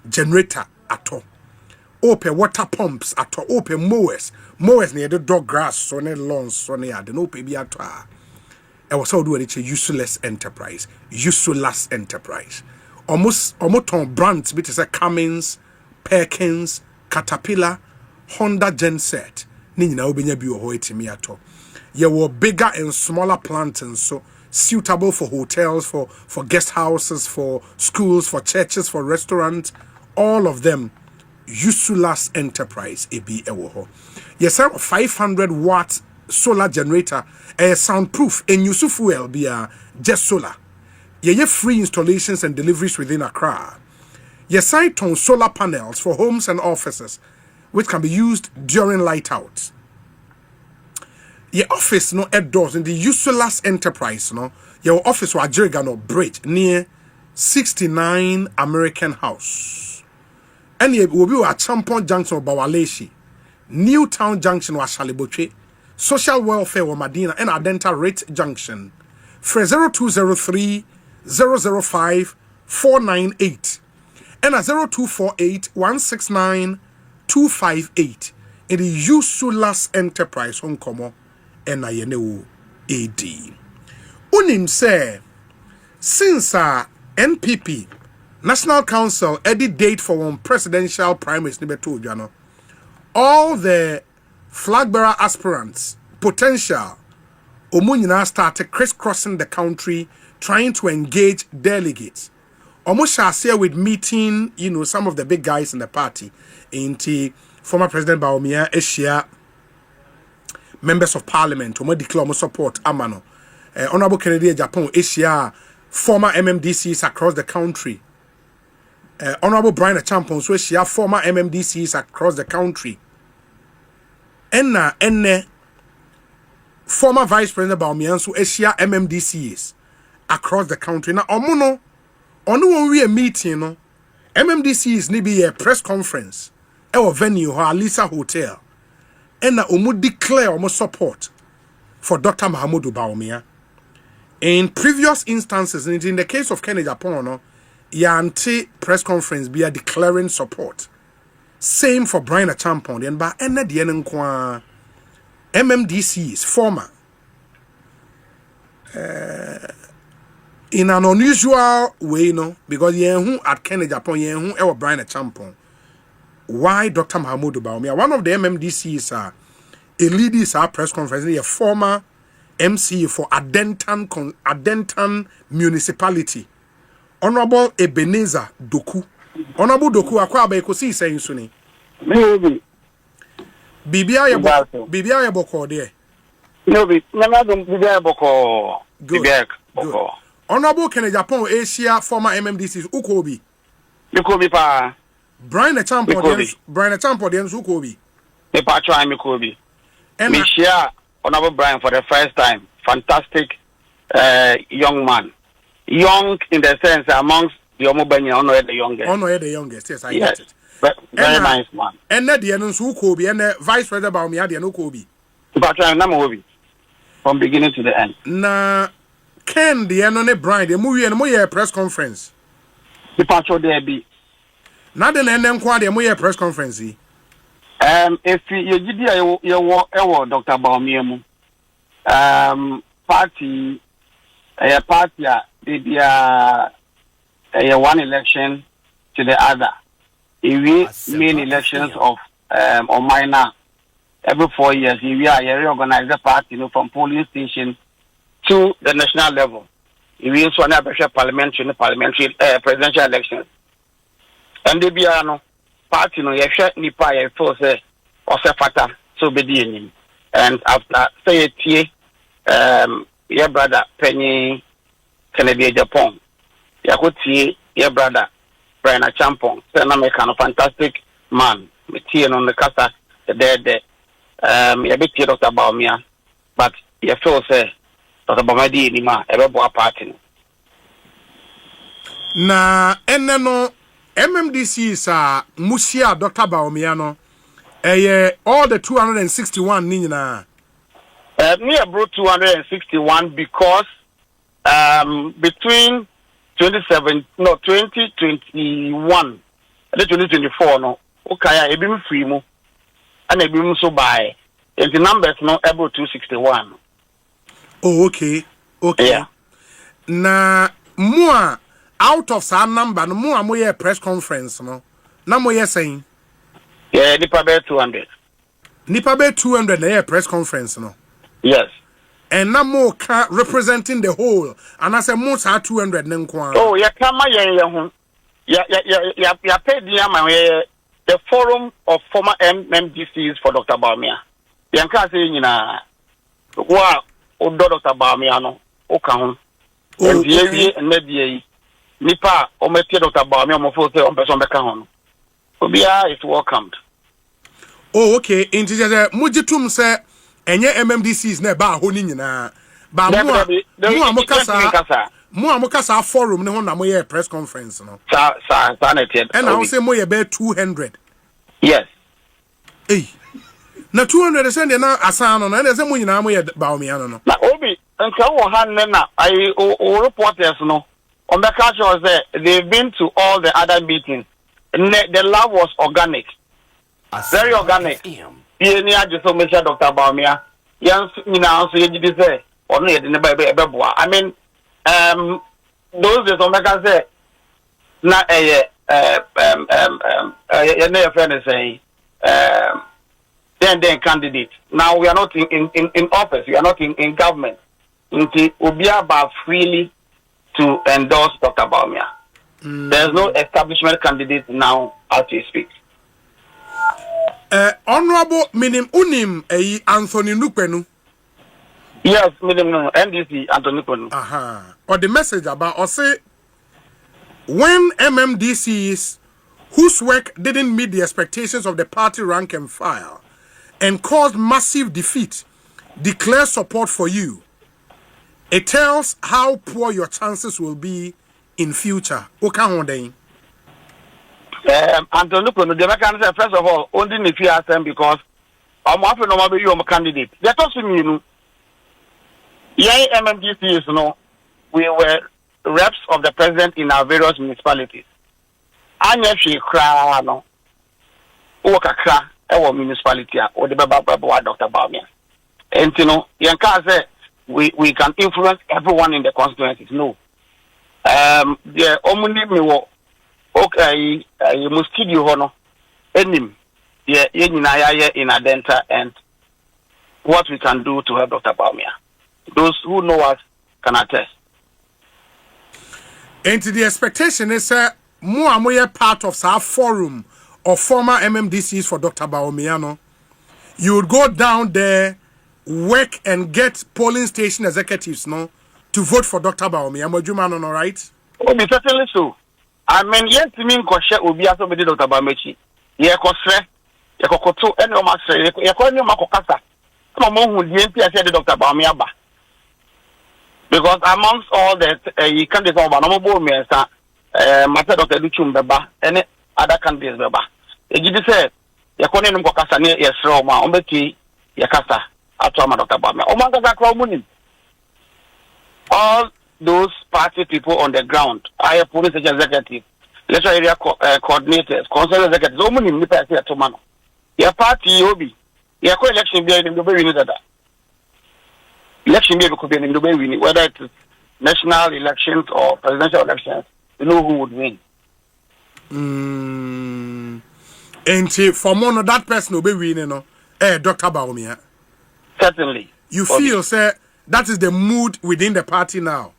generator ato. Open water pumps ato. Open mowers near the dog grass so ne lawns so ne ade no pe bi ato a. E was all do it useless enterprise. Almost on brands bit is a Cummins, Perkins, Caterpillar, Honda Genset. Ni nyina obenya bi ho etimi ato. Ye were bigger and smaller plants and so suitable for hotels, for guest houses, for schools, for churches, for restaurants, all of them useless enterprise ebi ewo ho. Yes, 500-watt solar generator, soundproof and use fuel be just solar. Ye free installations and deliveries within Accra. Yes, site on solar panels for homes and offices, which can be used during light outs. Your office no outdoors in the useless enterprise no. Your office was Jerigano Bridge near 69 American House. And ye will be at Champon Junction of Bawaleshi, Newtown Junction was Shaliboche, Social Welfare or Medina and Adenta Rate Junction. For 0203 005 498 and a 0248 169 258 in the useless enterprise home como and ayenewo AD. Unim say since NPP National Council edit date for one presidential primaries all the flag bearer aspirants potential Omunyina started crisscrossing the country trying to engage delegates. Almost share with meeting, some of the big guys in the party. Into former President Bawumia, Asia, members of parliament, who declare support Amano. Honorable Kennedy Japan, Asia, former MMDCs across the country. Honorable Brian Champon, so Asia, former MMDCs across the country. Enne former Vice President Bawumia, so Asia MMDCs across the country. Now, Ono we a meeting, no. MMDCs need be a press conference. Our venue, Alisa Hotel. And na omu declare omu support for Dr. Mahamudu Bawumia. In previous instances, in the case of Kennedy Japan, no, yanti press conference be a declaring support. Same for Brian Champon. Then ba ene di enenkwa MMDCs former. In an unusual way, because yehu at Kennedy Japan, yehu ewa Brian Champon. Why Dr. Mahamudu Bawumia? One of the MMDCs a lead is our press conference, a former MC for Adentan municipality. Honorable Ebenezer Doku. Honorable Doku akwa ba Ekosiisen suni. Maybe. Bibia ya boko there. No, Bibia boko. Good. Honorable Kennedy Japan Asia former MMDCs Ukobi. Ukobi pa. Brian Champon Ukobi. Me pa try me Kobi. Me share Honorable Brian for the first time. Fantastic young man. Young in the sense amongst the Omobanya, Ono the youngest. Ono the youngest, yes, I get it. Very nice man. And the Ukobi and the Vice President Bawumia the Ukobi. Pa try na Mobi. From beginning to the end. Na Ken the Enone Brian the movie and moye press conference. The patro there be. Na the nene kwa the moye press conference. If you did your Dr. Bawumia mu. Party they be one election to the other. We main elections of or minor every 4 years. We reorganize the party, from polling station to the national level. We also have parliamentary presidential elections. And they be party you share nipa you feel say or say fata so be the and after say it your brother Penny Kennedy Japan. You could see your brother Brian Champon, say na make a fantastic man. Me tea on the casa there. You be tea Dr. Bawumia, but you feel say Dr. Bawumia di ni ma ebe bo party. Na eneno MMDC sa musia Dr. Bawumia no all the 261 ni nyina. Me brought 261 because between 2021 the 2024 no okay ebi me free mu and ebi mu so buy the numbers no able 261. Oh, okay. Yeah. Na more out of some number no more mo press conference no na mo saying Yeah, nipa be 200. Nipa be 200 na press conference no. Yes. And na mo ka representing the whole and I say mo sa 200 ne nko. Oh, ya kama ye ho. Ya pay the forum of former MMDCs for Dr. Bawumia. Yan ka say nyina wa odo Dr. Bawumia no o ka ho. And ye na die nipa o metie Dr. Bawumia mo fo say on person be ka ho no. Obia is welcomed. Oh, okay. Inti je mujitum say enye MMDCs na ba ho ni nyina. Ba mo amokasa forum ne ho na mo ye press conference no. Sa na tie. And I say mo ye be 200. Yes. Hey. Na 200 send na asano na say mo nyina mo ye Bawumia no. Na obi nka wo han na I reporters no. On the culture say they've been to all the other meetings. The love was organic. Very organic. Ni aje so me Dr. Bawumia. Yan nyina so ye gidi say ono ye de ne ba ebeboa. I mean those days on say na your friend is saying then candidate. Now we are not in office, we are not in government. Ubia ba freely to endorse Dr. Bawumia. There's no establishment candidate now as we speak. Honorable minim unim Anthony Nupenu. Yes, minim NDC Anthony Nupenu. Or the message about or say when MMDCs whose work didn't meet the expectations of the party rank and file and caused massive defeat declare support for you. It tells how poor your chances will be in future. Anthony Nupenu, the American say first of all, only if you ask them because I'm often no be you candidate. They're talking you know. Yeah, MMDCs, you know, we were reps of the president in our various municipalities. Anya she cry no. Uwaka kra ewo municipality or the Baba Dr. Bawumia. And you know, Yanka say we can influence everyone in the constituencies. No. The omuni me wo okay muskidio hono enim ye nyina ya in adenta and what we can do to help Dr. Bawumia. Those who know us can attest. And the expectation is more part of our forum of former MMDCs for Dr. Bawumia no. You would go down there, work and get polling station executives no to vote for Dr. Bawumia. Mojuma no right? Oh, certainly so. I mean, yes, to me, Koshe will be also with Dr. Bawumia. Ye Kosre, ye Kokoto, and no master, ye call you Makokasa. Come on, who the NP said Dr. Bawumia ba. Because amongst all the candidates of Mahama, Master Dr. Luchum Beba, and other candidates Beba. You said, you're calling him Kokasa near yes, Roma, Ombeki, Yakasa, Atoma Dr. Bawumia. Omanga Crowmunim. All those party people on the ground, higher police executive, electoral area coordinators, council executives, Omunim, Nipa Tomano. Your party, Obi, your co-election being in the very that. Election could be in the way we need, whether it's national elections or presidential elections, you know who would win. And for more of that person will be winning, Dr. Bawumia. Certainly. You feel, sir, that is the mood within the party now?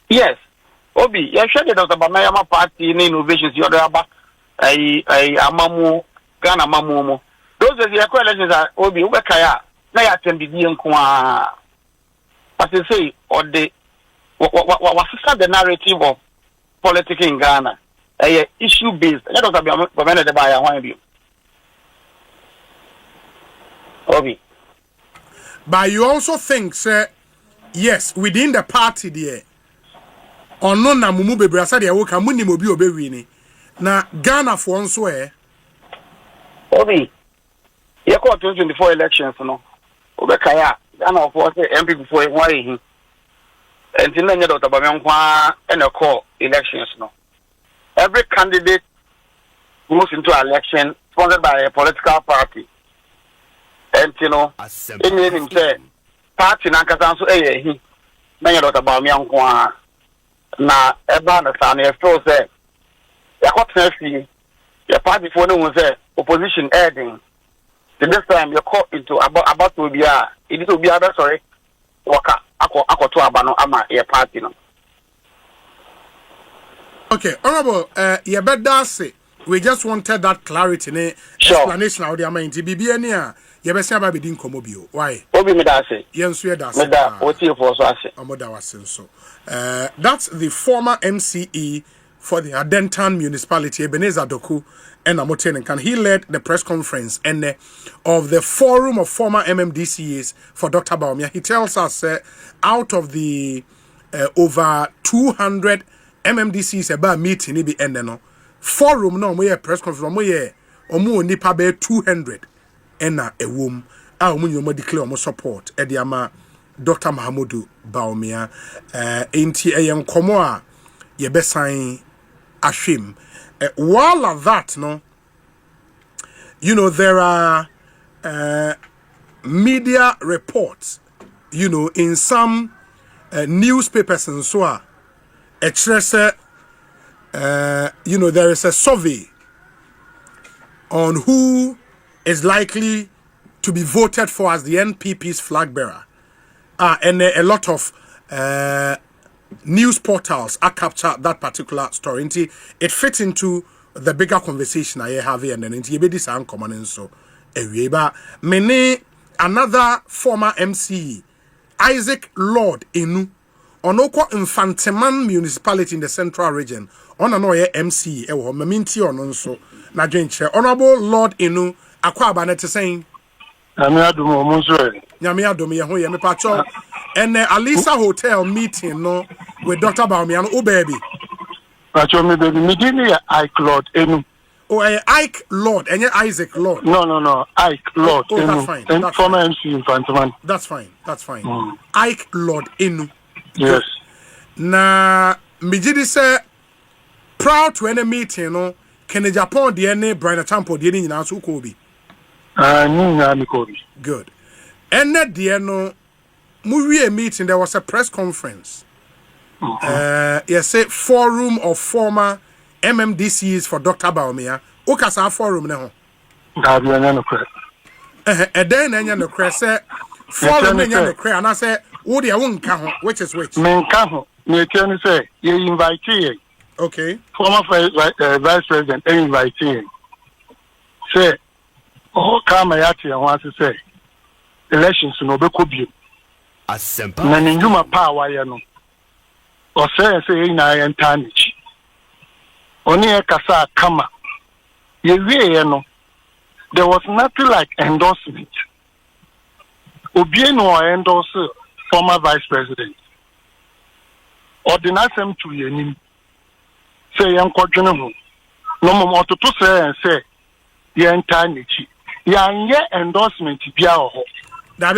Yes. Obi, you sure the Dr. Bawumia party in innovations, you're the Amamu, Ghana Mamumo. Those are the elections are Obi, Ubekaya, now attend the Dinkwa. As you say, or the what the narrative of politics in Ghana, issue based. Let us be the buyer one view. Obi. But you also think, sir, yes, within the party there, or no na mumu bebre asade ya woka muni mobi obewini. Na Ghana for onso Obi. You call 2024 elections no. Obekaya Ghana for say MP before why and then Dr. Bawumia and a call elections no. Every candidate moves into an election sponsored by a political party. And you know, in him say, party Nankatan so he, many about me on na eba na sa na feel say yakotena your party for no one say opposition heading the next time you call into about to be it will be other sorry waka akoto abano ama your party no. Okay, honorable you better say we just wanted that clarity ne explanation how the amount bibia ni a you be say about bidin komo bio why obi me da say yenso ye da say me da oti for so ase amoda wasen so that's the former MCE for the Adentan municipality, Ebenezer Doku and Amoten. Can he led the press conference and of the forum of former MMDCs for Dr. Bawumia. He tells us out of the over 200 MMDCs about meeting ibi endeno forum no mo press conference mo ye omo nipa be 200 ena ewom a omo nyomo declare omo support e dia ma Dr. Mahamudu Bawumia enti eyenkomo a ye besan ashim while of that no you know there are media reports you know in some newspapers and so on you know there is a survey on who is likely to be voted for as the NPP's flag bearer and a lot of news portals are capture that particular story. It fits into the bigger conversation I have here, and then you be this uncommon and so. But many another former MC, Isaac Lord Inu, Onoko Infanteman municipality in the central region. On another MC, Maminti on so. Na join Honorable Lord Inu, Akwa Banete saying. Nyamia domi ya hoye me pacho and Alisa Hotel meeting no with Dr. Bawumia no baby. Pacho me baby me dini Ike Lord Enu. Oh Ike Lord and Isaac Lord. No Ike Lord Enu. That's fine. That's former fine. MC Infanteman. That's fine. Ike Lord Enu. Yes. Na mijidi say proud to any meeting no Kene Japan the any Brian Champo the any nyina so ko bi. Good. And that the no movie meeting there was a press conference. Yes, a forum of former MMDCs for Dr. Bawumia. Okasa forum now. And then no say forum no cry and I say what they won't count which is which. Men count me can say you invite you. Okay. Former vice president invite you. Say come yati and want to say elections no be could asempa na nyuma power ya no o say na ya ntanichi oni e kasa kama ye wie no there was nothing like endorsement obi no endorse former vice president ordinasem to yenim say yankodwene ho no mo to say ye ntanichi yanye endorsement bia ho that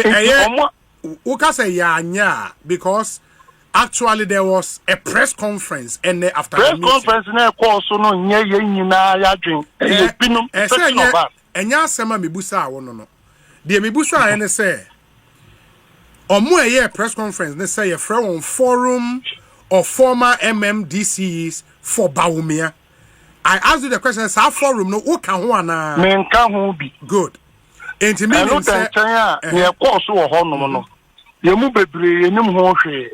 because actually there was a press conference and after press conference na course no nye ye nyina ya dwen binum section of us enya asema mebusa awo no de mebusa ene say omo eye press conference ne say ye frɛ on forum of former MMDCs for Bawumia. I asked you the question, sa forum no wo ka ho ana men ka ho bi good enti me no say ne course wo ho no no ye mu bebre enim ho hwe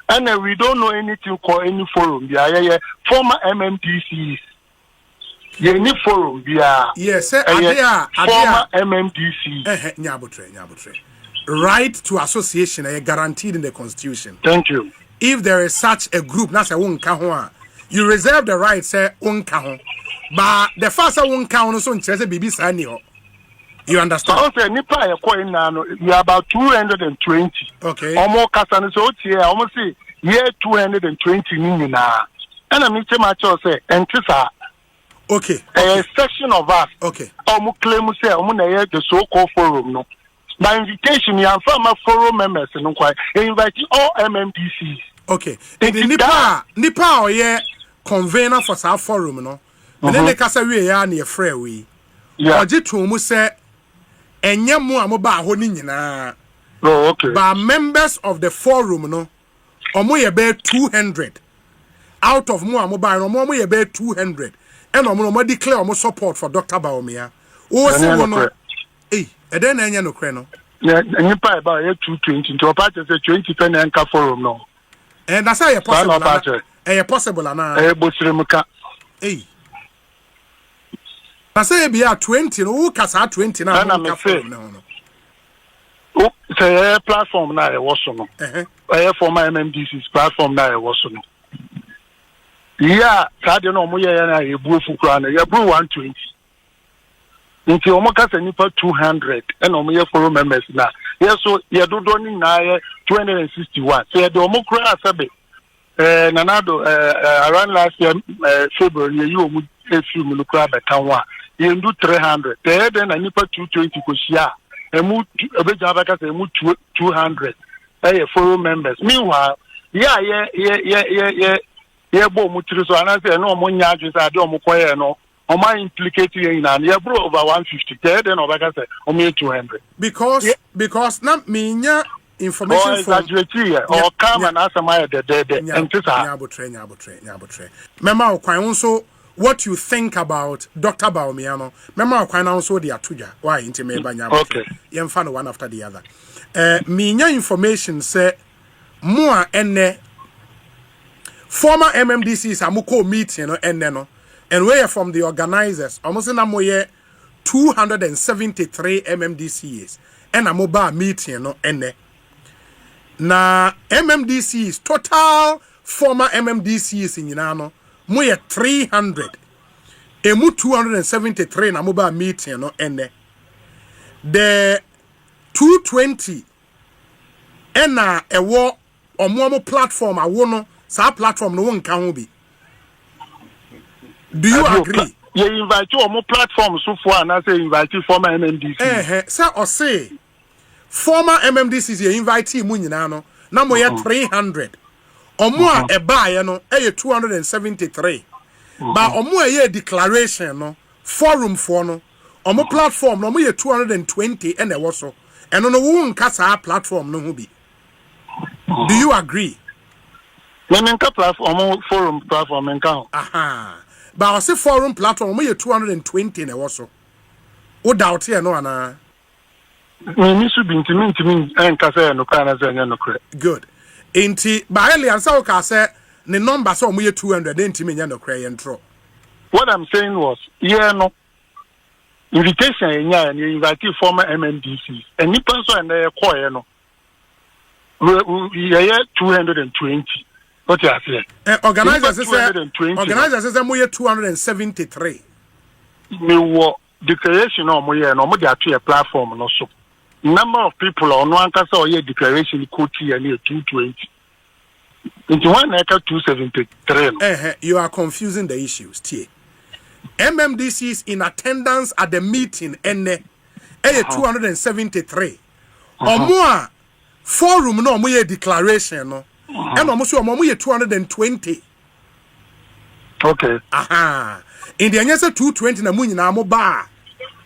and we don't know anything called any forum bia former MMDCs ye ni forum bia yes say former MMDC nyabotre right to association are guaranteed in the constitution. Thank you. If there is such a group na say won ka ho you reserve the right say won ka ho but the first won ka ho so nche say bibi sa ni ho. You understand? So say nipa e ko ina no we are about 220. Okay. Omo kasa no so tie omo say year 220 ni nyina. And me say ma cho say entisa. Okay. A section of us. Okay. Omo claim say omo na the so-called forum no. My invitation ya from a forum members no quite invite all MMDCs. Okay. The nipa or convener for sa forum no. then they kasa we ya na frɛ we oje to mu sɛ enye mu amoba ho ni nyina. Oh, okay. But members of the forum no omo ye be 200 out of mu amoba no omo ye be 200 and omo declare omo support for Dr. Bawumia. O se wono eh eden na enye no kre no. Yeah, nipa about 220 into a party say 20 pen enka forum no. And that's how possible. Possible na. Bosremuka. Eh. Na say be 20 no who kasa 20 na no forum no. Oh, say platform na e wo so no. Former MMDC's platform na e wo so no. Yeah, sade no mo ye na e bu fukura na ye bu 120. Nti omo kasa nipa 200 and omo ye forum members na. Yes, so ye dodo ni na ye 261. So ye do omo kura asabe. Nanado around last year February you omo efi mu kura beta wa. Ye ndu 300. Then na nipa 220 ko shia. Emu obeja baka say emu 200. Forum members. Meanwhile, yeah, bo mutiri so anase no omo nya adwe say ade omo koye no omo implicate you in and bro over 150 then obaka say omo 200 because na me nya information from or come and ask my the nya botre mema okwan so what you think about Dr. Bawumia no mema okwan na so de atoja why inti me ba nya botre yemfa no one after the other me nya information say mo ene former MMDCs amuko meeting no ene no and we are from the organizers almost na moye 273 MMDCs and amoba meeting no ene na MMDCs total former MMDCs nyina no moye 300 emu 273 na amoba meeting no ene the 220 ena ewo omo platform awo no sa platform no won kan ho bi. Do you agree? You invite you omo platform so for na say invite former MMDC. Say or say former MMDCs you invite mu nyina no na mo ye 300. Omo a eba ye no e 273. But omo ye declaration no forum for no omo platform no mo ye 220 and e wo so. Eno no won kasa platform no ho bi. Do you agree? Menenka platform forum platform enka. Aha. But I say forum platform we 220 na wo so. O doubt here no ana. Me su bi ntimi enka say no kana say no kre. Good. Enti ba earlier say o ka say the number so we 200 ntimi nya no kre yentro. What I'm saying was no invitation enya and you invite former MMDC. And ni person and they call no. We 220. What you say? Organizers say we 273. Me wo declaration no mo no mo dey to a platform no so. Number of people on one kasa o ye declaration quote here near 220. Into one eka 273. You are confusing the issues. MMDCs in attendance at the meeting ene 273. Or more forum no mo ye declaration no. And almost omo ye 220. Okay. In the answer 220 na mu nyina mo ba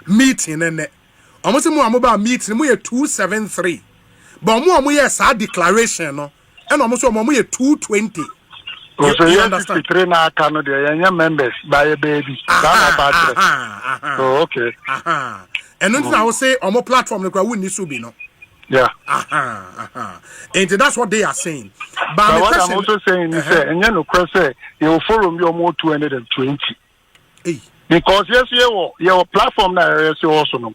meeting ene. Almost mo ba meeting mo ye 273. But mo ye sa declaration no. And almost omo ye 220. So you understand? 53 na kanu de members by a baby. Okay. And then I will say omo platform no kwa woni so bi no. Yeah. And that's what they are saying. But what I'm also saying is that and you say you forum you more 220. Because yes, your platform now is also no.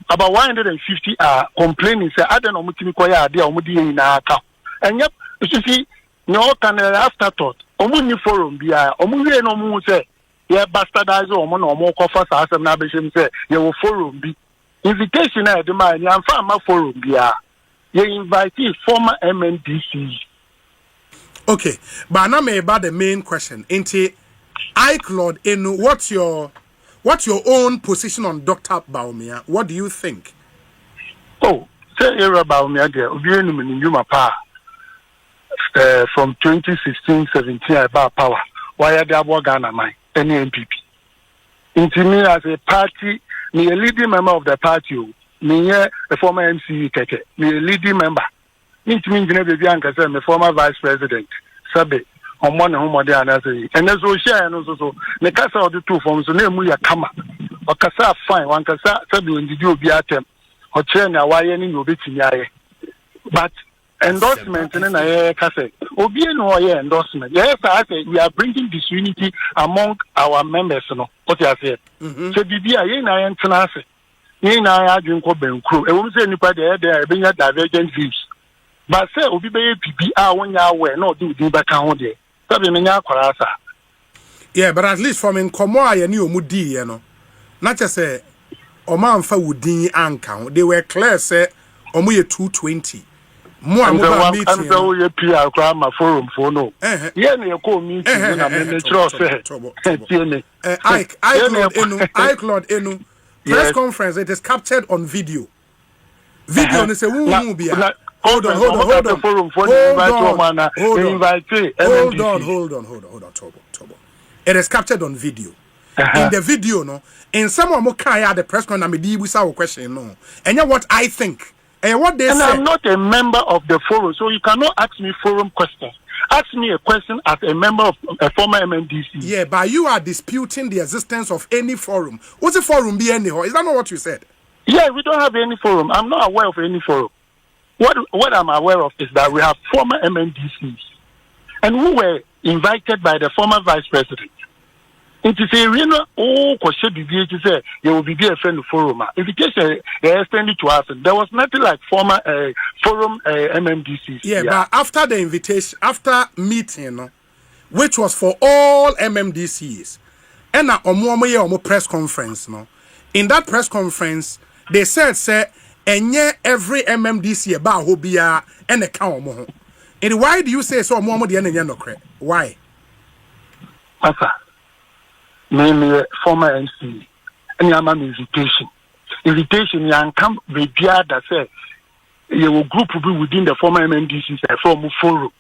About 150 are complaining say I don't know mutimi koya ade omudi na aka. And yep, you see no can afterthought. Omuni forum bia omuwe no mu say ye bastardize omo no omo kofa sa asem na behim say you forum bi. Invitation na the man yan farmer forum bia. You invite former MMDC. Okay, but now me about the main question. Into Claude, what's your own position on Dr. Bawumia? What do you think? Oh, say era Bawumia there. From 2016-17 about power. Why are they about Ghana mine? Any MPP? Into me as a party, me a leading member of the party, me a former MCU keke, me a leading member. Into me, baby, Uncle, me former vice president, Sabe, on one home or the other. And as we share, and also, the Casa of the two forms, the name we are Kama, or Casa fine, one Casa, Sabu, and the be attempt, or China, why any no bit in Yae. But endorsement and I say, no endorsement. Yes, I say we are bringing disunity among our members. No, what I say. So Bibi, I ain't answer. I drink up and crew. I won't say anybody there being divergent views. But say, Obi PBR 1 year away, no do back on there. Yeah, but at least from in Komoa, you Mudi, you know. Not just say, Oman fa Woodin anchor. They were clear, say, Omuye 220. More meeting. I'm so PR grammar forum for no. Yeah, you call me. I Claude Enu. Press conference, it is captured on video. Video, they say, Hold on. Tobo. It is captured on video. In the video, no, in some of Mokaya, the press conference, we saw a question, no. And you know what I think? And what they say. I'm not a member of the forum, so you cannot ask me forum questions. Ask me a question as a member of a former MMDC. Yeah, but you are disputing the existence of any forum. What's a forum be anyhow? Is that not what you said? Yeah, we don't have any forum. I'm not aware of any forum. What I'm aware of is that we have former MMDCs, and who were invited by the former vice president. It is a real question. There will be a friend of forum. Invitation extended to us. There was nothing like former forum MMDCs. Yeah, but after the invitation, after meeting, which was for all MMDCs, and a press conference. No, in that press conference, they said, every MMDC about hobia and a cow. And why do you say so? Why? Mainly former MC, and I'm an invitation. Invitation, you come with that say your group will be within the former MMDC from forum,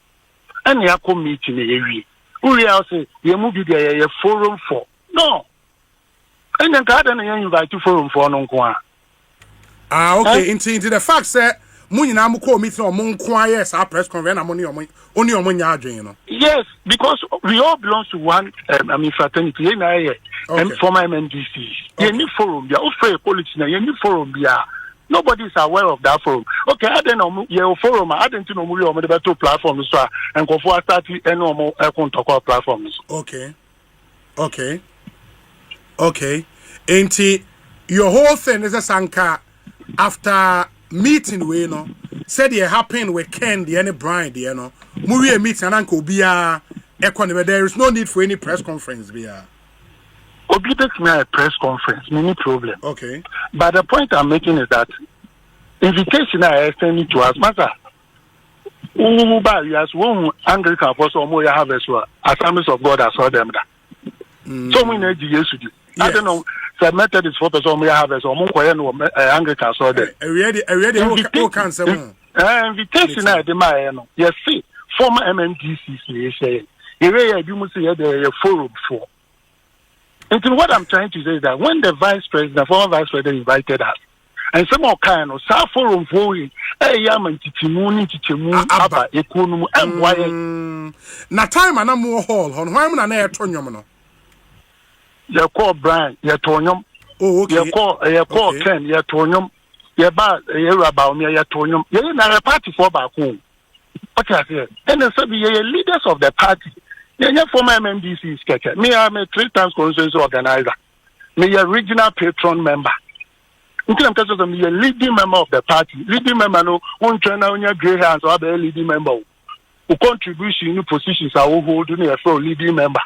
and you come meeting the area. We are say you move the forum for no, and then garden you invite to forum for no one. Okay, into the fact that Munina Muko meeting or Monquires our press conference only on you know. Yes, because we all belong to one fraternity, and former MMDC. Any forum, they are all politics, any forum, nobody is aware of that forum. Okay, I don't know your forum, I don't know more about two platforms, and go for 30 and no more platforms. Okay. Ain't your whole thing is a sanka. After meeting, we know, said it happened with Ken, the any Brian, you know, Muria meeting and Uncle Bia, there is no need for any press conference, Bia. Obi takes me a press conference, no problem. Okay. But the point I'm making is that invitation I extended to us, Master. Yes, one Anglican for some more harvest, Assemblies of God, I saw them that. So many years to do. I don't know. The method is for person we have as Anglican so there. Invitation at the Mayano. Yes, see, former MMDC say, you must see the forum for. And what I'm trying to say is that when the former vice president invited us, and some more kind of forum for it, Yaman Titimuni, Abba, Economy, and why. Na time and more hall on why I'm air Tonyamano. You call Brian, you Tonyum. Oh, okay. You call Ken, you Tonyum. You about me, you Tonyum. You're not a party for back home. What I say? And the leaders of the party. You're former MMDC sketcher. Me, I'm a 3 times consensus organizer. Me, a regional patron member. In terms of me, a leading member of the party. Leading member, no, one trainer on your gray hands or a leading member. Who contribution in positions I will hold in a leading member.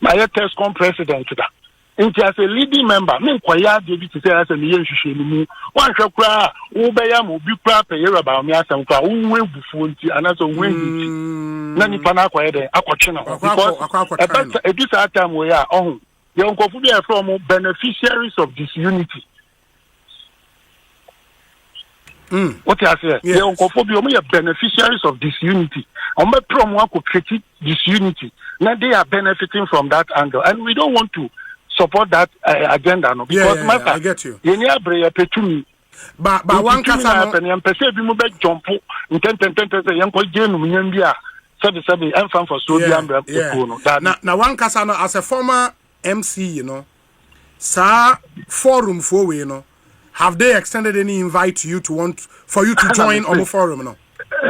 My test president to that. And as a leading member, me kwaya David to say as a million shishini. One shakra, Ubaya will be proper here about me as I'm who will be funny and as a win. Nani Panaqua, Aquachino. Because at this time we are on. The Uncle from beneficiaries of disunity. What I say? The Uncle we are beneficiaries of disunity. On my promo could critique disunity. Now they are benefiting from that angle, and we don't want to support that agenda, no. Because I get you. But one case I'm perceiving you back jump in 10 young for now one casano as a former MC, you know, sir, forum for you know, have they extended any invite to you to for you to join on the forum? No,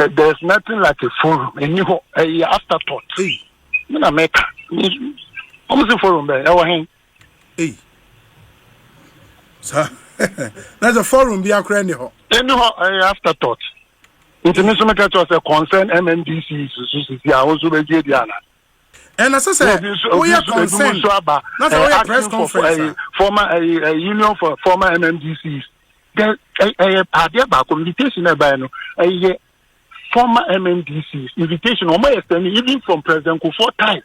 there's nothing like a forum, and you a afterthought. I make almost a forum there. Hey, sir, that's a forum. Be a cranny ho. Anyhow, afterthought. International was a concern MMDC. I also be Diana. And as I said, we are concerned. That's a press conference. Former union for former MMDCs. There a invitation about former MMDCs invitation or even from President Kofi Tonto.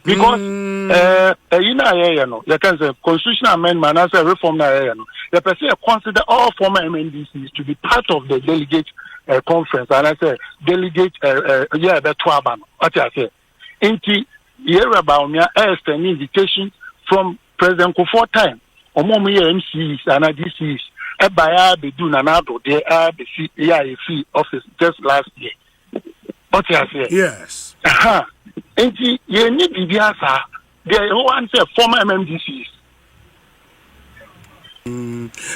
Because you know, you can say constitutional amendment as a reform you can say consider all former MMDCs to be part of the delegate conference, and I say delegate the Twaban. What I say, inti here about me an invitation from President Kofi Tonto, Omomi MCs and DCs. Ebaya be do nanado they are the CIC office just last year. What I say? Yes. And you need to be answer. They want to former MMDCs.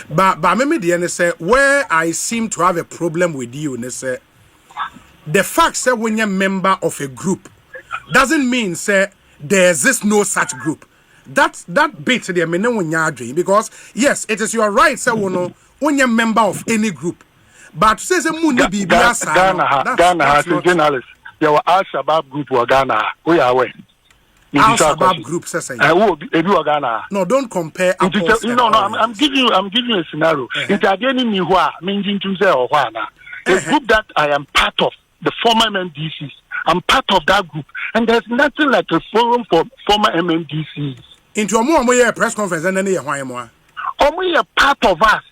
But maybe the end say where I seem to have a problem with you, and say the fact that when you're a member of a group doesn't mean say there exists no such group. That bit there me no because yes, it is your right say when you're a member of any group. But say Mundi be Ghana has a journalist. There were Al-Shabaab group or Ghana. We are aware. Al-Shabaab group says Ghana. No, don't compare. I'm giving you a scenario. It's again me who meaning to say or a group that I am part of, the former MMDCs. I'm part of that group, and there's nothing like a forum for former MMDCs. Into a more press conference and then we are part of us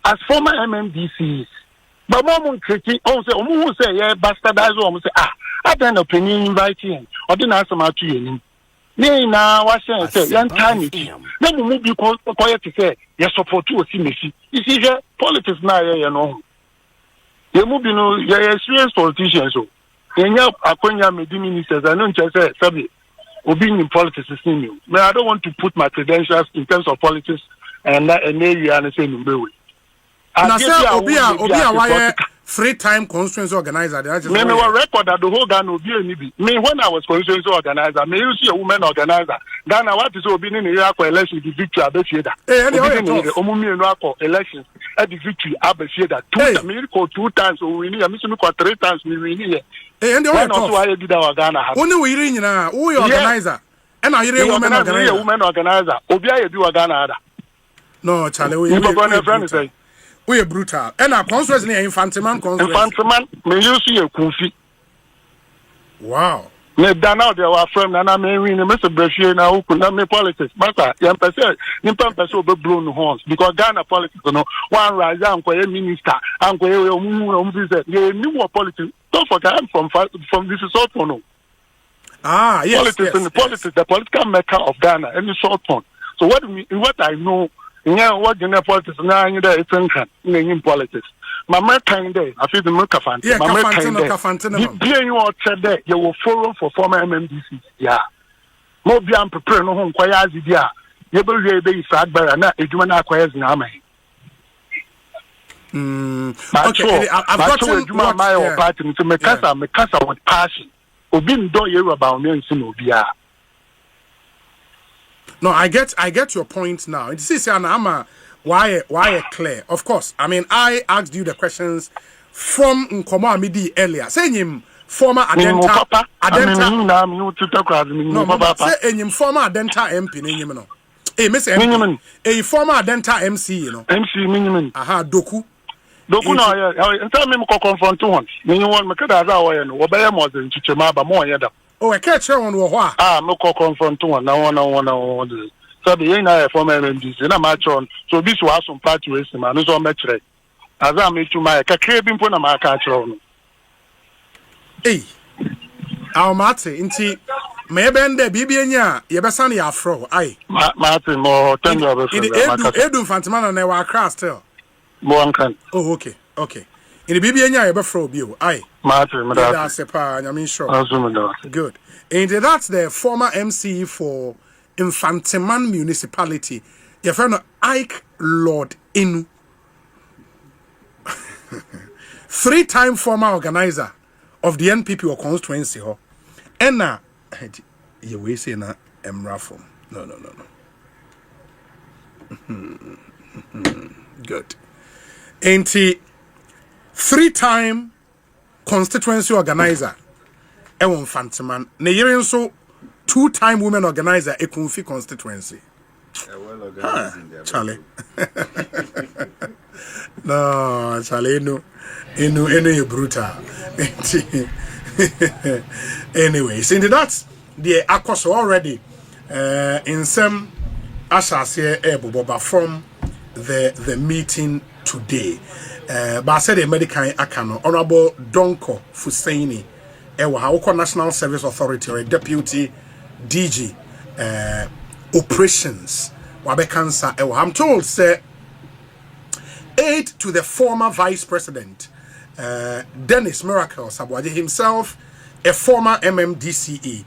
as former MMDCs. But mom critique also say yeah bastardize say I don't opinion inviting or didn't answer my to you. Now what say young tiny. Then we be quiet to say yes support to see me. You see here politics now you know. You move you're experienced politicians so. Yenya akonya medi ministers I don't just say sabi being in politics is new. I don't want to put my credentials in terms of politics and area and say no way. Now, sir, Obia, free time constituency organizer. Me record that the whole Ghana will be. Me when I was constituency organizer, me you see a woman organizer. Ghana what is being in the election the victory abesieda. Elections at the victory abesieda. Two times we need. I miss me 3 times we need. And the why did our Ghana have? Only we in who organizer. And I hear woman organizer. Obia you Ghana. No, Charlie, we we are brutal. And our conference near Infantiman conference. Infantiman, me you see a Kofi. Wow. Me done out there from Nana me win Mr. Brescia now who could not make politics. Master, young person, Nimpan Peso be blown horns because Ghana politics, you know, one rise and minister, and you knew more politics. Don't forget I'm from this sort one. Ah, yes. Politics and the politics, the political maker of Ghana, and the short one. So what I know. Yeah, what in politics now? You there it's in politics. My kind day, I feel the Mukafant. Yeah, Kafantino. Be you all said that you will forum for former MMDC. Yeah, more be I'm prepared no home quiet idea. You will be sad by and not a human acquires in Army. Okay, I've got my party to make us with passion. Obin do you about me and Sinobia. No, I get your point now. This is why clear. Of course, I mean I asked you the questions from Nkomo Amidi earlier. Saying him former Adenta. No, say him former Adenta MP name no. Miss MP. A former Adenta MC, you know. MC minimum. Aha, Doku. Doku no ya. Tell me ko confront one. Me one me kada za wo ye no. Wo be ye mo zen chichema ba mo ye da. Oh, I catch her on what? No confront one. Now, so the young former MMDC, na match on. So this was some party race, man. No so much right. As I make to my craving for my catch on. Hey, our mate, inti maybe ende bibi enya ye besa na afro ai Martin mo tendo be edu fantimana na wa crash still mo kan oh okay in bibi enya ye be fro bi o ai Martin that's sepa nyame sure good and that's the former MC for Infantiman municipality your friend Ike Lord Inu 3-time former organizer of the NPP or constituency ho enna you we say na emra form no good ain't 3-time constituency organizer ewon Fantiman ne yere nso 2-time women organizer Ekunfi constituency well organized in there Charlie no Charlie no you brutal anyway so that's the akos already in some asase eboba from the meeting today but I said the medical akano honorable Donko Fusaini Ewa National Service Authority or Deputy DG operations wabekansa Ewa I'm told say aid to the former vice president Dennis Miracle Sabwaje himself a former MMDCE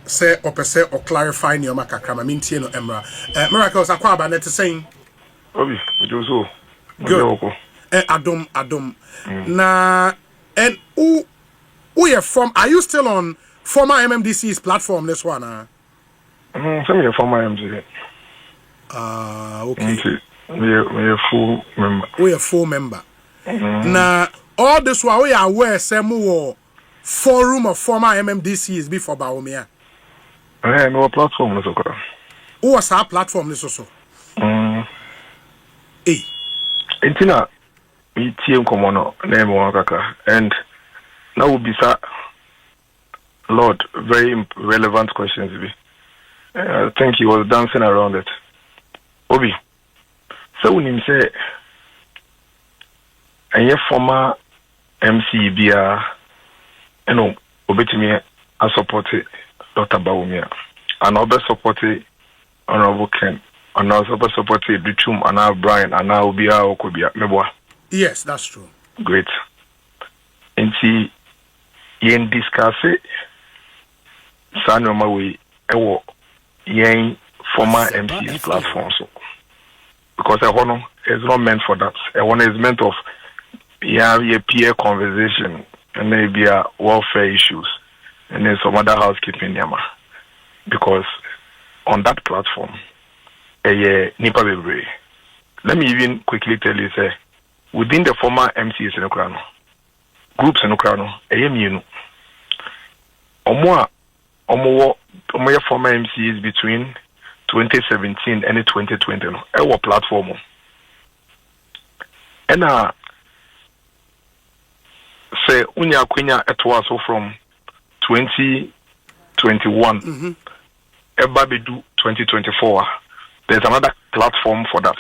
say opese or clarify nyoma kakra ma mintie no emra Miracles akwa aba net saying obi ojoso good adom na and who you from are you still on former MMDC's platform this one some of former MMDC okay we are full member na all this while we are aware some more forum of former MMDCs before Baomia no platform is okay who was our platform this also Entina we team komono name wakaka and now will be sir Lord very relevant questions I think he was dancing around it Obi so when him say a former MC bia obetimi I support Dr. Baumia and I support Honorable Ken and I also support Duchum and now Brian and now Obia Okobia Meboa. Yes, that's true. Great. And see yen discuss it Sanoma we yen former MC platform so because I want is not meant for that. I want is meant of a peer conversation and maybe welfare issues and then some other housekeeping yama. Because on that platform, nipa bebre. Let me even quickly tell you, say, within the former MCs in Ukraine, groups in Ukraine, omo former MCs between 2017 and 2020 no our platform and say unya kwenya etwa so from 2021 eba bedu 2024 there's another platform for that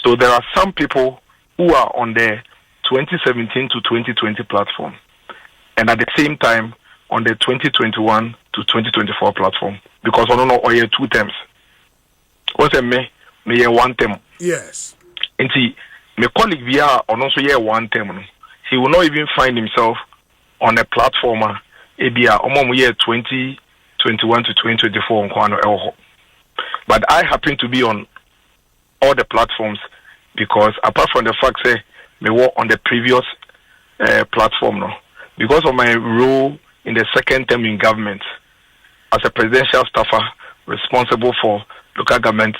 so there are some people who are on the 2017 to 2020 platform and at the same time on the 2021 to 2024 platform because I don't know all 2 terms. What's a me one term? Yes. And see, my colleague VR on also 1 term. He will not even find himself on a platform ABR year 2021 to 2024 on Kwano Elho. But I happen to be on all the platforms because apart from the fact say me work on the previous platform no because of my role in the second term in government as a presidential staffer responsible for local government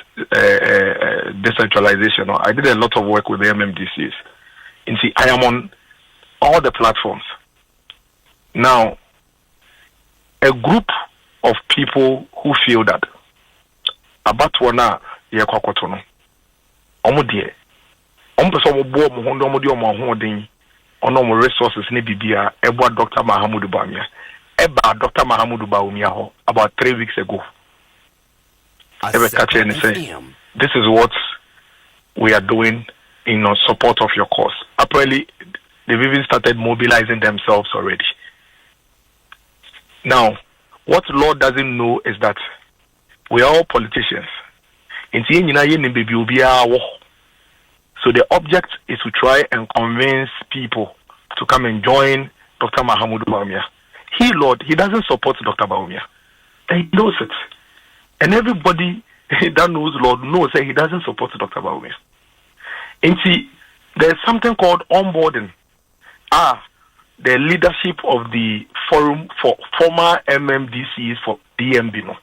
decentralization. I did a lot of work with the MMDCs. And see, I am on all the platforms. Now, a group of people who feel that about wana ye kwakotono omo de omo so mo bo mo hondo mo de omo hoden ono mo resources ne bibia ebo Dr. Mahamudu Bawumia eba Dr. Mahamudu Bawumia ho about 3 weeks ago ever catch and say this is what we are doing in support of your cause. Apparently they've even started mobilizing themselves already. Now What Lord doesn't know is that we are all politicians. So the object is to try and convince people to come and join Dr. Mahamudu Bawumia. Lord, he doesn't support Dr. Bawumia. And he knows it. And everybody that knows Lord knows that he doesn't support Dr. Bawumia. And see, there's something called onboarding. The leadership of the forum for former MMDCs for DMB. No?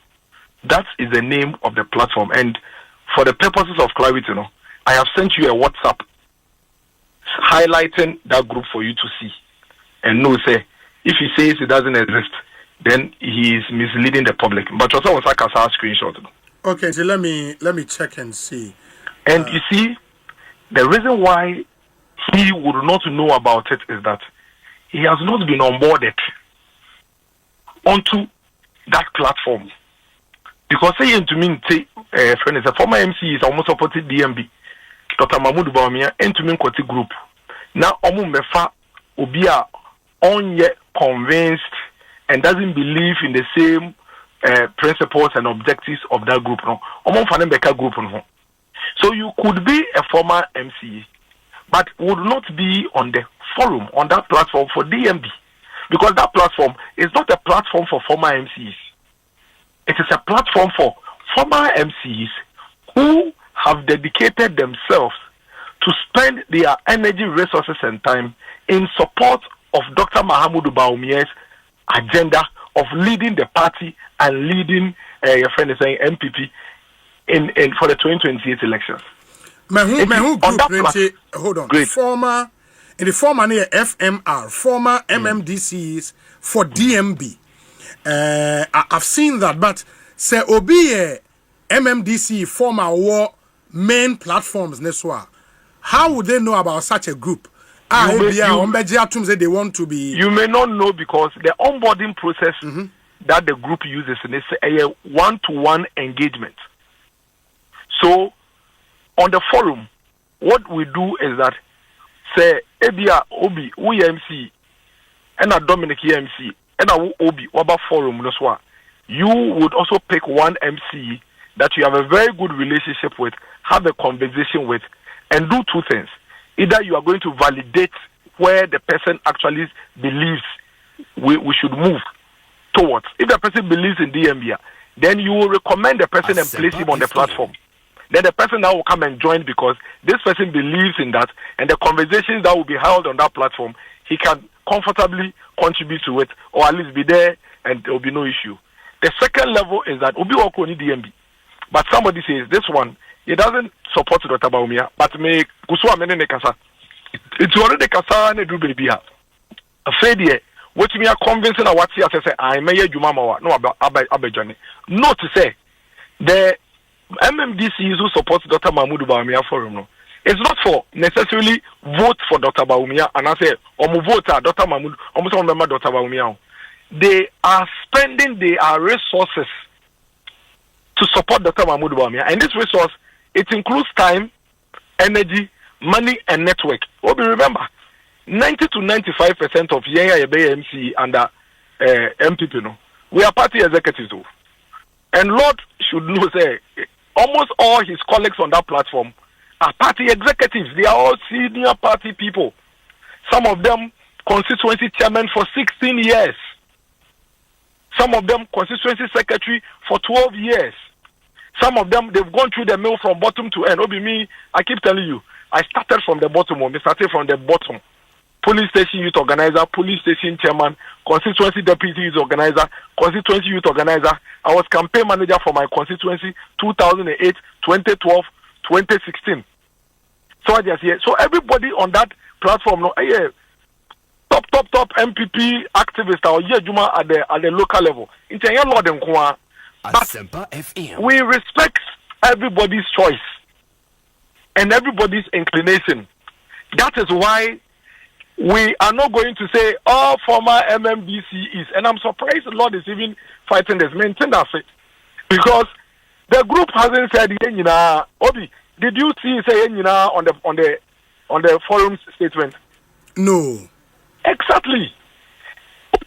That is the name of the platform. And for the purposes of clarity, no, I have sent you a WhatsApp highlighting that group for you to see. And no, say, if he says it doesn't exist, then he is misleading the public. But also was like a screenshot. Okay, so let me check and see. And you see, the reason why he would not know about it is that he has not been onboarded onto that platform. Because saying to me, friend is a former MC is almost supported DMB, Dr. Mahamudu Bawumia, and to me Koti group. Now mefa obia on yet convinced and doesn't believe in the same principles and objectives of that group. No, group. No. So you could be a former MC, but would not be on the forum, on that platform for DMB. Because that platform is not a platform for former MCs. It is a platform for former MCs who have dedicated themselves to spend their energy, resources, and time in support of Dr. Mahamudu Bawumia's agenda of leading the party and leading your friend is saying MPP in for the 2028 elections. Hold on. Great. Former near FMR, former MMDCs for DMB. I've seen that, but say Obi MMDC former war main platforms neswa. How would they know about such a group? They want to be. You may not know because the onboarding process that the group uses is a one-to-one engagement. So on the forum, what we do is that say Ebia Obi MC and a Dominic MC and a Obi Waba forum you would also pick one MC that you have a very good relationship with, have a conversation with, and do two things. Either you are going to validate where the person actually believes we should move towards. If the person believes in DMB, then you will recommend the person and place him on the platform. Then the person now will come and join because this person believes in that, and the conversations that will be held on that platform, he can comfortably contribute to it, or at least be there, and there will be no issue. The second level is that Obi Wako ni DMB, but somebody says this one he doesn't support Dr. Bawumia, but me kuswa mene kasa. It's already kasa ne do baby ha. Afraid what me are convincing a what say I may juma mawa no abejani. Not to say the MMDC who supports Dr. Mahamudu Bawumia forum no. It's not for necessarily vote for Dr. Bawumia and I say vote Dr. Mahamudu remember Dr. Bawumia. They are spending their resources to support Dr. Mahamudu Bawumia, and this resource it includes time, energy, money, and network. Remember, 90 to 95% of Yenya MC and MPP, no, we are party executives, though. And Lord should know, say, almost all his colleagues on that platform are party executives. They are all senior party people. Some of them constituency chairman for 16 years. Some of them constituency secretary for 12 years. Some of them, they've gone through the mill from bottom to end. Obi me, I keep telling you, I started from the bottom. We started from the bottom. Police station youth organizer, police station chairman, constituency deputy youth organizer, constituency youth organizer. I was campaign manager for my constituency 2008, 2012, 2016. So I just hear. So everybody on that platform, no, top MPP activist or Juma at the local level. It's a lot of them. But we respect everybody's choice and everybody's inclination. That is why we are not going to say all former MMDC is. And I'm surprised the Lord is even fighting this. Maintain that faith. Because the group hasn't said, Obi, did you see say on the forum statement? No. Exactly.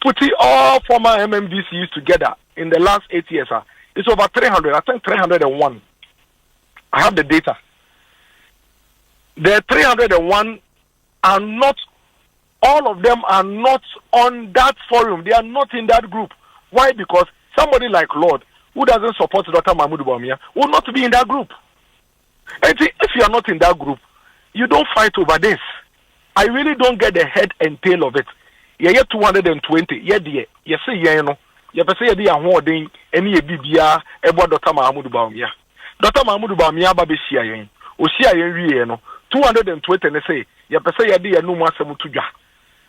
Putting all former MMDCs together in the last 8 years, it's over 300. I think 301. I have the data. The 301 are not, all of them are not on that forum. They are not in that group. Why? Because somebody like Lord, who doesn't support Dr. Mahmoud Bawumia, will not be in that group. And if you are not in that group, you don't fight over this. I really don't get the head and tail of it. Yeah, 220. Yeah, dear. You say, yeah, you know. You say, yeah, I'm holding any BBA about Dr. Mahmoud Bawumia. Dr. Mahmoud Bawumia, Baby Shia, Oshia, you know. 220 and they say, yeah, yeah, no more Samutuja.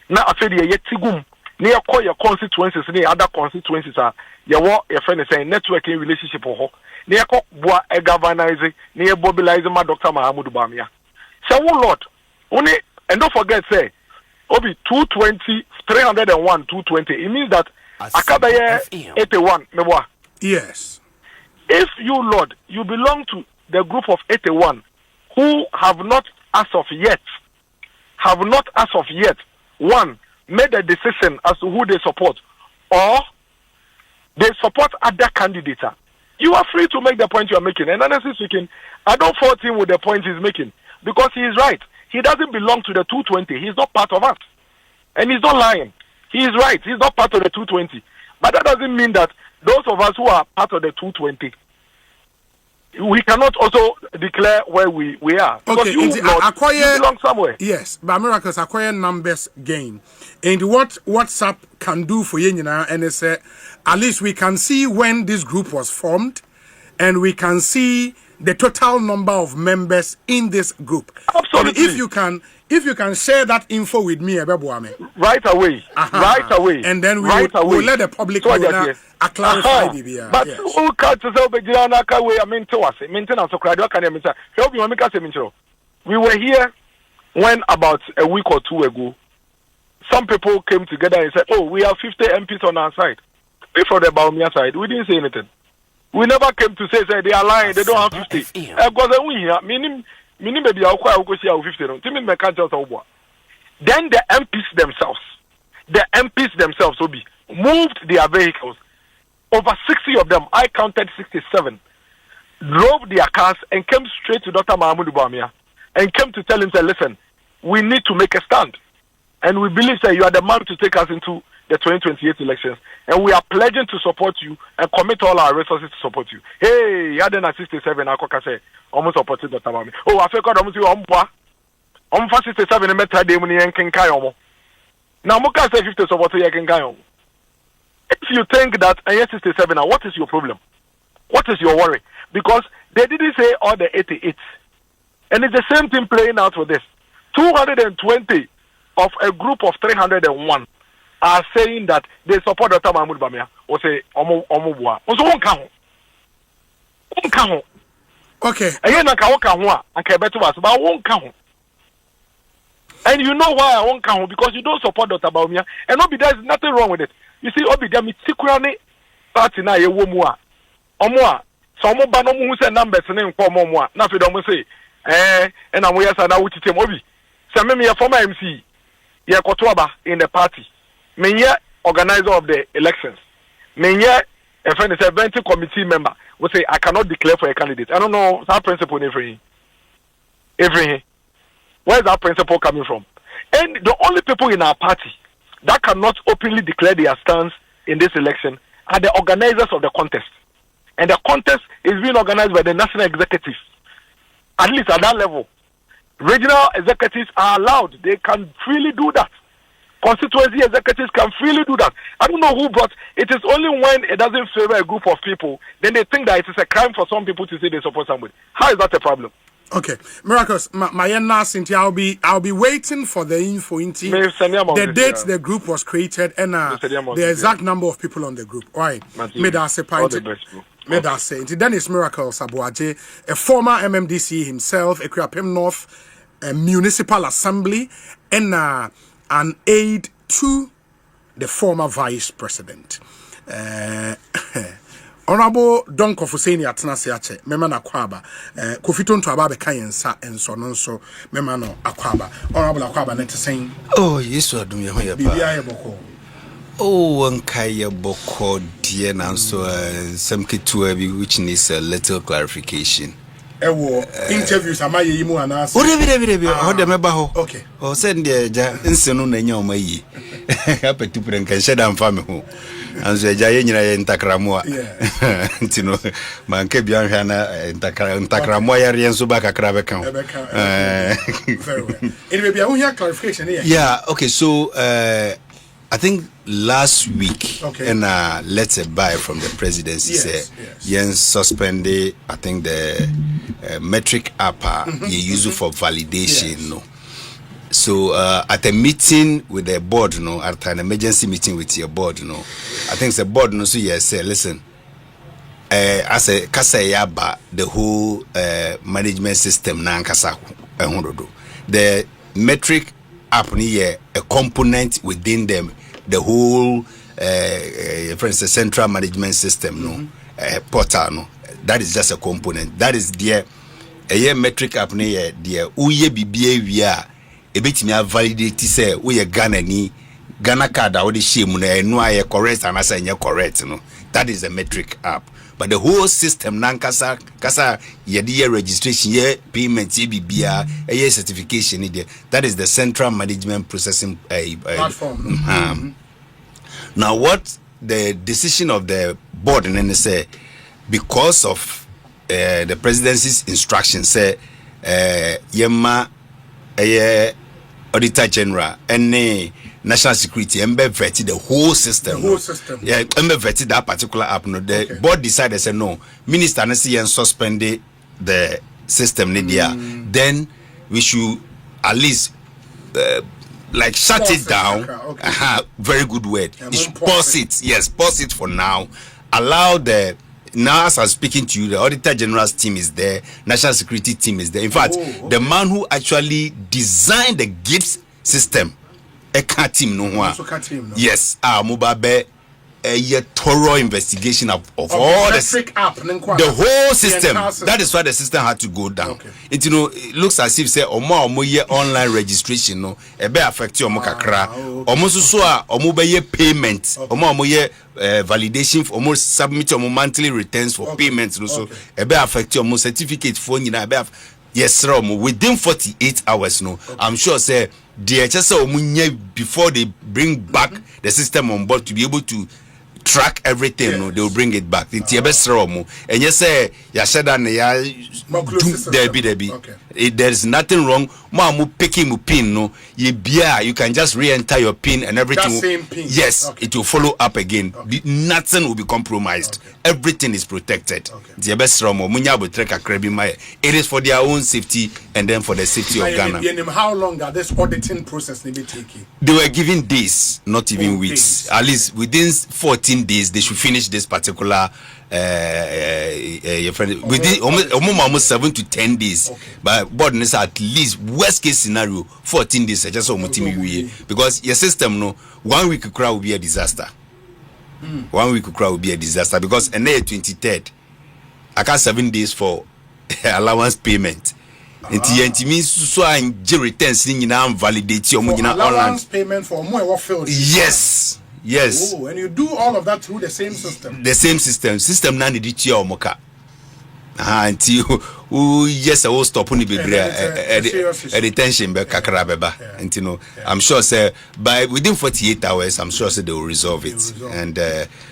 Now, I feel yeah, Tigum, near call your constituencies, near other constituencies are your friend is saying networking relationship or near Boa a governizing, near mobilizing my Dr. Mahmoud Bawumia. So, Lord, only, and don't forget, say, Obi 220, 301, 220. It means that Akabaye 81. Yes. If you, Lord, you belong to the group of 81 who have not as of yet, one, made a decision as to who they support, or they support other candidates, you are free to make the point you are making. And honestly speaking, I don't fault him with the point he's making because he is right. He doesn't belong to the 220. He's not part of us. And he's not lying. He is right. He's not part of the 220. But that doesn't mean that those of us who are part of the 220, we cannot also declare where we are. Because okay, you belong somewhere. Yes, but miracles acquire numbers gain. And what WhatsApp can do for you now, and it's at least we can see when this group was formed, and we can see the total number of members in this group. Absolutely. And if you can share that info with me, right away. Right away. And then we'll let the public know now. Clarify BBR. But who can't tell the I mean to us, maintenance of credit can help you make us a. We were here when about a week or two ago, some people came together and said, oh, we have 50 MPs on our side. Before the Bawumia side, we didn't say anything. We never came to say they are lying, they don't have 50. Because we here, meaning maybe I'll quite 50. Then the MPs themselves will be moved their vehicles. Over 60 of them, I counted 67, drove their cars and came straight to Dr. Mahmoud Bawumia and came to tell him, say, listen, we need to make a stand. And we believe that you are the man to take us into the 2028 elections. And we are pledging to support you and commit all our resources to support you. Hey, you had an 67, I say, almost supported Dr. Mahmoud. Oh, I feel almost you on 67 and met and can kayo. Now, Muka say 50 support you can kayo. If you think that 67, what is your problem? What is your worry? Because they didn't say all the 88. And it's the same thing playing out for this. 220 of a group of 301 are saying that they support Dr. Mahmoud Bawumia or say Omubua. Also won't count. Okay. Again, I can't bet to us, but I won't count. And you know why I won't count? Because you don't support Dr. Bawumia. And Obi, there's nothing wrong with it. You see, Obi, there is security party now. You womua, omua. So omo ba no mu say numbers ne nko omua. Na fi do mo say, and I'm here sana wuti tem Obi. Say me a former MC. Ye kotoaba in the party. Me ye organizer of the elections. Me ye a friend is a event committee member. We say I cannot declare for a candidate. I don't know that principle in every. Where is that principle coming from? And the only people in our party that cannot openly declare their stance in this election are the organizers of the contest. And the contest is being organized by the national executive. At least at that level. Regional executives are allowed. They can freely do that. Constituency executives can freely do that. I don't know who brought it. Is only when it doesn't favor a group of people, then they think that it is a crime for some people to say they support somebody. How is that a problem? Okay, Miracles, I'll be waiting for the info into the date the group was created and the exact number of people on the group. Why? Made us say Dennis Miracles Abuaje, a former MMDC himself, a Kriapem North Municipal Assembly, and an aide to the former vice president. Honorable Don Kofuseni Atenasiache, Memana Akwaba, Kofi Tonto Ababe Kayensa, and so on so Memano Akwaba, Honorable Akwaba Net saying, oh, yes, I do. BBI Boko. Oh, Nkaya Boko dear so some kitu which needs a little clarification. Interviews am I yimu anas. Oh, de meba ho. Okay. Oh, send the ja insenu na nya omayi. Hapa tu pren kan sheda mfame ho. Anzo ja ye nyina ye ntakramua. Ntino manke bia hwa na ntakramua ya rienso ba kakra be kan. Very well. Anyway, bia we hear clarification here. Yeah, okay, so I think last week, and letter by from the presidency said, yes, suspended. I think the metric app you use it for validation. No, so at a meeting with the board, no, at an emergency meeting with your board, no, I think the board, no, so yes, say, listen, as a kasa yaba, the whole management system na kasa the metric app ni a component within them. The whole for instance central management system no portal no, that is just a component. That is there a metric app ne there uye bibia wia e betimi validate say uye Ghana card a we shame na enu aye correct and asa nye correct no. That is a metric app. But the whole system nankasa kasa ye registration ye payment ye bibia ye certification there. That is the central management processing platform. Now what the decision of the board and then say because of the presidency's instruction say yema auditor general and national security vetted the whole system. Yeah, vetted that particular app. No, the board decided say no. Minister and suspend the system. Then we should at least like shut it down. Very good word. You should pause it. Yes, pause it for now. Allow the now as I'm speaking to you, the Auditor General's team is there, National Security team is there. In fact, the man who actually designed the GIPS system. Team no one. Yes, Mubabe a thorough investigation of all the whole system. That is why the system had to go down. It it looks as if say omo online registration no e be affect you kakra. Omo so omo be payment. Omo validation for almost submit your monthly returns for payments no so e be affect your certificate for nyina be yes within 48 hours no. I'm sure say the HSA before they bring back the system on board to be able to track everything, no, they will bring it back. It's best and you say there is nothing wrong. Picking pin, no, you can just re-enter your pin and everything. That same pin. Yes, it will follow up again. Nothing will be compromised. Everything is protected. It's best it is for their own safety and then for the safety of Ghana. How long are this auditing process need to take? They were given days, not even weeks. At least within 14 days, they should finish this particular. Within almost 7 to 10 days. But board is at least worst case scenario 14 days. Just because your system no 1 week crowd will be a disaster. 1 week crowd will be a disaster because and then 23rd, I got 7 days for allowance payment. It means so and returns validate your allowance payment for more field. Yes. Yes. Oh, and you do all of that through the same system. The same system. System na need to your moka. Until yes, I will stop on the detention be kakra beba. And I'm sure say by within 48 hours, I'm sure say they will resolve it and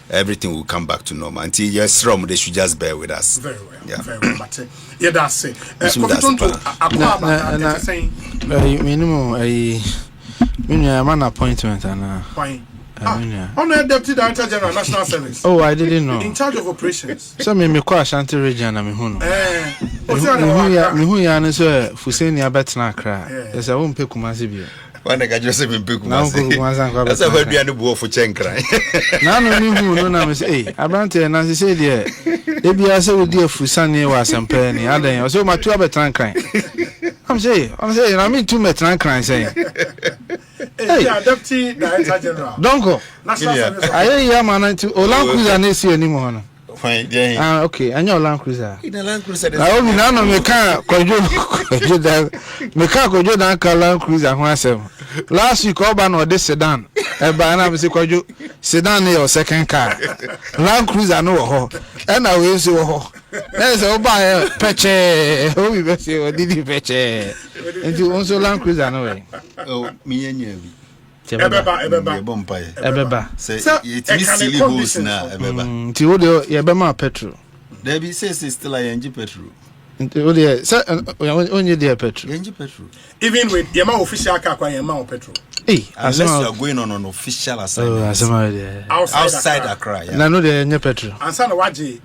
everything will come back to normal. Until yes, Rom, they should just bear with us. Very well. Yeah, very well. But yeah, that's it. Kofi Tonto, akwa saying. Minimum a man appointment and fine. On a deputy director general national service. Oh, I didn't know. In charge of operations. So me kwa Ashanti region na me hu no. Me hu ya no so Fuseni abetna kra. Yes, I won't pay Kumasi bi. Wanda ka Joseph mpe Kumasi. That's why we are no buo for chenkra. Na no me hu no na me say, abrante na say de e bia say we dey Fusani wa Asempa ni adan. So ma tu abetna kran. I'm saying, I mean two metran kran say. Hey, deputy director general. Don't go. I hear man to Olanku ya na si animo no. Okay, and your Land Cruiser. In the Land Cruiser. I hope you know me can't go down Land Cruiser once. Last week, Oban or this sedan. Banana sedan your second car. Land Cruiser no. And I will say, there's a buy peche. Oh, we best say, did you peche? And you also Land Cruiser no way. Oh, me and you. Ebeba. Say it's silly holes now. Ebeba. Ti wodo ye bema petrol. There be says it's still a NG petrol. Wodo say only there petrol. NG petrol. Even with Yama official car kwa Yama petrol. Unless you are going on an official assignment. Outside Accra. Na no there nye petrol. Ansa na waje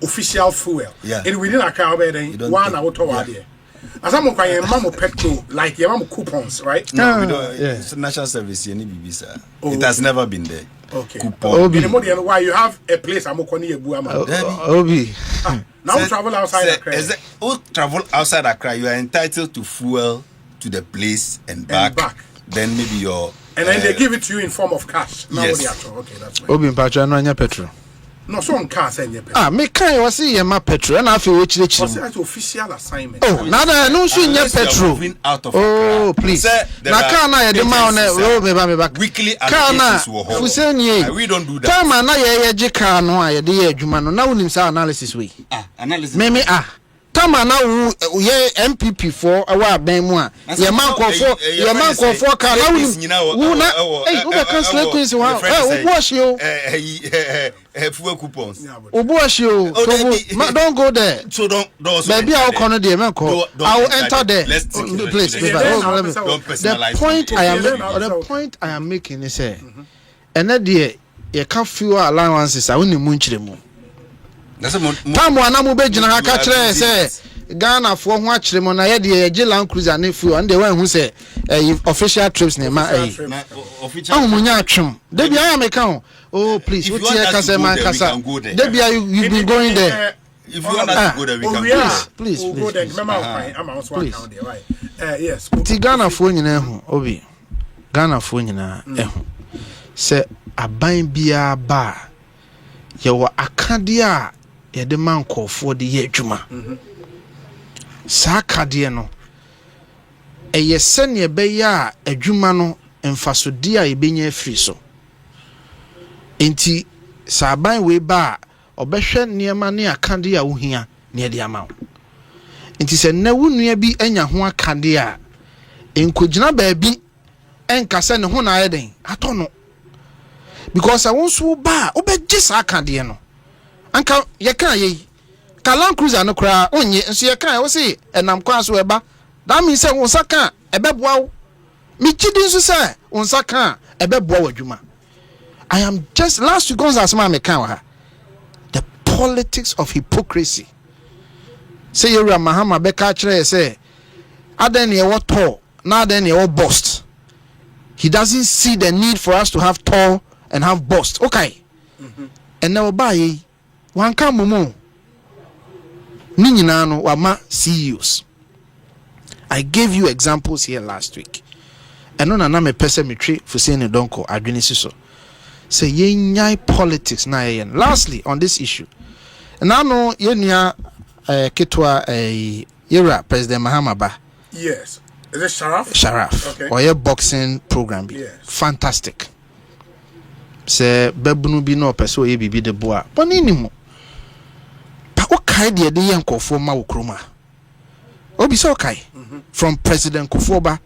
official fuel. Yeah. And within Accra obey one na woto wa there. Asamo kwa Yama petrol like Yama coupons, right? No, we don't. Yeah. It's national service. It has never been there. Okay. Coupon. Why you have a place Amokoni Ebu Ama? Obi. Now we travel outside Accra. Travel outside Accra, you are entitled to fuel to the place and back. Then maybe your. And then they give it to you in form of cash. Now yes. Okay, that's fine. Obi mpacho no anya petrol. No, so on car say petrol. Me kan you see Yama petrol and afi we chire chire. That's official assignment. Oh, na no so nya petrol. Oh, please. Na car na ye de ma on me back. Weekly allocations wo ho. We don't do that. Time na ye je car no a ye de ye adwuma no na unim sa analysis we. Analysis. Me Tama na ye MPP for awa ben mu a ye man kofo ka na wu na we cancel queens wa wash you fuel coupons wash you don't go there so don't baby I will corner there man call I will enter there please the point I am making is say ene there ye can fuel allowances a woni mu nchire mu Tamu anamu be jina ha ka kire se Ghana fo ho akire mo na ye de ye Land Cruiser ne fuel and they wan hu se official trips ne ma official munya atwem de bia ya meka ho oh please what here kasa man kasa de bia you been going there if you want to go there we can go please go there remember I'm also account there right yes ti Ghana fo nyina hu obi Ghana fo nyina ehu se aban bia ba ye wo akade a ye de man kofo de ye adwuma sa akade no eye sene be ya adwuma no mfasode a ye benya afiri so enti sa aban we ba obehwe niema ne akade a wo hia ne de ama wo enti se na wo nua bi anya ho akade a enkogina baabi enkasa ne ho na ayeden atono because I want to buy obeje sa akade no anka ye kan ye ka Land Cruiser no kra onye nso ye kan wo se enam kwa so eba that means say won saka ebeboa wo mi chidi nso say won saka ebeboa wadwuma I am just last week on as me kan ha the politics of hypocrisy say you Mahama beka kire say aden ye what tall na aden ye what bust he doesn't see the need for us to have tall and have bust okay and now buy one come mumu ni nyina no wama CEOs I gave you examples here last week and no na me pese me twe for saying donko adwene siso say ye nyai politics na ye lastly on this issue and I know ye nia ketwa era President Mahama ba yes is it Sharaf okay. Or your boxing program be yes. Fantastic se babunu bi no pese o ye bibi de boa boni ni mo pa o kai de ye nkofo ma wo kroma obi so kai from President Kofoba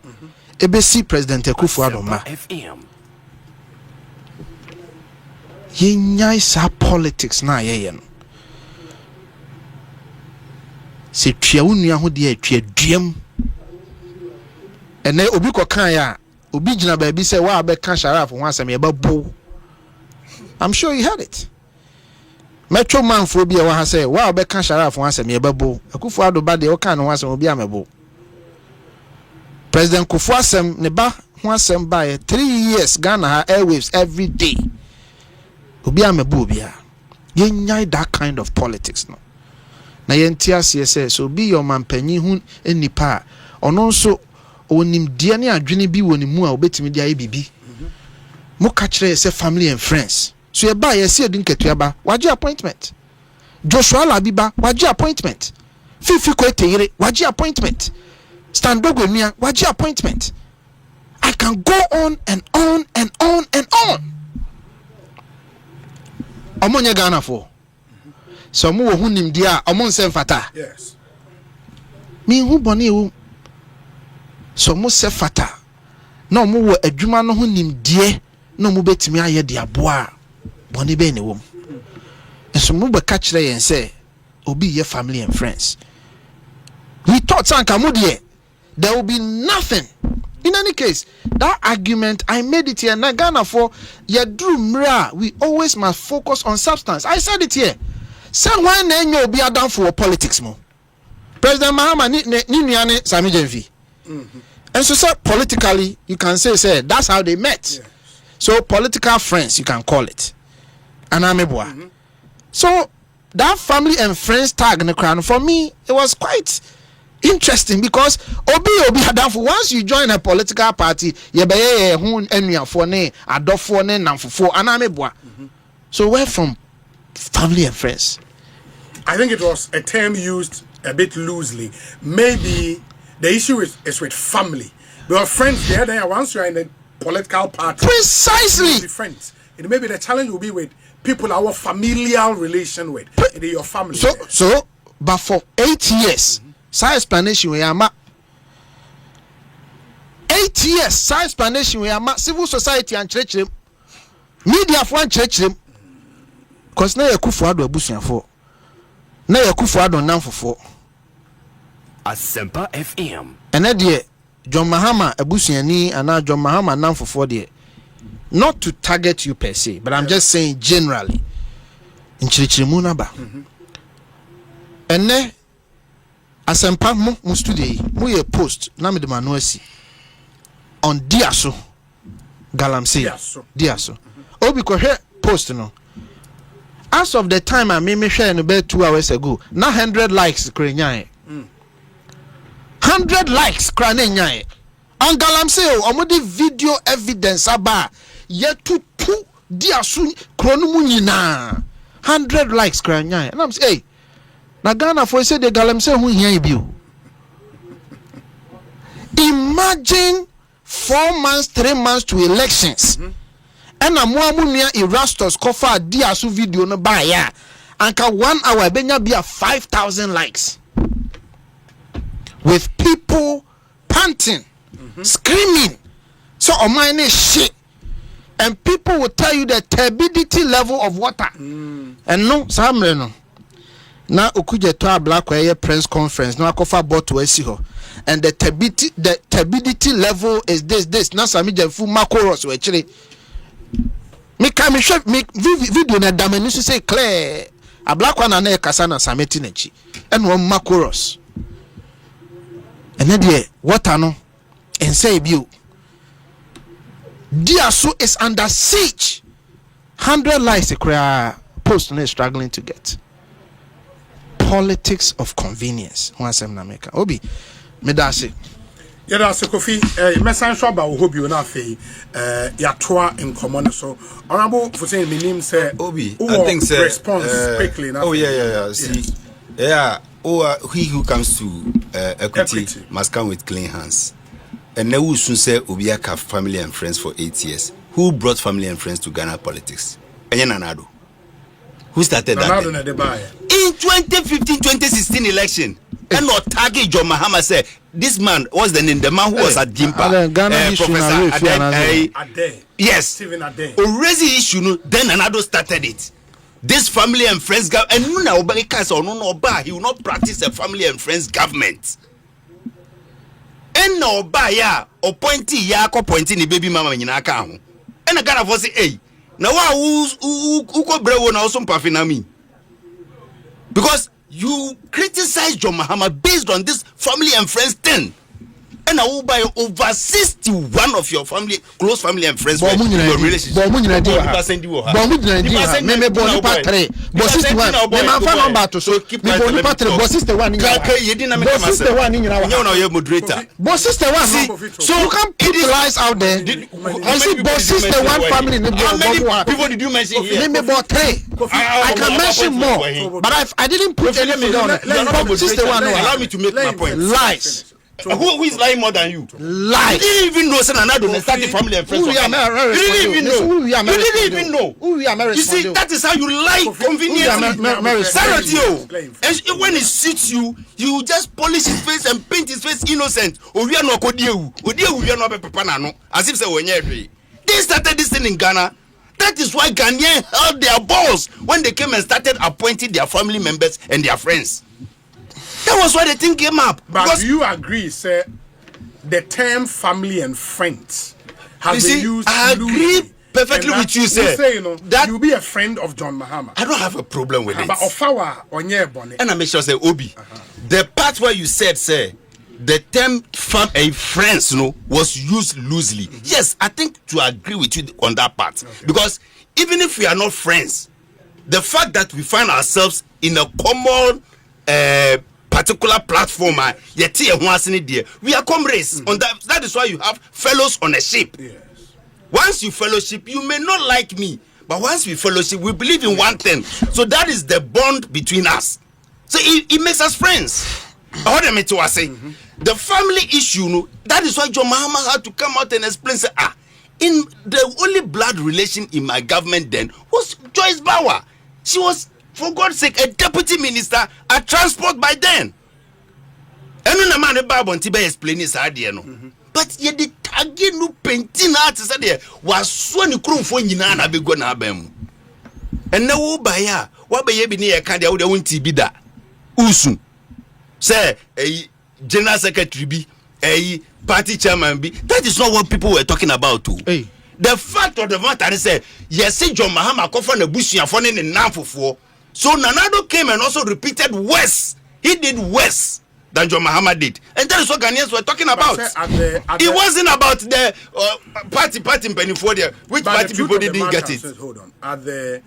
ebesi President Akufo-Addo ma ye nyai sa politics na ye no se twa wonua ho de atwa duam ene obi ko kan ya obi gina ba bi se wa be kan Sharaf ho asem ye ba bo I'm sure you heard it. Metro man for be wa say wa be kan Sharaf ho asem ye ba bo Akufo-Addo ba de o kan no asem obi amebo President Kufu asem ne ba ho asem ba 3 years Ghana airwaves every day obi amebo obi a ye nyai that kind of politics no na ye ntiase say so be your man panyi hu enipa ono nso onim die ne adwene bi woni mu a obetimi dia ye bibi mo ka kire say family and friends so ye ba ye see edin ketua ba waje appointment Joshua Labiba waji appointment. Fifi Kweteyire waji appointment. Standogo Mia waji appointment. I can go on and on and on and on. Omonye Ghana for. So mu wo hunim dia omon sem fata. Yes. Me hu boni wo. So mu se fata. Na mu wo adwuma no hunim die na mu betimi aye de aboa. Boni be ne wo. So mu be ka kire yen say obi ye family and friends. We thought sanka mu de there will be nothing. In any case, that argument, I made it here. Ghana for Yadru Mra, we always must focus on substance. I said it here. Someone will be done for politics more. President Mahama ni Sami Jenvi. And so politically, you can say that's how they met. Yes. So political friends, you can call it. Anamebwa. So that family and friends tag in the crown, for me, it was quite interesting because obi had for once you join a political party ye be hun enuafo ne adofo ne namfofo anamebwa. So we're from family and friends. I think it was a term used a bit loosely. Maybe the issue is with family. Because friends there once you're in a political party, precisely be friends. It maybe the challenge will be with people our familial relation with in your family. So but for 8 years side explanation we are 8 years side explanation we are civil society and church media for and church because na yakufo ado abusuafo na yakufo ado namfofo Asempa FM ene de John Mahama abusuani ana John Mahama namfofo de not to target you per se but I'm just saying generally in chirichirimu na ba ene Asempa mo study mo ye post na me de manuasi on Diaso Galamsey Diaso obi ko hwe post no as of the time I me share no be 2 hours ago na 100 likes krenyan 100 likes krenyan on Galamsey omodi video evidence aba ye tutu Diaso krono mu nyina 100 likes krenyan and I'm say hey na Ghana for say the Galamsey hu hia bio. Imagine 4 months 3 months to elections and amuamunia Erastus Kofa Diaso video no ba ya anka 1 hour benya bia 5,000 likes with people panting screaming so omine shit and people will tell you the turbidity level of water and no samre no na okuje to a black way press conference na akofa bottle esi ho and the turbidity level is this na sami jamfu makoros we chire me come show me video na damani so say clear a black one na e kasa na sameti na chi and one makoros and then water no and say bio Diaso is under siege 100 likes a post no struggling to get. Politics of convenience. Wansem na meka. Obi, me da se. Ya da se Kofi, mesan so ba wo hobi na afei ya toa nkomo no so. Honorable for saying me name say Obi, I think say response quickly na. Oh yeah. See. Yeah, he who comes to equity must come with clean hands. And now we soon say Obi have family and friends for 8 years. Who brought family and friends to Ghana politics? Enyananado. Who started that? In 2015-2016 election, and not target John Mahama said, this man was the name, the man who was at Jimpa, Professor Ade. Yes. Already issue, then another started it. This family and friends government, and he will not practice a family and friends government. And no ya appointee ya appointing the baby mama in account. And I got to say, hey. Now who ko brewo na also mpafina me because you criticize John Mahama based on this family and friends thing and I will buy over 61 of your family, close family and friends. Your relationship. But 61 so you can't put lies out there. You see, but 61 family. How many people did you mention here? Name about 3. I can mention more, but I didn't put anything down. Allow me to make my point. Lies. So who is lying more than you? Lies. You didn't even know Senanado started family and friends. You didn't even know. You see, that is how you lie conveniently. When it suits you, you just polish his face and paint his face innocent. We are not as if they started this thing in Ghana. That is why Ghanaians held their balls when they came and started appointing their family members and their friends. That was why the thing came up. But do you agree, sir? The term family and friends has been used. I agree perfectly with you, sir. Say, that you'll be a friend of John Mahama. I don't have a problem with it. But Ofawa on your bonnet. And I make sure say Obi. The part where you said, sir, the term friends, was used loosely. Yes, I think to agree with you on that part. Okay. Because even if we are not friends, the fact that we find ourselves in a common particular platform, we are comrades. On that is why you have fellows on a ship. Yes. Once you fellowship, you may not like me, but once we fellowship, we believe in one thing. So that is the bond between us. So it makes us friends. The family issue, that is why John Mahama had to come out and explain, say, in the only blood relation in my government then was Joyce Bauer. She was, for God's sake, a deputy minister at transport by then. And no man about Tibe explain this idea, but yet the target no painting artist there was so ni krum for nyina na be go na abam. And now wo ba ya, wo ba ye bi ne ye ka dia wo de wonti bi da. Usu. Say general secretary bi, party chairman bi. That is not what people were talking about too. Hey. The fact of the matter is yes, John Mahama kofa na busuafo ne nanfofo. So Nanado came and also repeated worse. He did worse than John Mahama did. And that is what Ghanaians were talking about. It wasn't about the party in Pennyfordia. Which party people didn't get it? Hold on. At the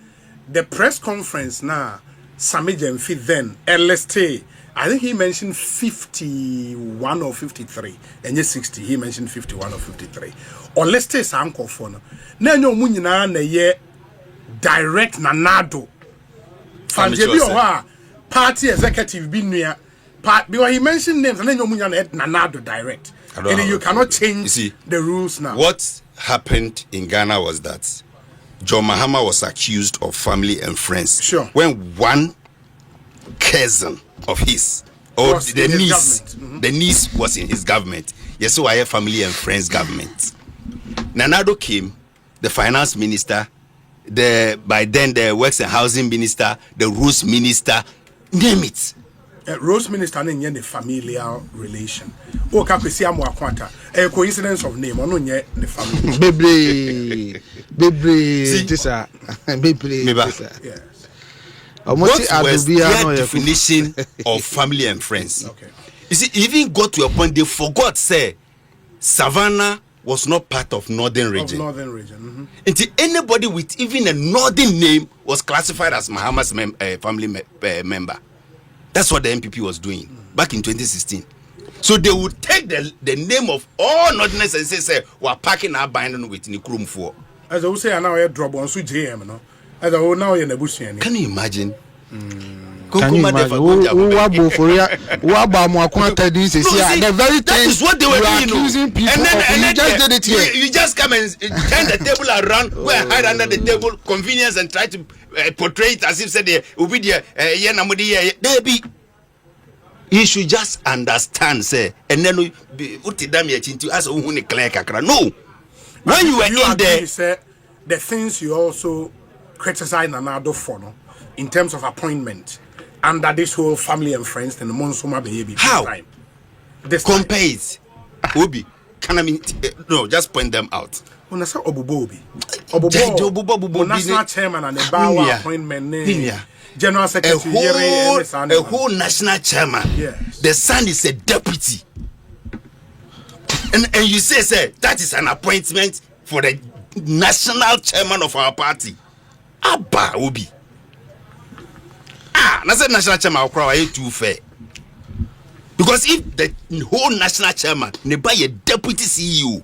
press conference now, Sami Jemfi then, LST, I think he mentioned 51 or 53. And yes, 60. He mentioned 51 or 53. Or let's say Sanko Fono. Nanyo Munina na ye direct Nanado. Party executive be near. Because he mentioned names and then you're Nanado direct. And you cannot change the rules now. What happened in Ghana was that John Mahama was accused of family and friends. Sure. When one cousin of his, or the niece was in his government. Yes, so I have family and friends government. Nanado came, the finance minister, by then the works and housing minister, the rules minister, name it. Rose minister and the familial relation. O kakwesi amu akwanta. A coincidence of name. Ono nye the family. Bebre. Tisa. Bebre. Yes. What was their definition of family and friends? Okay. You see, even got to a point they forgot. Say, Savannah was not part of northern region. Until anybody with even a northern name was classified as Mahama's family member. That's what the MPP was doing back in 2016. So they would take the name of all northerners and say, we're packing our binding with Nikrum for. As I would say, now I drop on Sweet JM, no? As I will now in the bush. Can you imagine? Can you imagine? The very that is what they were doing. And then you just did it here. You just come and turn the table around, go and hide under the table, convenience, and try to portray it as if said you should just understand, say, and then no. When you were in there, the things you also criticize Nanado for, no, in terms of appointment under this whole family and friends and the Monsuma baby. How? Compare it. Obi, can I mean no? Just point them out. When I say Obubobi, national chairman and the Bawa appointment name, general secretary, a whole national chairman. Yes. The son is a deputy. And you say that is an appointment for the national chairman of our party. Abba Obi. I said national chairman will cry too fair. Because if the whole national chairman they buy a deputy CEO,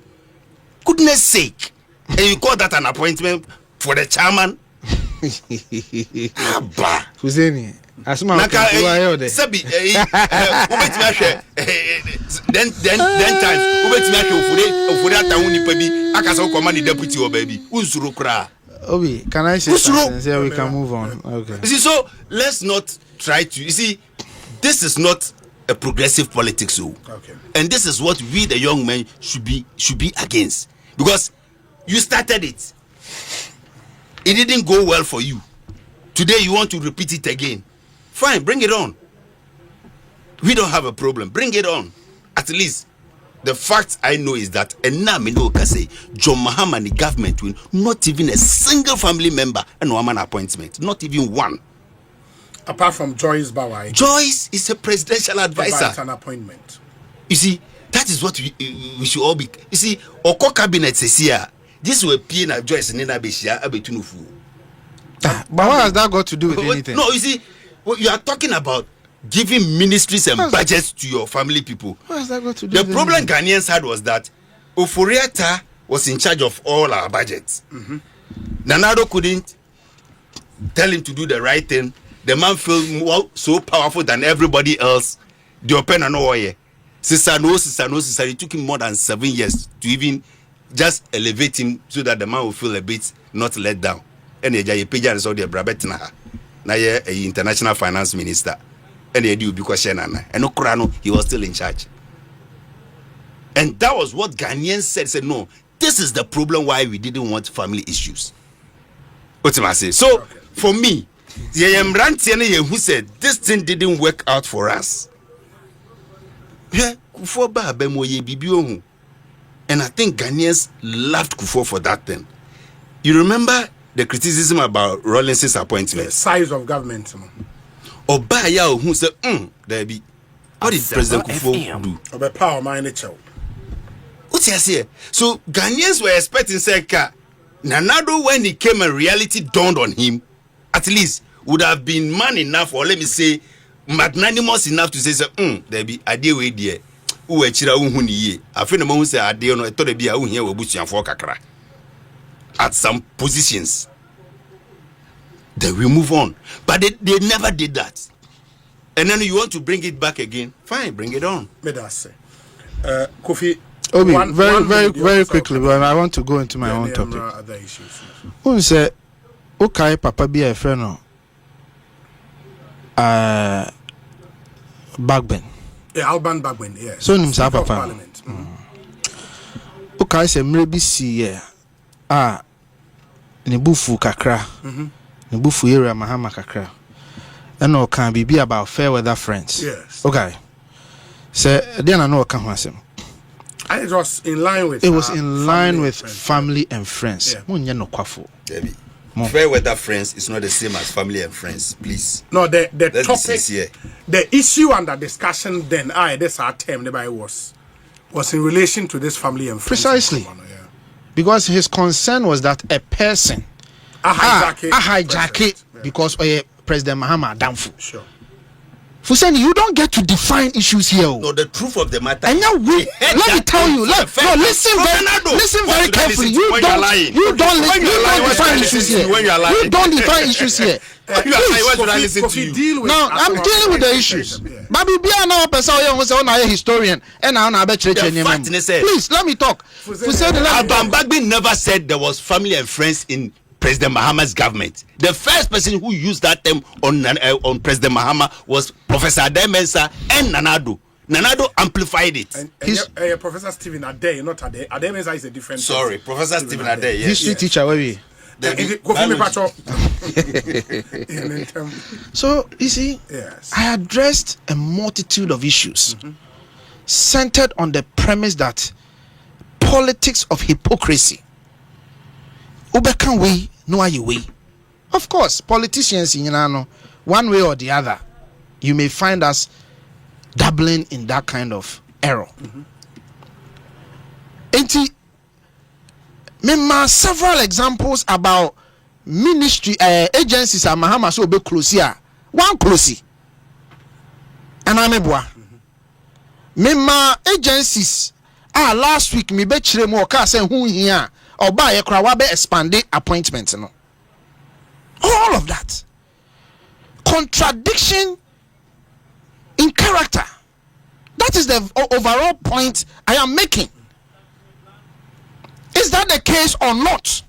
goodness sake, and you call that an appointment for the chairman? Abba. Hussein, asuma Sabi, then times Ufure Atauni Pebi, Akasa command the deputy or baby. Usuru kra. Obi, can I say something? So we can move on. Okay. You see, so let's not try to. You see, this is not a progressive politics, so. Okay. And this is what we, the young men, should be against, because you started it. It didn't go well for you. Today you want to repeat it again. Fine, bring it on. We don't have a problem. Bring it on. At least the fact I know is that, and now me know can say John Mahama and the government will not even a single family member and no man appointment, not even one. Apart from Joyce Bawai. Joyce is a presidential advisor. An appointment. You see, that is what we should all be. You see, Oko cabinet says here, this will appear na Joyce and Nina Beshia Abetunufu. But what has that got to do with anything? No, you see, you are talking about giving ministries and budgets to your family people. What has that got to do with the problem Ghanaians had was that Oforiata was in charge of all our budgets. Nanado couldn't tell him to do the right thing. The man felt more so powerful than everybody else. The open and no way. Sister. It took him more than 7 years to even just elevate him so that the man will feel a bit not let down. And the Pija is all the Brabetna. Now, a international finance minister. And they do because and no Kurano, he was still in charge. And that was what Ghanaians said, no, this is the problem why we didn't want family issues. What am I saying? So, for me, who said this thing didn't work out for us. And I think Ghanaians loved Kufo for that thing. You remember the criticism about Rawlinson's appointment? The size of government. Obaya who said, there be. What did President Kufo do? Obe power my child. What's he say? So Ghanaians were expecting Seka Nanado when he came and reality dawned on him, at least would have been man enough, or let me say magnanimous enough to say, there be idea way there. Who chira unhuni ye. I feel the moment say idea no I thought be a here we bush and for kakra. At some positions. Then we move on. But they never did that. And then you want to bring it back again. Fine, bring it on. Let us say. Kofi, Obi, very quickly, but I want to go into my own topic. Other issues. Who say, okay, Papa be a friend of Bagben. Yeah, Alban Bagben, yes. So him sa papa. Okay, say maybe see yeah. Ne bufu kakra. Ne bufu area Mahama kakra. And no can be about fair weather friends. Yes. Okay. So then I know what can happen. It was in line with. It was in line with family and friends. Fair weather friends is not the same as family and friends, please. No, the topic, the issue under discussion then, this our term, the Bible was in relation to this family and friends. Precisely. Because his concern was that a person a hijack it because President Mahama Damfu. Sure. Fuseni, you don't get to define issues here. No, the truth of the matter. And now let me tell you. Listen very carefully. You don't define issues here. You don't define issues here. Why should I listen to you? Now I'm dealing with the issues. Baby, be now person who say na historian and now na be church. Please let me talk. Alban Bagbi never said there was family and friends in President Mahama's government. The first person who used that term on President Mahama was Professor Ade Mensah and Nanado. Nanado amplified it. And Professor Stephen Ade, not Ade. Ade Mensah is a different. Sorry, Professor Stephen Ade. Yes. History teacher, where we? So you see, yes. I addressed a multitude of issues centered on the premise that politics of hypocrisy. Ubekan way, no are you way. Of course, politicians in one way or the other, you may find us dabbling in that kind of error. Enti me several examples about ministry agencies at Mahama so be close here. One close. And I'm a me agencies last week me be chire mo ka say hu here or buy a crowd be expand appointment no. All of that. Contradiction in character. That is the overall point I am making. Is that the case or not?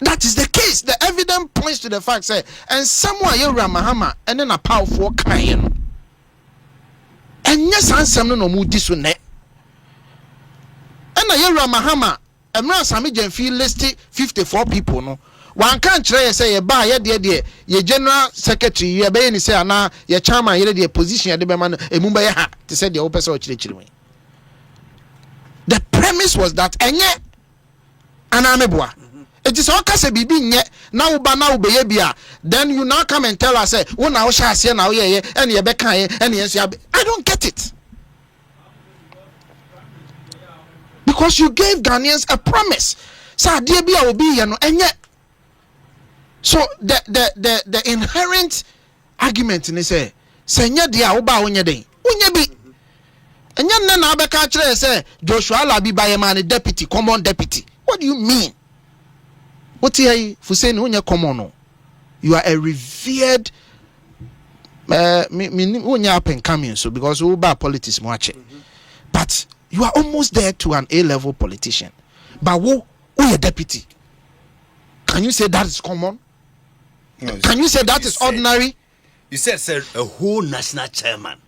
That is the case. The evidence points to the fact say, and somewhere you Mahama and then a powerful kind. And yes, answer no mu disune. And I hear Mahama, I'm not Sami Jenfi listed 54 people no. One can't say a bar ye general secretary, ye be say ana ye chairman ye the position the man a mumba ha to say the open so chiri. The premise was that enye anamebwa. It is all kase bibi nye na uba na ubeye bia. Then you now come and tell us say wo na wo sha ase na wo ye and ye be kan ye and ye so I don't get it. Because you gave Ghanaians a promise. Sa de bia obi ye no enye. So the inherent argument in say nye dia wo ba wonye den. Wonye bi. Enye nna na abeka kire say Joshua Alabi ba ye man deputy, common deputy. What do you mean? What here Fuseni wonye common no? You are a revered wonye up and coming so because we ba politics mo ache. But you are almost there to an A-level politician. But who a deputy? Can you say that is common? No, can you say that is ordinary? You said, sir, a whole national chairman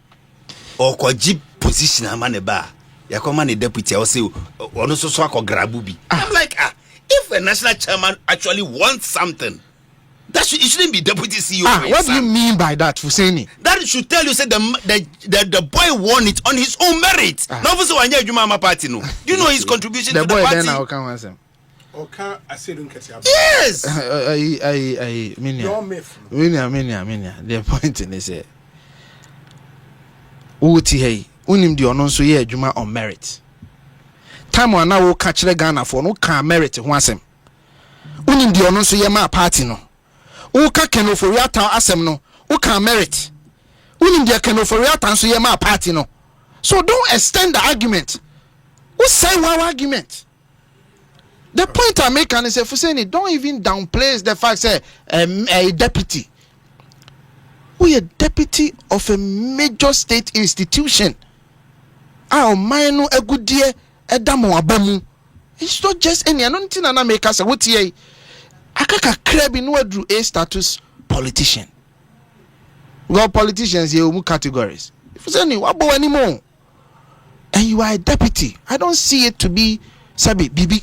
or kwaji position amaneba. Ya koma ni deputy I say ono so so grabubi. I'm like if a national chairman actually wants something, that it shouldn't be deputy CEO. What do you mean by that, Fuseni? That should tell you say the boy won it on his own merit. Not for so anya Juma party no. You know his contribution to the party. The boy then now can answer. Okay, I said don't catch up. Yes. Minia. The point in is Uti hey, unim di ono so ye adwuma on merit. Time one na wo catch the Ghana for no can merit ho asem. Unim di ono so ye ma party no. Wo ka keno for yata asem no, wo can merit. Unim di keno for yata so ye ma party no. So don't extend the argument. Who say one argument? The point I make is if Fuseni don't even downplay the fact say a deputy. We a deputy of a major state institution. Our mine a good dear edamo abamu. It's not just any anointing and make us a what ye. Akaka crab in what drew a status politician. Well, politicians here categories. If Fuseni wabo anymore. And you are a deputy. I don't see it to be Sabi Bibi.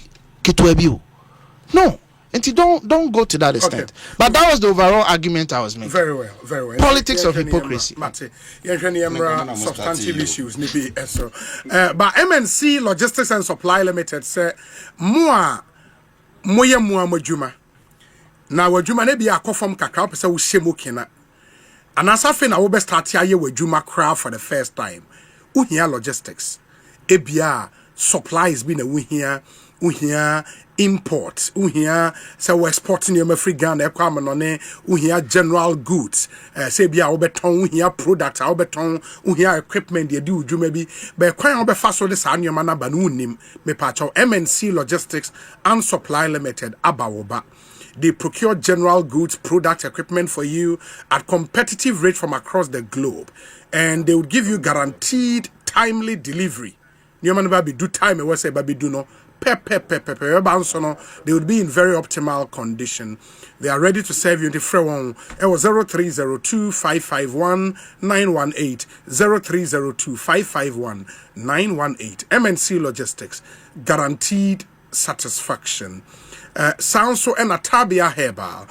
No, and you don't go to that extent. Okay. But that was the overall argument I was making. Very well. Politics of hypocrisy. Substantive issues. But MNC Logistics and Supply Limited say moya mojuma. Na wajuma ne bia akofom kakra pese wo hyemu kina. Anasafe na wo be start aye wajuma craft for the first time. Uhia logistics. Ebia supplies be na uhia import uhia say we exporting your free Ghana ekwa no uhia general goods say bia obeton uhia product obeton uhia equipment dey do udwuma bi be kwan obefa so de sa nyoma na ba no unim me pa chaw MNC Logistics and Supply Limited abawoba. They procure general goods, product, equipment for you at competitive rates from across the globe, and they will give you guaranteed timely delivery. Nyoma na be do time e we say ba be do no they would be in very optimal condition. They are ready to serve you in the free one. It was 0302-551-918. 0302-551-918. MNC Logistics. Guaranteed satisfaction. Sounds so en atabia herbal.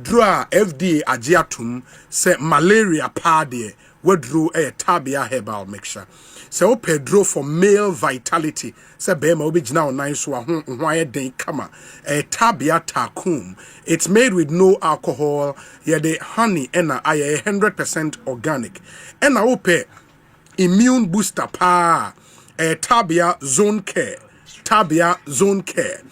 Draw FDA agiatum say malaria party. We drew a tabia herbal mixture. So Pedro for male vitality. Say bema obi jina online so why den kama. Tabia takum. It's made with no alcohol. Yeah, the honey and 100% organic. And ope immune booster pa. Tabia Zone Care. Tabia Zone Care.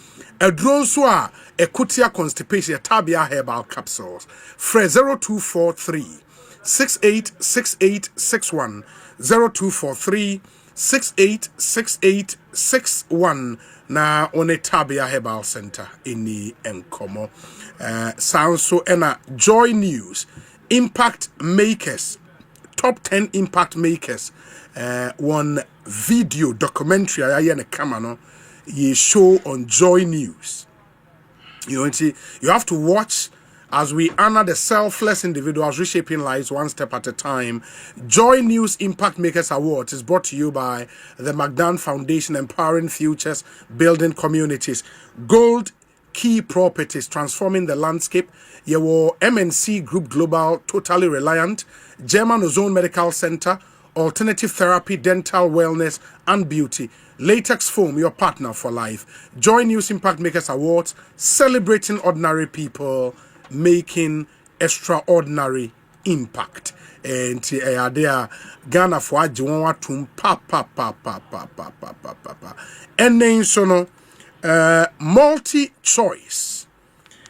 A drone soa Ekutia constipation Tabia herbal capsules. Fre 0243 686861 0243 686861 na one Tabia Herbal Center ini enkomo. Sound so ena Joy News Impact Makers, top 10 impact makers. One video documentary I in a camera no ye show on Joy News. You know, you have to watch as we honor the selfless individuals reshaping lives one step at a time. Joy News Impact Makers Awards is brought to you by the McDonald Foundation, empowering futures, building communities. Gold Key Properties, transforming the landscape. Your MNC Group Global, totally reliant. German Ozone Medical Center, alternative therapy, dental wellness, and beauty. Latex Foam, your partner for life. Joy News Impact Makers Awards, celebrating ordinary people, making extraordinary impact. And there Ghana for Ajiwanwa tum pa. And then sono multi-choice.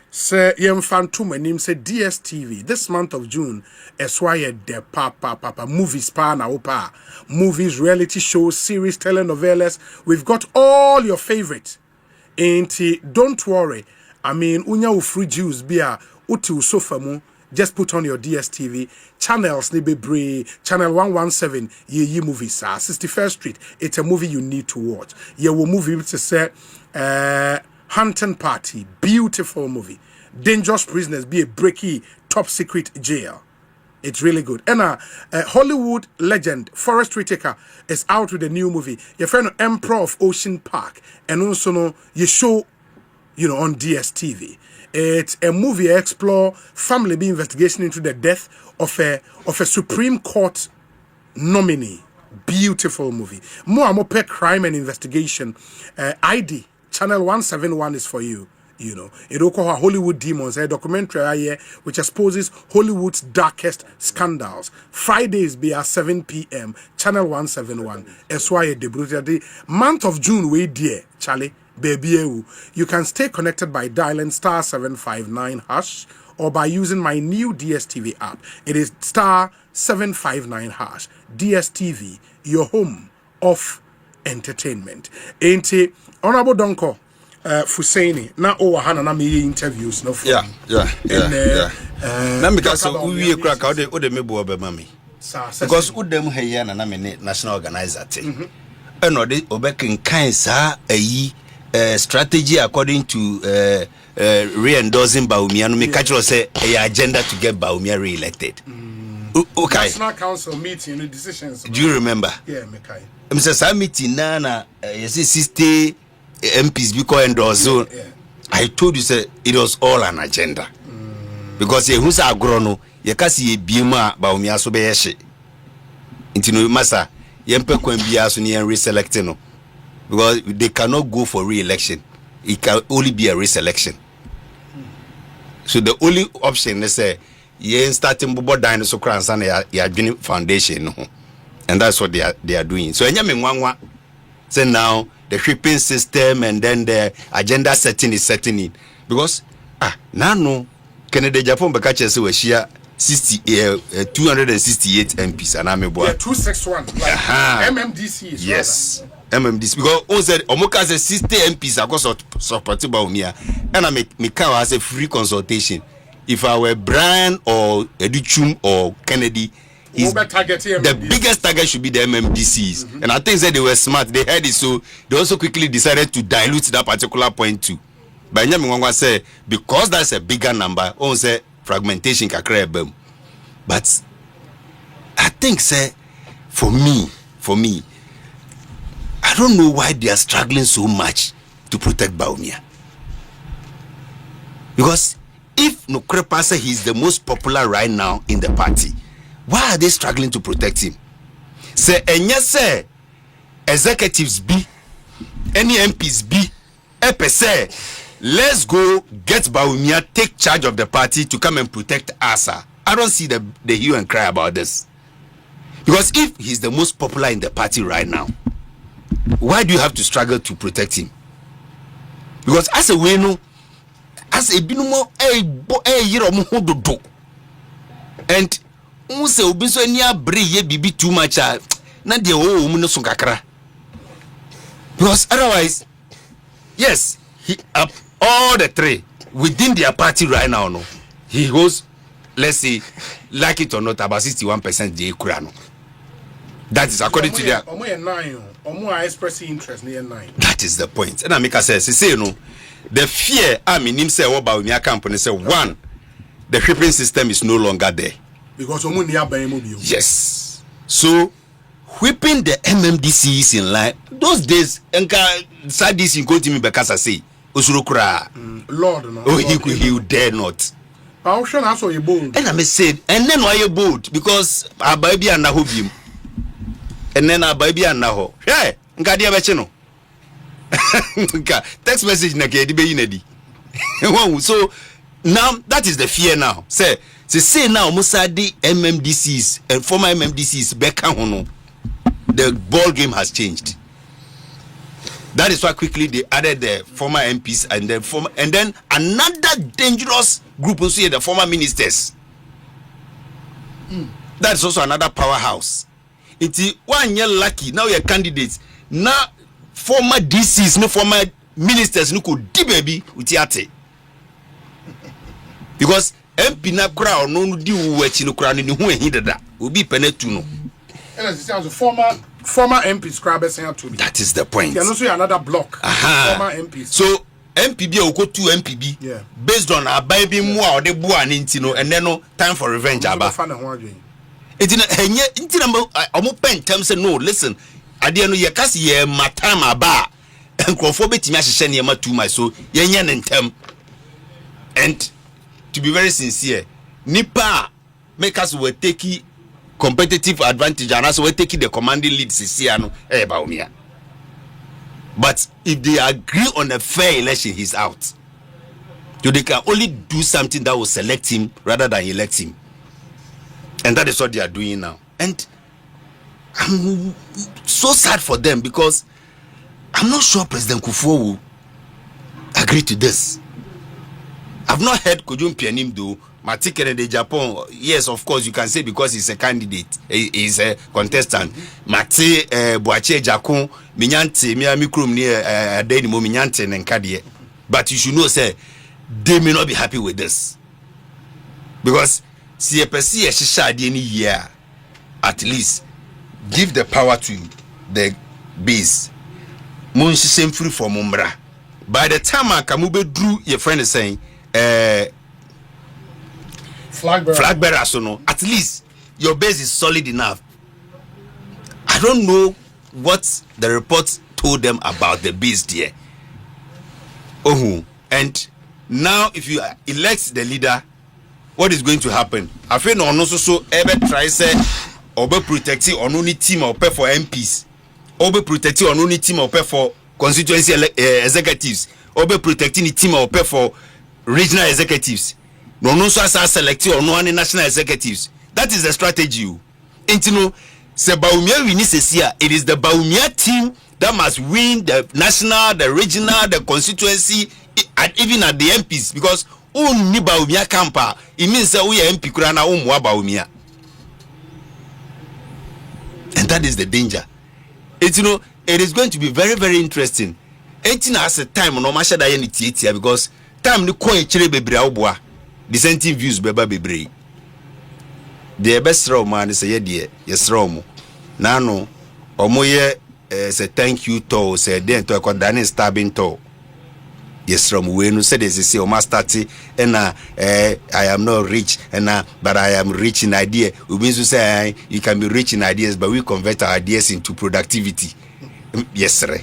Say yemfantum name say DSTV this month of June eswaye de papa movies pa na opa movies, reality shows, series, telenovelas. We've got all your favorites. Ain't don't worry. I mean unya free juice bia uti sofa mu. Just put on your DSTV channels. Nibebre channel 117 ye movies. 61st Street. It's a movie you need to watch. Ye will movie to say Hunting Party, beautiful movie. Dangerous Prisoners, be a breaky top secret jail. It's really good. And Hollywood legend Forest Whitaker is out with a new movie. Your friend Emperor of Ocean Park, and also no you show, on DSTV. It's a movie explore family investigation into the death of a Supreme Court nominee. Beautiful movie. More crime and investigation. ID Channel 171 is for you. It will call Hollywood Demons, a documentary which exposes Hollywood's darkest scandals. Fridays be at 7 p.m. Channel 171. SY the month of June, we dear Charlie, baby. You can stay connected by dialing *759# or by using my new DSTV app. It is *759#. DSTV, your home of entertainment. Ain't it, Honorable Donko? Fusaini na hana na me interviews no for yeah na me ka so we kra ka o de mebo obema me because udem heya na me national organizer te and o de obekin kan sa ayi strategy according to re-endorsing Bawumia no me catch say a agenda to get Bawumia re-elected. Okay, National Council meeting the decisions. Do you remember? Yeah, me kai. Mr. meeting na you see 60 MPs because endorse. I told you say it was all an agenda. Because ye who's agrono ye kasi ye biema Bawumia so be yeshe. Intino masa ye mpe kwen biya so ni reselecting no. Because they cannot go for re-election. It can only be a reselection. So the only option is say ye starting bobo dinosaur crans and ya joining foundation no. And that's what they are doing. So enya me nwanwa say now the shipping system and then the agenda setting is setting in because now no Canada Japan be catch say we share 268 MPs and I'm a boy 261 like MMDC is yes MMDC because all said omoka say 60 MPs are because supported by Bawumia and I make as a free consultation if I were Brian or Educhum or Kennedy. The biggest target should be the MMDCs. And I think that they were smart. They heard it, so they also quickly decided to dilute that particular point too. But Nyamingwangwa say because that's a bigger number, on say fragmentation can create them. But I think say for me, I don't know why they are struggling so much to protect Bawumia. Because if Nukrepa say he's the most popular right now in the party, why are they struggling to protect him? Say, and yes, say, executives be, any MPs be, say, let's go get Bawumia, take charge of the party to come and protect us. I don't see the hue and cry about this. Because if he's the most popular in the party right now, why do you have to struggle to protect him? Because as a way no, as a binumo year do, and unse obiso nia bre ye bibi too much na de o mu no so kakra. Because otherwise, yes, he up all the three within their party right now, no, he goes, let's say, like it or not, about 61% the Kurano. That is according to their. Expressing interest near 9. That is the point. And Amika says, say no, the fear I mean him say about your company say one, the shipping system is no longer there. Because yes. So whipping the MMDCs in line those days enka sadis in continue because I say Usurukura Lord no. Oh he dare not. How sure also you bold. And I said and then why you bold because ababi and hobim. And then ababi and naho. Hey, nka dia beche no. Text message na ke di be yinedi. So now that is the fear now. Say now Musadi MMDCs and former MMDCs beka hono. The ball game has changed. That is why quickly they added the former MPs and then another dangerous group also here, the former ministers. That's also another powerhouse. It's 1 year lucky. Now you're candidates. Now former DCs, no former ministers, no could baby with yate. Because MP na crowd no di uwechi no crowd ni hu ehidada. Obi penetu no. Former MPs crab saying to me. That is the point. There's also another block. Former MPs. So MPB will go to MPB. Yeah. Based on a baby more or the bua nintino and then no time for revenge. Aba. It's in intinamo omo pen term say no listen. Ade no ye kasi ye matam aba. Enkrofo betimi ahye ne ma too much so ye nya ntem. And to be very sincere, nipa make us will take competitive advantage and also we take the commanding lead Sisiano Baumia. But if they agree on a fair election, he's out. So they can only do something that will select him rather than elect him. And that is what they are doing now. And I'm so sad for them because I'm not sure President Kufuor will agree to this. I've not heard Kojun Pianim do. Matikere de Japan, yes, of course, you can say because he's a candidate, he's a contestant. Mati Boache Jakon, Minyante, Miamikrum near Denimo Minyante and Kadie. But you should know, say, they may not be happy with this. Because CPC Shisha any year, at least, give the power to the base. Munshi same free for Mumbra. By the time Kamube drew, your friend is saying, flag bearer, so no. At least your base is solid enough. I don't know what the report told them about the base there. And now if you elect the leader, what is going to happen? I feel no so ever try say or be protecting on only team or pay for MPs, or be protecting on only team or pay for constituency executives, or be protecting the team or pay for regional executives. No so as selected or no any national executives. That is the strategy. And you know, se Baumia we need to see it is the Baumia team that must win the national, the regional, the constituency, and even at the MPs because ni Baumia camper. It means that we are MP kurana mwa Baumia. And that is the danger. It's you know, it is going to be very, very interesting. 18 has a time no masha da yani tietia because time ni coin chire bebre awboa. Dissenting views beba bebre. The best raw man is a ye yes raw. Nano omoye say thank you to say den to akwadane stabbing to. Yes from we no say this is o master and I am not rich and but I am rich in idea. We mean to say you can be rich in ideas but we convert our ideas into productivity. Yes sir.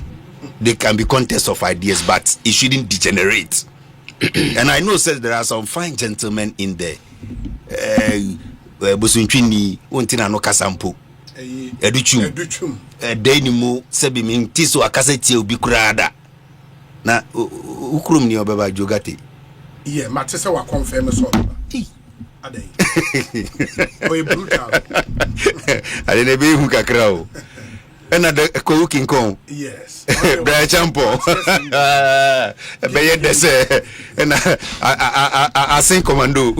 There can be contests of ideas but it shouldn't degenerate. And I know says there are some fine gentlemen in there. Busunchini untina no kasampo. Educhum. Denimo sebi mintiso akaseti obi kurada. Na ukrum ni obeba jogate. Yeah, matese wa confirm so. Adai. Oy brutal. Ale ne be hu kakra o. And at the King Kong. Yes. Brian Champo. Be say and I sing commando.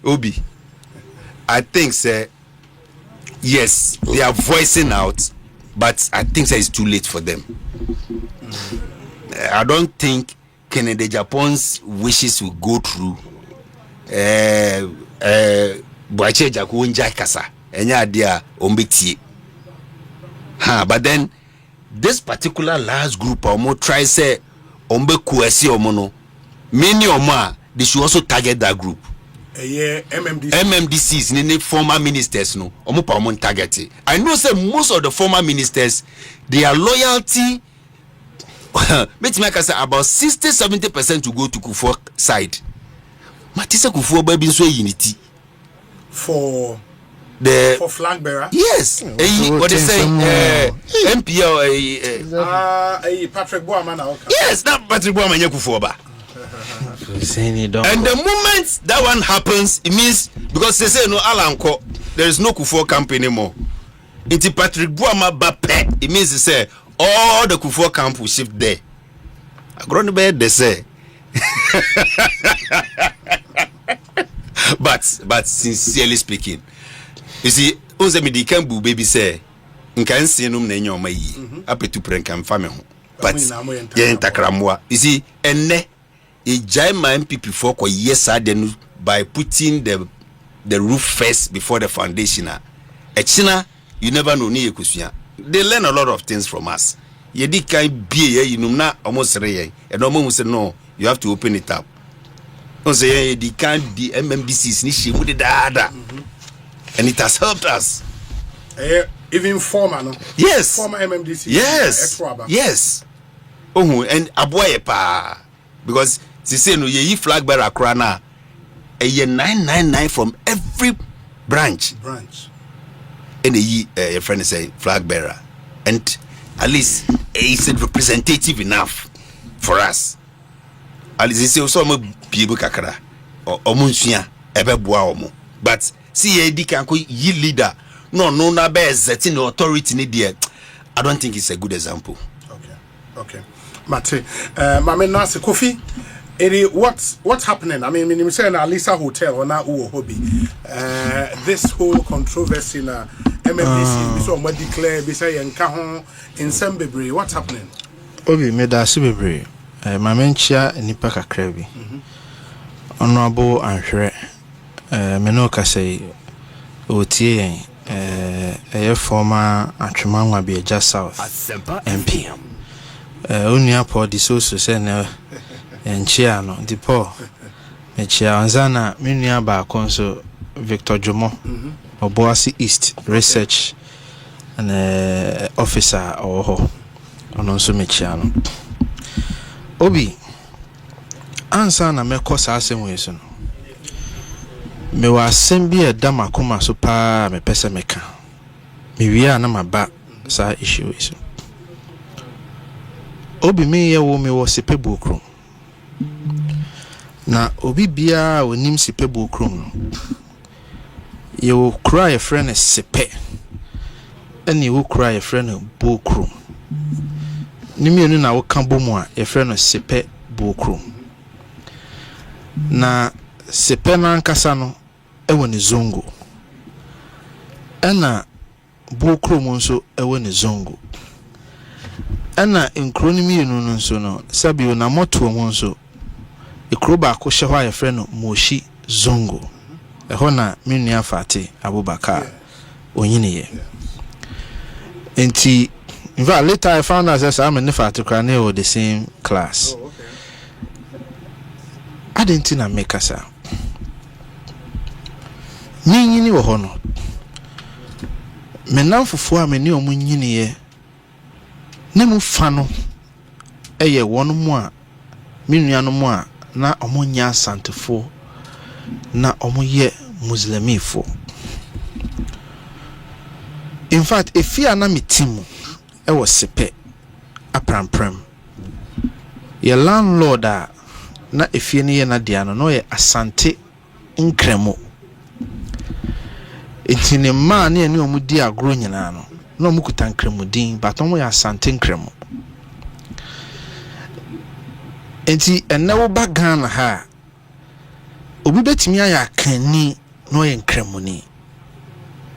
Obi. I think say yes, they are voicing out, but I think say it's too late for them. I don't think Kennedy Japan's wishes will go through. Boache Jaku Njai Kasa. Enya dia ombeti. But then this particular last group omo try say ombe kuesi omono. Many oma they should also target that group. MMDCs ni former ministers no omo pa omo target. I know say most of the former ministers their loyalty make me say about 60-70% to go to Kufuor side. Matisa Kufuor baby so unity for flag bearer. Yes. What they say MPL Patrick Boama now. Yes, that Patrick Boama Kufuor ba. And the moment that one happens, it means because they say no Alanko, there is no Kufuor camp anymore. It's Patrick Boama Bape. It means they say all the Kufuor camp will shift there. Agronibed they say. But sincerely speaking, you see, Ozemidi Kambu baby say, "Nkan sinum na nyoma yi, apetu prenka mfame ho." But ye entakramwa. You see, enne e jaima MPP for ko yesa denu by putting the roof first before the foundation. Echina, you never know ni Ekosua. They learn a lot of things from us. Ye di kan bie ye yinum na almost reye. And omo say no, you have to open it up. Say the kind the MMDCs ni shimu de dada. And it has helped us. Even former, no? Yes. Former MMDC. Yes. Yes. Oh, and aboye pa. Because they say no ye flag bearer krana. A ye 999 from every branch. And a friend say flag bearer. And at least it's representative enough for us. At least they say so bibu kakra. Or munsuya ebe boa omo. But see di kan ko yi leader no na be exerting authority ni there. I don't think it's a good example. Okay. Mate, Mame Nasi Kofi, what's happening? I mean, you say na Lisa Hotel or na Uwo Hobby. This whole controversy na MMDC so mo declare be say enka ho nsem bebre. What's happening? Obi me da se bebre. Mame nchia nipa kakra bi. Honorable Anhwere Meno Kasei Otie former Atremanwa Bieja South MP. Unia po di so se na enchia no di po enchia anzana minia ba konso Victor Jomo Oboasi East Research and officer oho ono so mechia no Obi ansa na mekọ saa asem we so no me wa asem bi edama koma so pa me pese meka me wi na maba saa issue we so Obi me ye wo me wo sepe bokrum na obi bia onim sepe bokrum no ye wo kra ye friend sepe eni wo kra ye friend bokrum ni me nu na wo kan bomu a ye friend sepe bokrum na sepe na nkasa no ewo ne zongo ena bokrom nso ewo ne zongo ena enkronimi enu nso no sabio na moto ho nso ekroba ko hye ho ya frɛ no moshi zongo eho na menua fate Abubakar onyiniye enti in fact later I found out that I'm in the fate krane or the same class. I didn't na make us out. Nyini wo ho no. Menam fufu a meni omu nyini ye. Ne mu fa no eye wonu mu a menua no mu a na omu nya santefo na omu ye muslimifo. In fact, if you are na metimu e was sepe apramprem. Ye landlord a na efie ne ye na dia no ye asante nkremo enti ne ma ne ene omu di agro nyina no na omu kutankremudin but omu ya santenkremu enti enne wo ba Ghana ha obi betimi aya kanni no ye nkremuni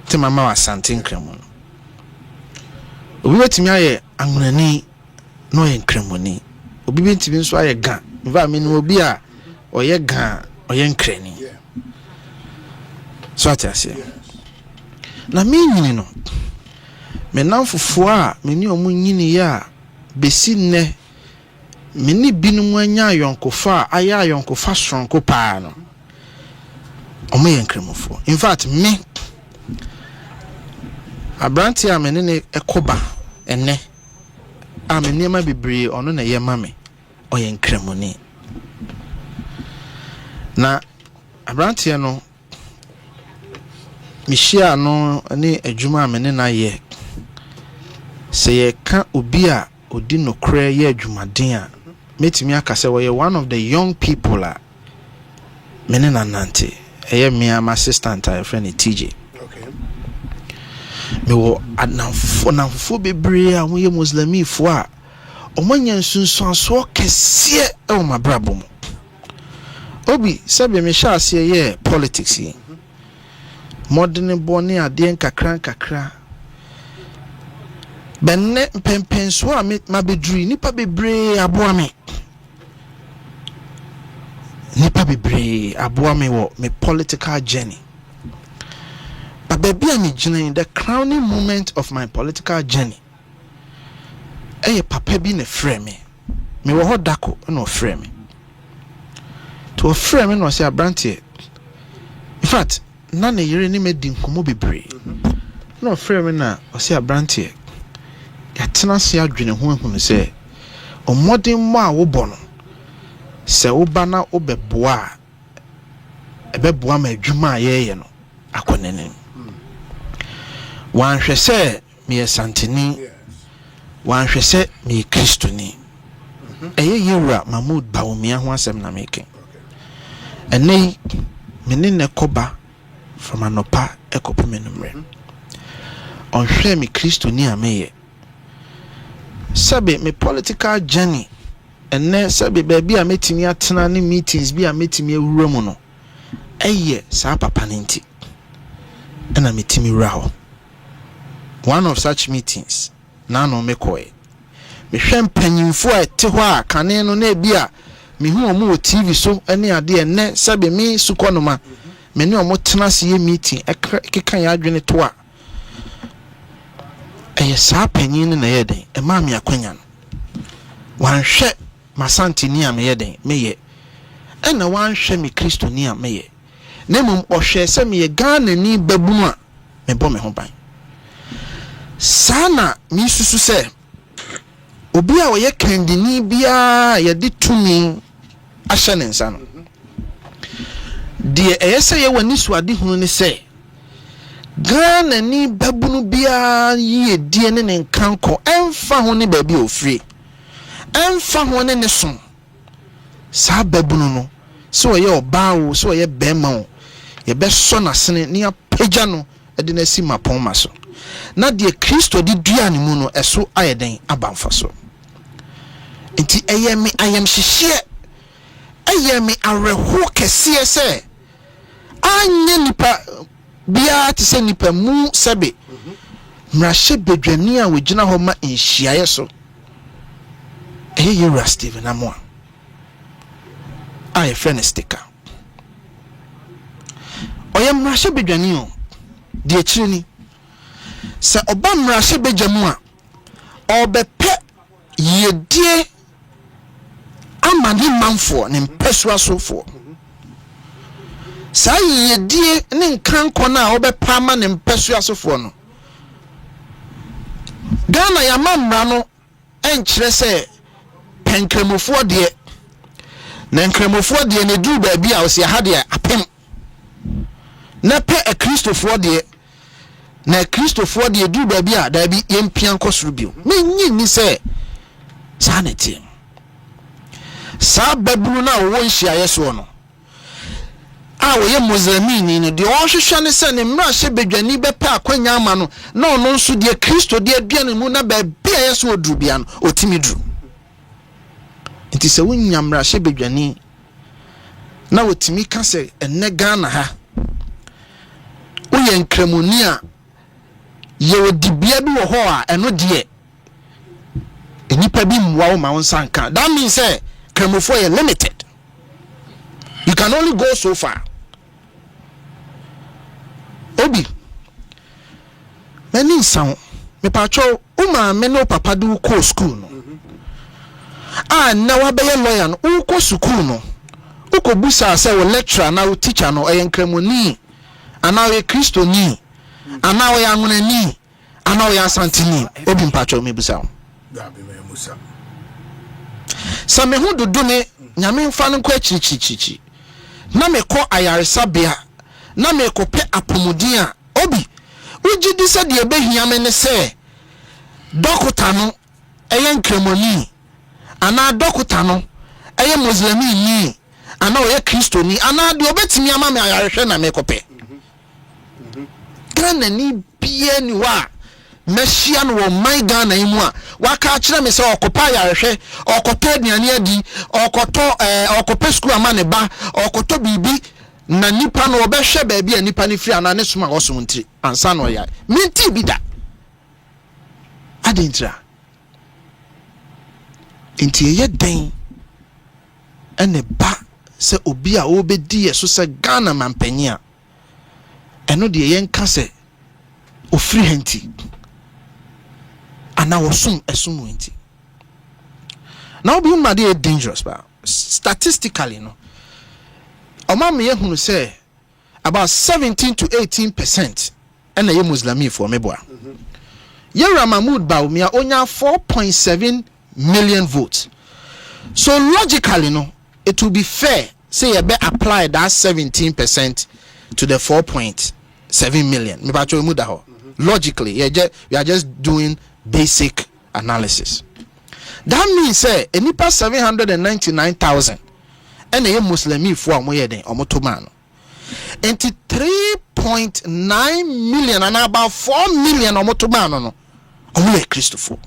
te mama wa santenkremu obi betimi aye anwunani no ye nkremuni obi betimi nso aye ga mva me no obi a oye ga oye nkreni so atase na me nyini no me namfofo a me ni omu nyini ya besi nne me ni binum anya ayonkofa aya ayonkofa sonko pa no omo ye nkremofo in fact me abranti a me ne ekoba enne a me niema bebre ono na ye mame oye nkremoni na abranti no mishia no ne adwuma me ne na ye se ye ka obi a odi no kra ye adwumaden a metimi akase wo ye one of the young people a me ne na nante eye me am assistant a friend TJ me wo anamfo bebre a wo ye muslimi fo a omanya nsunsun so kese e o mabrabo mu obi sabe me sha ase ye politics yi modern boni ade nkakra benne pempenso a mabedri nipa bebre aboa me wo me political journey but baby am gina the crowning moment of my political journey papa bi ne frɛ me wo hodako na ofrɛ me to ofrɛ me no say abrantie in fact na ne yere ni medi nkomo bebre na ofrɛ me na o say abrantie ya tena se adwene ho ehunu se omodin mo a wo bɔ no se wo ba na obeboa ebeboa ma adwuma ye no akonene wan hwɛ se me santini wan hwɛ se me kristoni eye yewura Mahmoud Bawumia ho asɛm na meke ene me ne koba from anopa ekopomenumre on hwɛ me kristoni a meye sabe me political journey enne sabe baby a metimi atena ne meetings bi a metimi awura mu no eye sa papa nti ena metimi wura ho one of such meetings na no mekoe me hwɛ mpanyimfo a te ho a kane no na bi a me hu omo TV so ene ade enne sabe me sukonoma me ne omo tena se ye meeting ekeka ya adwene to a eye sa panyin na ye den e ma me akwanya no wan hwɛ masantini a me ye den me ye ena wan hwɛ me kristoni a me ye na mum ohwɛ se me ye Ghana ni babunu a me bɔ me ho ban sana mi susu se obi a oye kandini bia ye de tumi ahye ne nsa no de eyese ye wani suade hunu ne se Ghana ni babunu bia ye die ne nkanko emfa ho ne ba bi ofre emfa ho ne so sa babunu no so oye oba wo so oye bema wo ye be so na sene ne apagya no de na si mapon maso na de Kristo di dua ne mu no eso ayeden abamfa so enti eye me ayam hihye eye me areho kese se anye nipa bia te se nipa mu sebe mrahye bedwani a wogina ho ma nhyiaye so eye Steven Amoa I friend sticker oye mrahye bedwani o de chireni se oba mrahye bejamu a obepe yedie amani manfo ne mpesua sofo sa yedie ne nkanko na obepa ma ne mpesua sofo no Ghana ya mamra no enkyere se penkremofo de na nkremofo de ne du ba bia o se ha de apem na pe a Kristofo de na Kristofo de du ba bia da bi yempian kosoro bio menyi ni se sanity sa babulu na wo nhia yeso no we Muslimini no de ohwehwe ne se ne mmra hye bedwani bepa akwanya ama no na ono nso de Kristo de aduane mu na ba bia yeso oduru bia no otimi duru nti se wonya mmra hye bedwani na otimi ka se enne Ghana ha woye nkramuni a ye odibia bi wo ho a eno de enipa bi mwa wo ma wonsanka. That means say kramofo are limited. You can only go so far. Obi many sound me pacho uma me no papa do ko school no na wa be lawyer no ko school no uko busa say wo lecturer na wo teacher no enkramoni ana we Kristoni ana we anwonani ana we asantini obi mpacho me busa da be me musa sa me hu dodo me nyame mfa no ko achichichichi na me ko ayaresabea na me ko pe apomudin a obi uji di se de behia me ne se dokota no nkramoni ana dokota no muslimi ni ana oye Kristoni ana de obetimi ama me ayarehwe na me ko pe Ghana ni bia ni wa mehia no wo man Ghana imu a waka kire me se okopa yarehwe okoto aduane adi okope school ama ne ba okoto bibi na nipa no obehwe ba bia nipa ne firi ana ne soma osum ntiri ansa no ya minti bida adentra enti ye den ene ba se obi a obedi yeso se Ghana mampanya eno de ye nka se ofiri henti ana wasum esum enti now be made dangerous ba statistically no omam ye hunu say about 17 to 18% ena ye muslimi for meboa Yera Mahmoud Baumia onya 4.7 million votes. So logically no it will be fair say you be apply that 17% to the 4.7 million. Logically we are just doing basic analysis. That means say enipa 799,000 and a Muslimi for amoyeden omotomano. Enti 3.9 million and about 4 million omotomano no omo Christopher.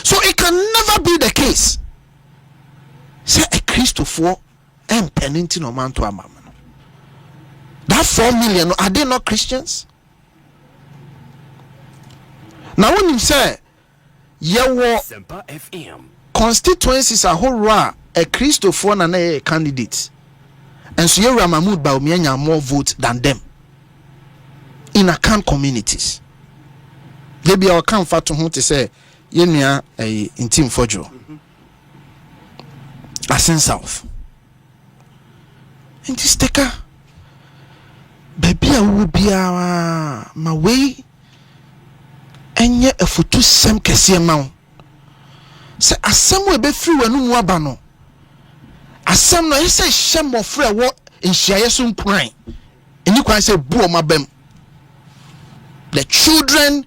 So it can never be the case. Say a Christopher and penalty no man to a man. That 4 million, are they not Christians? Now when you say your constituencies are whole raw a Christopher and a candidate, and so Yera Mahmoud Baumia more votes than them in account communities. They be our account for to say Yenya in Team Fojo. Asin South. In this taker, baby, I will be my way. And yet, a photo sem kesi amount. Say, as some will be free when you wabano. As some no, he say, shame of free what in Shiasun crying. And you can say, boo, my bem. The children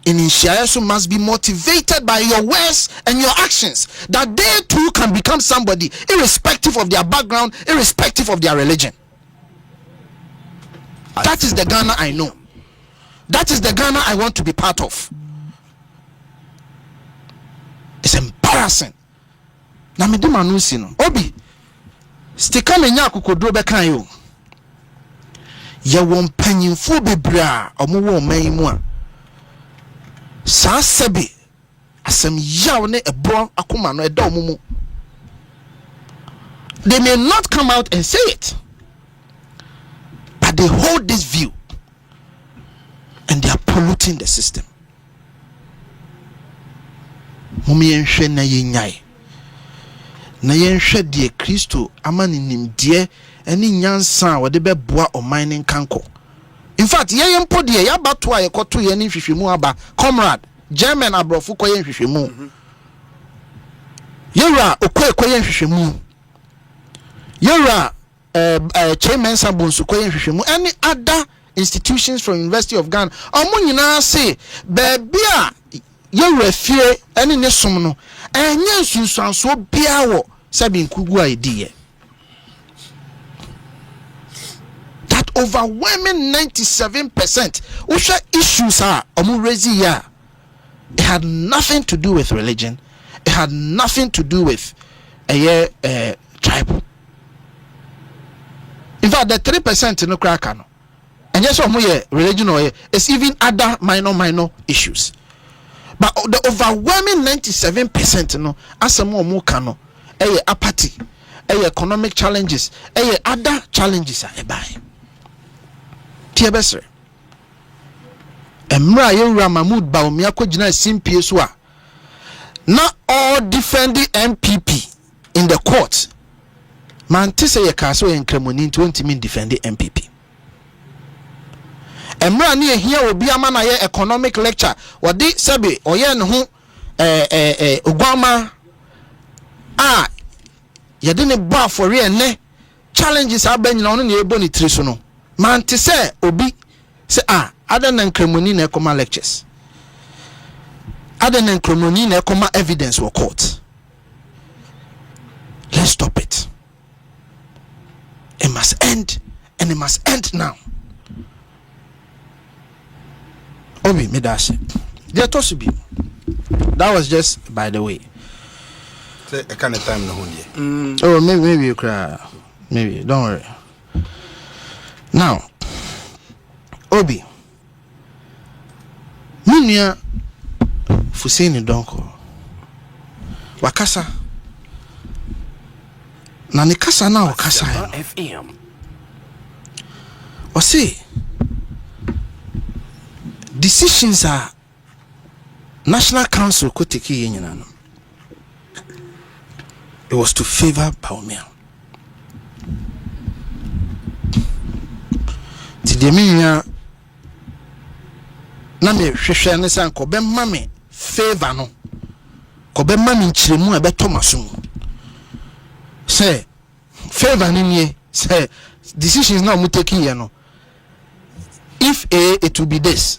in Shiasun must be motivated by your words and your actions, that they too can become somebody, irrespective of their background, irrespective of their religion. That is the Ghana I know. That is the Ghana I want to be part of. It's embarrassing. Na me dima no si no. Obi. Stika me nya kokodro be kan yo. Ye won panyimfo bebra omo wo man mu a. Sa sebe asem yaw ne ebro akoma no eda omo mu. They may not come out and say it, but they hold this view. And they are polluting the system. Mumi yenhwe na yenyai. Na yenhwe de Kristo amani nimdie eni nyansa wode beboa oman nkanko. In fact, ye yempo de ya bato a yekoto ye ni hwehwemu aba. Comrade, German abrofu ko ye hwehwemu. Yera okwe ye hwehwemu. Yera chairman sabonsu ko ye hwehwemu. Any other institutions from University of Ghana omo nyina say baby a ye refie ene ne som no enye nsunsuanso bia wo sabi nkugu a ediye overwhelming 97%. Which issues are raising here. It had nothing to do with religion. It had nothing to do with a tribe. In fact, the 3% in the crack, and yes, religion or it's even other minor issues. But the overwhelming 97% no, as some more cano, apathy, economic challenges, other challenges are by. Tiabesser. Emra Yura Mahmoud Baumia Kojina Simpieswa. Not all defending MPP in the court. Man, tise ye kaso en kremoni 20 min defending MPP. Emra ni here obi amana ye economic lecture. Wadi sebe oye nhu Ogwama yedene ba for re ne challenges abanyina ono ne ebo ni tri so no. Man tise obi se other than kremoni na ekoma lectures. Other than kremoni na ekoma evidence for court. Let's stop it. It must end, and it must end now. Obi Medase. There to be. That was just by the way. Say a kind of time no here. Oh, maybe you cry. Maybe, don't worry. Now, Obi. Munya Fuseni Donko. Wakasa. Na nikasa na wakasa FM. O say decisions are National Council could take it was to favor Baumia. Tideminya na me hwehwe ne san ko be mame favor no ko be mame nchiremu e be tomaso say favor ni say decisions now mu taking here no if it will be this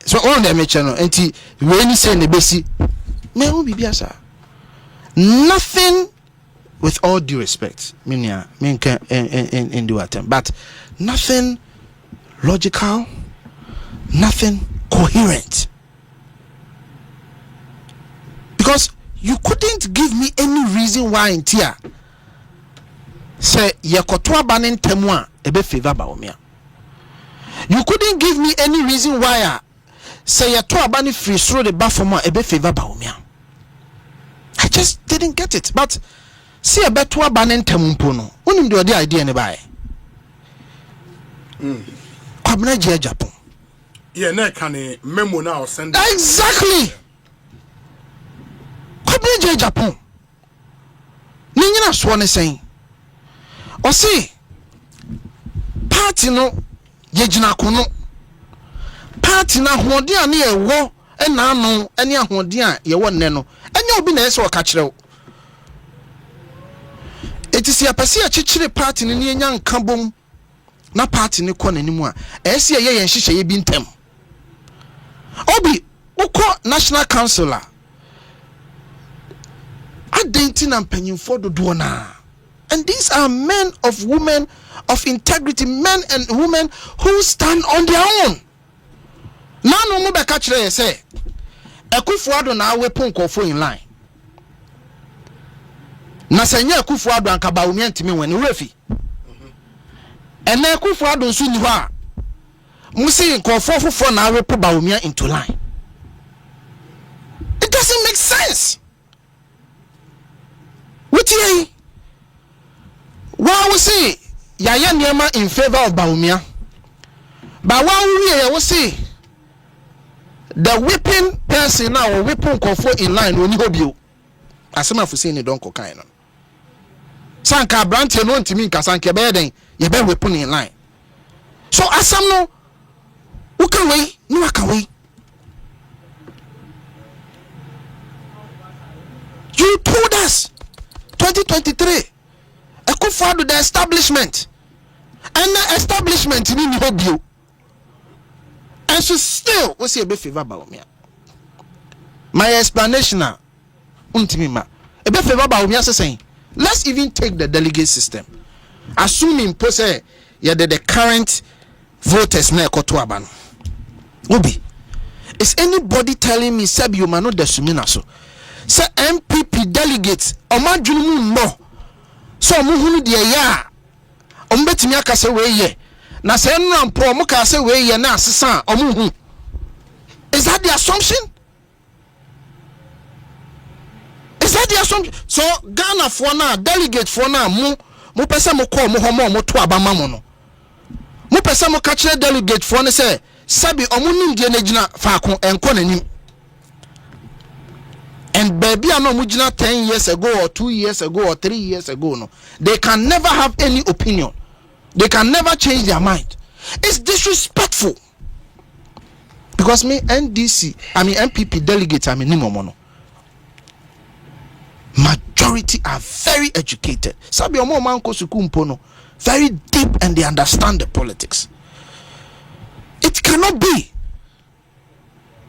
so all the mention no enti we ni say ne besi me hu bibia sa nothing, with all due respect minia menka in do attempt, but nothing logical, nothing coherent, because you couldn't give me any reason why in tia say yekoto abanin temwa ebe favor Baumia. You couldn't give me any reason why say yeto abani free through the bafoma ebe favor Baumia. I just didn't get it. But see a beto abanin temumpo no unim do the idea ne bai kwabna je Japan. Yeah, na can memo now send exactly. Kwabna je Japan. Ni nyina so ne sen. O see party no ye gina kono. Party na hoden a na ewo na anu ene ahoden a ye wo nne no. Enya obi na ese o ka kire wo. Etisi apase a chichire party ni enya nka bom na party ni kɔ nanimu a ese ye yen hihye ye bi ntem. Obi ukɔ National Council a adenti na mpanyimfo dodo na. And these are men of women of integrity, men and women who stand on their own. Nanu mu be ka kire ye say Ekufuado na weapon kofo in line. Na senya Ekufuado anka Baumia ntimi wen refi. And na Ekufuado nso ni ho a musi kofo fofo na wepo Baumia into line. It doesn't make sense. What you we say yaya niema in favor of Baumia. But we will say the whipping person now or whipping confo in line when you hobio. Asema Fuseni don't cocaine. Sanka branch no ntimi nka sanka be den ye be whipping in line. So asam no uka we no aka we. You told us 2023 Ekofado the establishment and the establishment ni hobio. And so still, what's your best favor Baumia? My explanation now, untimima. A best favor Baumia saying, let's even take the delegate system. Assuming pose yeah the current voters na ekoto aba no obi is anybody telling me sabi you man no the sumina so say MPP delegates omadwunu mo so omuhunu de ya ombetimi aka say we ye na say nran pro mo ka say we ye na asesa omuhu. Is that the assumption? Is that the assumption? So Ghana for now, delegate for now, mo pesa mo call mo homo mo to abama mo no. Mo pesa mo catch delegate for ne say sabi omunim die na gina faako enko nanim. And baby I know mo gina 10 years ago or 2 years ago or 3 years ago no. They can never have any opinion. They can never change their mind. It's disrespectful. Because me MPP delegates nimomono. Majority are very educated. Sabi omo manko sukumpono, very deep and they understand the politics. It cannot be.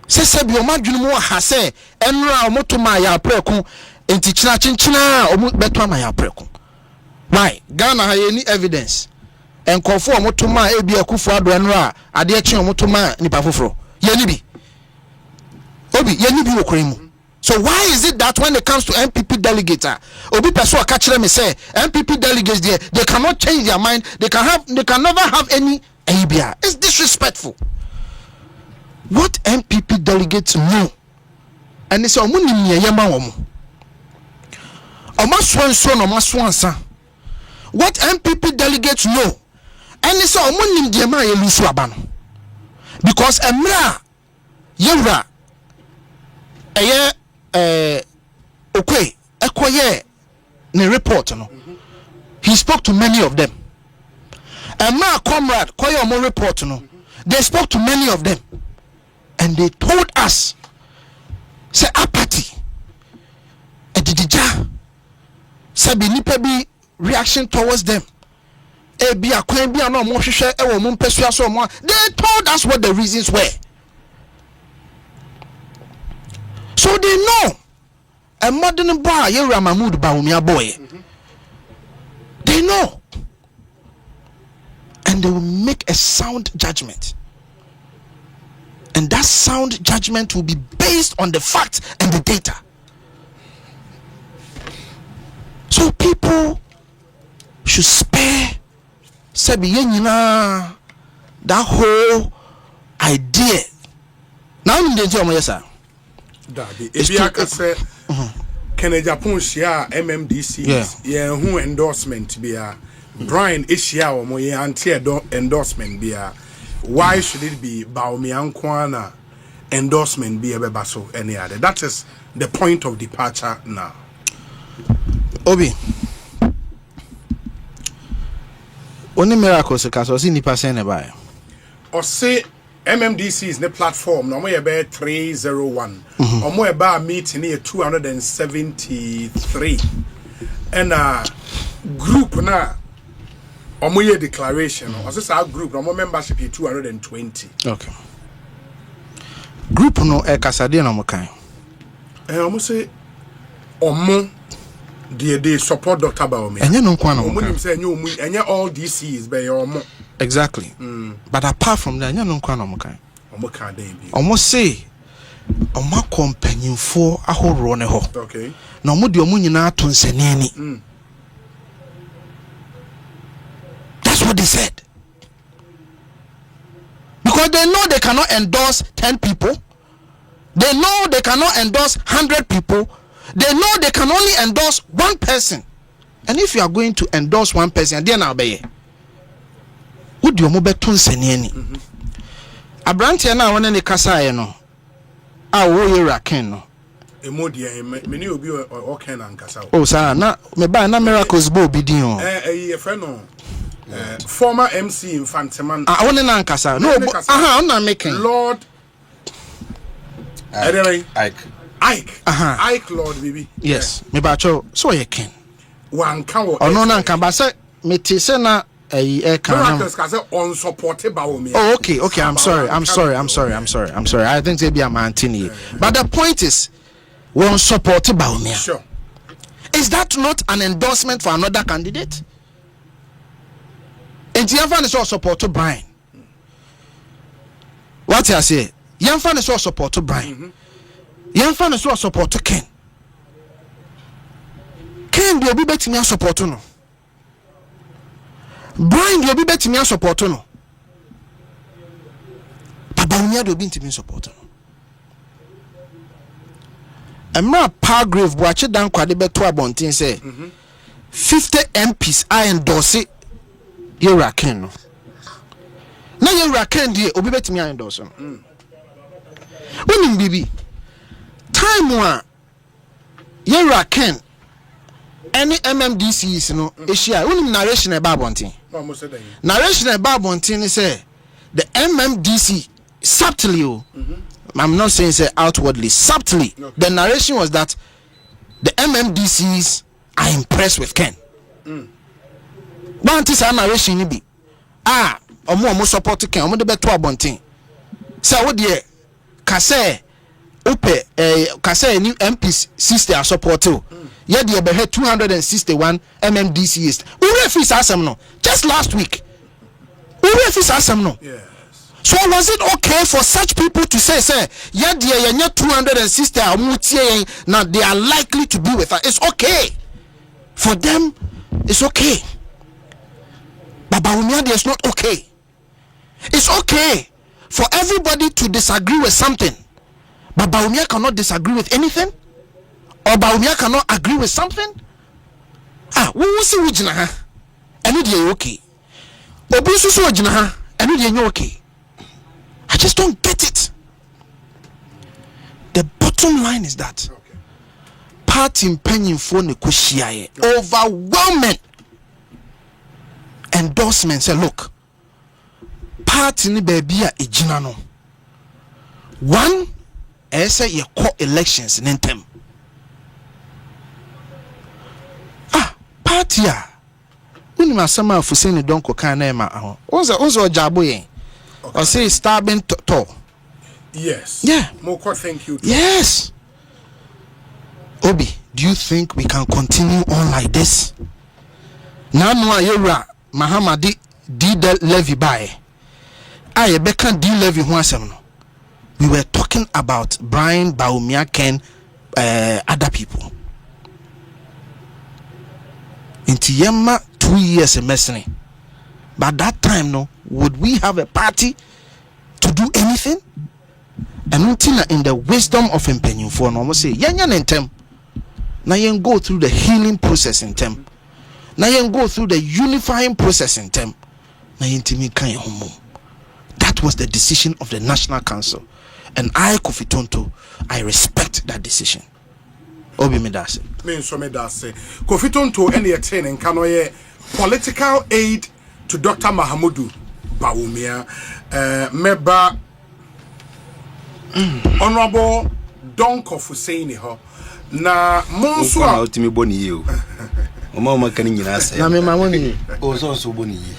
Se sabi omo adwunumu ha se enra omo to ma ya preku enti china chinchina omo beto ma ya preku. Why? Ghana ha any evidence. Enkofo omo to ma ebi akufo ado enra ade echi omo to ma nipa foforo. Yenibi. Obi yenibi wokremu. So why is it that when it comes to MPP delegates, Obi Pessoa catch them and say MPP delegates there, they cannot change their mind, they can never have any ABR. It's disrespectful. What MPP delegates know, and they say omuni miyema omo. Omaswanso no maswansa. What MPP delegates know, and they say omuni miyema yelusu abano. Because emra yewra eye okay ekoye ne report no he spoke to many of them. Emra comrade koye omo report no they spoke to many of them and they told us say apathy edidija sabi nipa bi reaction towards them. They told us what the reasons were. So they know a modern boy, Yera Mahmoud Baumia boy. They know. And they will make a sound judgment. And that sound judgment will be based on the facts and the data. So people should spare Sabi yenyina that whole idea. Now in the job, yes sir. Daddy, if you say can Japan share MMDC, yeah, who endorsement be a Brian Ishia or my anti endorsement be a why should it be Baumiankwana endorsement be a bebaso any other? That is the point of departure now. Obi. Only miracles because I see nipa say nearby. Or say MMDC is the platform. No more about 301. Or more about meeting here 273. And group na. Or more declaration. Or this our group. No more membership here 220. Okay. Group no kasadi na mo kan. Almost say omo. They support Dr. Baumi. And you know, and all DCs by your mo. Exactly. But apart from that, you know, almost say, on my companion for a whole run. Okay. No more do you not to send any. That's what they said. Because they know they cannot endorse 10 people, they know they cannot endorse 100 people. They know they can only endorse one person. And if you are going to endorse one person, then I'll be who do you move to Seniani? Abrantia now when any Kasa no. I will you raken no. Emodia, many will be or can and Kasa. Oh, sir, na me buy na miracles bo bidion. A friend, former MC in Fantaman. I only na Kasa. No, I'm not making Lord Ike Lord baby. Yes, me bacho so you can. One can no can but say me tise na can unsupported by me. Oh okay, I'm sorry. I think they be a mantini. But the point is unsupported by me. Sure. Is that not an endorsement for another candidate? enti yɛmfa ne sɛ ɔsupport Brian. What I say? Yɛmfa ne sɛ ɔsupport Brian. Yɛmfa ne sɛ ɔsupport Ken. Ken deɛ obi bɛtumi support no. Brian deɛ obi bɛtumi support no. Baba Umia deɛ obi ntumi support no. Emra Palgrave Boache Dan Kwade beto abontin say 50 MPs I endorse Yewura Ken no. Na Yewura Ken die obi betimi endorse no. Wonim bibi. Time wa Yewura Ken any MMDCs no ehia wonim narration e ba abontin. Narration e ba abontin say the MMDC subtly I'm not saying say outwardly, subtly. Okay. The narration was that the MMDCs are impressed with Ken. One thing say narration ni bi. Omo support Ken, omo de beto abontin. Say wo de kase ope kase ni MPs sister support o. Ye de be 261 MMDCs. Ure fi asem no. Just last week. Ure fi asem no. Yeah. So was it okay for such people to say, yeah, dear, you're 260 now they are likely to be with us? It's okay. For them, it's okay. But Bawumia, it's not okay. It's okay for everybody to disagree with something. But Bawumia cannot disagree with anything? Or Bawumia cannot agree with something? We will see which na ha. And you're okay. Obusu so jina ha. And you're okay. I just don't get it. The bottom line is that party penny for negotiate overwhelming endorsement. Say, look, party ni baby a ejina no. One, say ye call elections in them. Party a. Uni masama fuseni donko kana ma aho. Onzo jabo yen. Or say starving to. Yes. Yeah. Moko, thank you. Yes. Obi, do you think we can continue on like this? Now no Yewura Mahama di levy by. I bekan di levy ho asem no. We were talking about Brian Bawumia Ken other people. Inti yema 2 years a messing. But that time, no, would we have a party to do anything? And until in the wisdom of impenium for no say, yan in tem. Now you go through the healing process in tem. Now you go through the unifying process in tem. Now you can home. That was the decision of the National Council. And I, Kofi Tonto, I respect that decision. Obi Medase. Kofi Tonto any attaining kanoye political aid to Dr. Mahamudu Bawumia, member Honorable Donko Fuseni ho na monso a ultimi boni you. Mama kan nyina say. Na me mamoni. O so boni yi.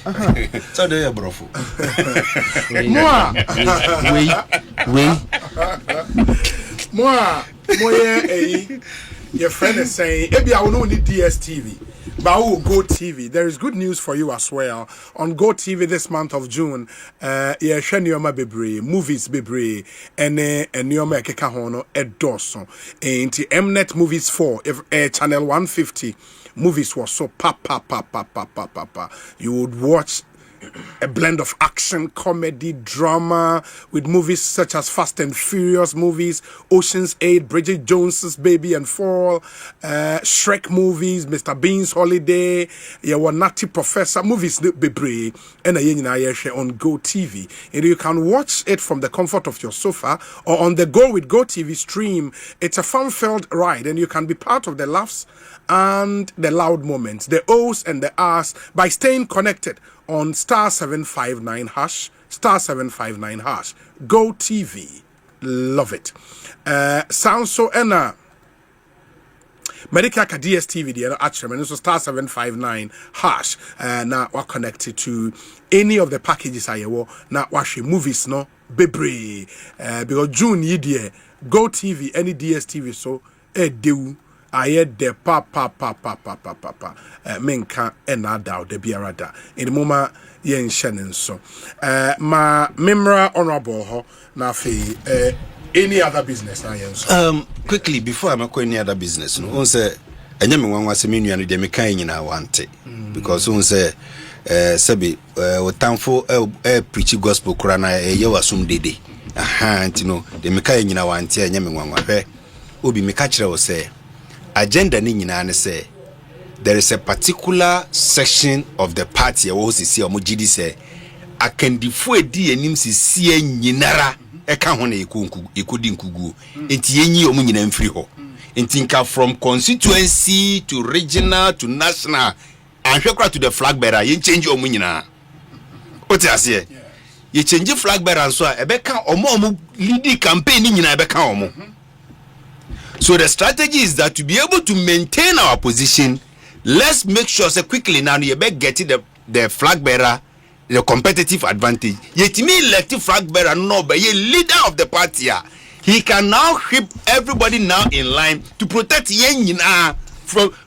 So dey brofo. Moi moye your friend is saying ebi I will need DSTV. But Go TV. There is good news for you as well. On Go TV this month of June, Shenioma Bebre, movies Bebre, and Nioma Keka Hono, Edorson. And Mnet Movies 4, if channel 150 movies was so pa. You would watch a blend of action, comedy, drama with movies such as Fast and Furious movies, Ocean's 8, Bridget Jones's Baby and Fall, Shrek movies, Mr. Bean's Holiday, your Nutty Professor movies Bebre and on Go TV. And you can watch it from the comfort of your sofa or on the go with Go TV stream. It's a fun-filled ride and you can be part of the laughs and the loud moments, the O's and the R's by staying connected on *759#, *759#. Go TV. Love it. Sounds so enna. Medica DSTV, the actually, and so *759#. Now we're connected to any of the packages I will now watching movies, no bebre. Because June, ye dear, Go TV, any DSTV, so do aye de pa menka enada de biarada in the moment yen shenin so ma memra honorable ho na fe any other business na yen so quickly before I'm any other business no on say enya me wan wase me nua no de me kan nyina wante because on say sabi otamfo preach gospel kura na ye wasum dede aha ntino de me kan nyina wante enya me wan hwe obi me ka kire wo say agenda ni nyina ne say there is a particular section of the party e wo sisi omo gidi say akandifo edi enim sisi nyinara e ka ho na ekodi nkugu enti yenyi omo nyina mfiri ho enti nka from constituency to regional to national and hwekra to the flag bearer ye change omo nyina oti ase ye change flag bearer so e be ka omo lead campaign nyina e be ka omo. So the strategy is that to be able to maintain our position, let's make sure so quickly now you better get the flag bearer the competitive advantage. Yet me elected flag bearer no, but ye leader of the party, he can now whip everybody now in line to protect yen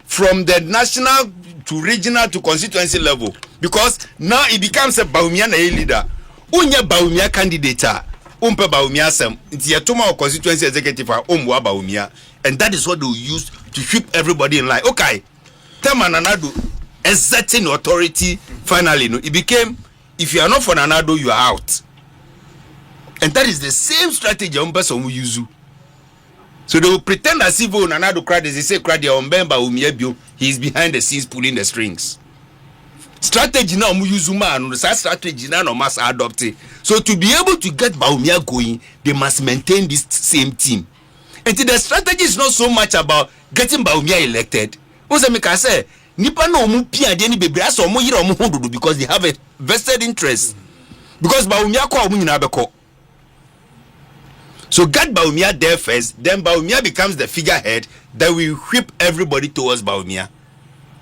from the national to regional to constituency level, because now it becomes a Baumia leader. Unya Baumia candidate. Umpe Baumia sem nti yetoma constituency executive omwa Baumia, and that is what they use to whip everybody in line. Okay, Tema Nanado exerting authority finally no, it became if you are not for Nanado you are out, and that is the same strategy person will use. So they will pretend as if Nanado crowd is they say crowd Ombemba Umia he is behind the scenes pulling the strings. Strategy now Muyuzuma and the strategy now must adopt it. So to be able to get Baumia going, they must maintain this same team. And the strategy is not so much about getting Baumia elected. Say, Nipa no mupia deni bebre aso mo yira mo hododo because they have a vested interest. Because Baumia ko omunyina beko. So get Baumia there first, then Baumia becomes the figurehead that will whip everybody towards Baumia.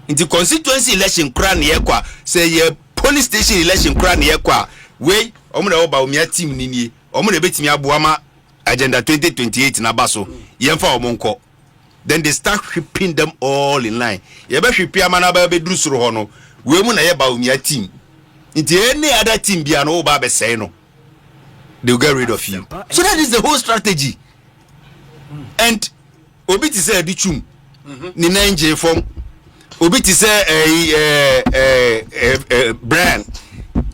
In the constituency election crown ye kwa say ye police station election crown ye kwa we omo na Baumia team nini omo na betimi aboama agenda 2028 na baso yemfa omo nko. Then they start whipping them all in line. Ye be whippia mana ba be duru soro ho no we mu na ye Baumia team. Into any other team bia no ba be say no, they'll get rid of you. So that is the whole strategy. And obi ti say bichum ni nanje form obi ti say Brian,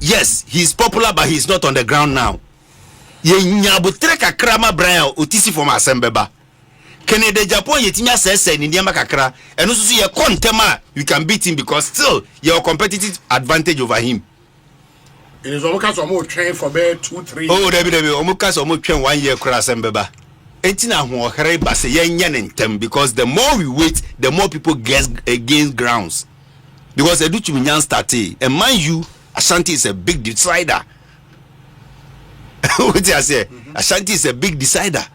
yes, he's popular but he's not on the ground now. Ye nyabutre kakra Brian otisi from asembeba Canada Japan yetinya sese ni ndiama kakra eno so ye kontema you can beat him because still your competitive advantage over him. It is almost almost train for about 2-3. Oh, Debbie, almost train 1 year cross asembeba. Entina ho here ba se yenya ntem because the more we wait the more people gain grounds, because educhu nyan start and mind you Ashanti is a big decider. What you say? Ashanti is a big decider.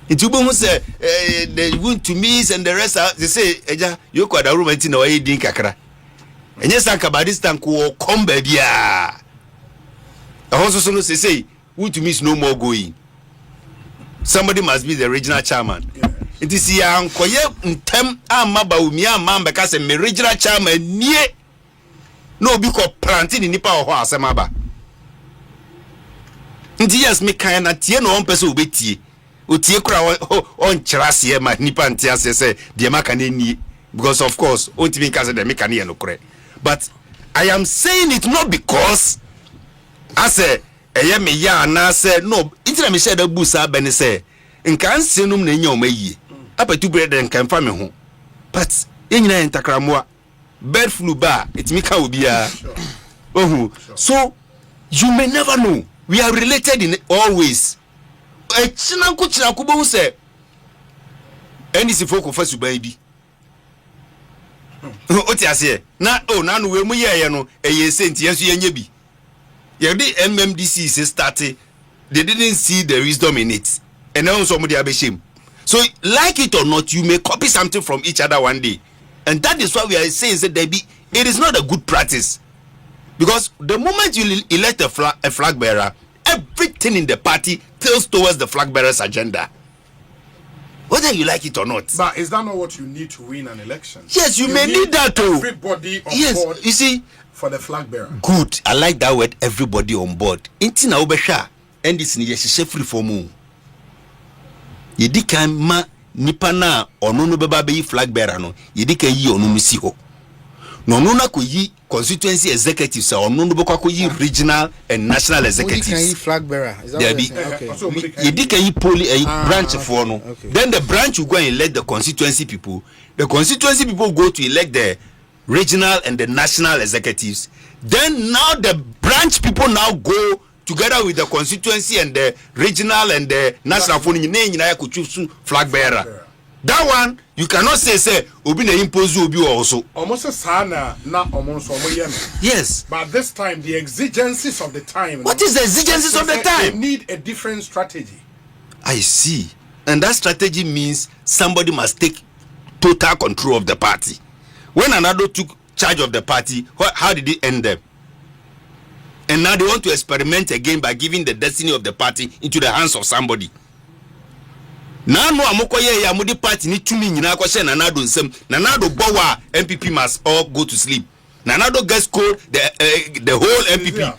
Itubo who say they want to miss and the rest they say eja you kwa da room entina wa yedin kakra enye sanka badistan ko komba bia also so no say want to miss no more going. Somebody must be the regional chairman. It is young koye ntem amaba umia mamba ka se me regional chairman nie no bi ko planting nipa ho asemaba. Nti yes me kan na tie no on pese obetie. Otie kura on kyerase ma nipa ntia se de maka na nie, because of course ontimi ka se de meka na no kure. But I am saying it not because I say eye me ya na say no intina me share da busa bene say nka nsenum na nya o mayi apatu bread nka mfa me ho, but enyina entakramoa bird flu ba etimi ka obi a ohu. So you may never know, we are related in always. Echina ko bo say NDC folk of suban bi oti ase na na no we mu ye no eye senti yeso ye nya bi ye di MMDC is started, they didn't see the wisdom in it, and now somebody have a shame. So like it or not, you may copy something from each other one day, and that is why we are saying that it is not a good practice, because the moment you elect a flag bearer, everything in the party tilts towards the flag bearer's agenda. whether you like it or not. But is that not what you need to win an election? Yes, you may need that too. Everybody on board. You see, for the flag bearer. Good. I like that word. Everybody on board. Inti na obesha. And this ni yeshe free for mu. Yedi kan ma nipa na onu no beba be flag bearer no. Yedi kan yi onu misi ho. No no na ko yi constituency executives or no no ko yi regional and national executives. Can yi flag bearer. Is that what you're saying? Okay. Yedi kan yi poli branch for no. Okay. Then the branch will go and elect the constituency people. The constituency people go to elect the regional and the national executives. Then now the branch people now go together with the constituency and the regional and the national flag bearer. That one you cannot say obi na impose obi also. Almost sana na almost. Yes. But this time the exigencies of the time. What is the exigencies of the time? They need a different strategy. I see. And that strategy means somebody must take total control of the party. When Anado took charge of the party, how did it end them? And now they want to experiment again by giving the destiny of the party into the hands of somebody. Now no amokoye ya mudi party ni tumi nyina kwashe Nanado nsem. Nanado bowa MPP must all go to sleep. Nanado gets cold the whole MPP. Yeah.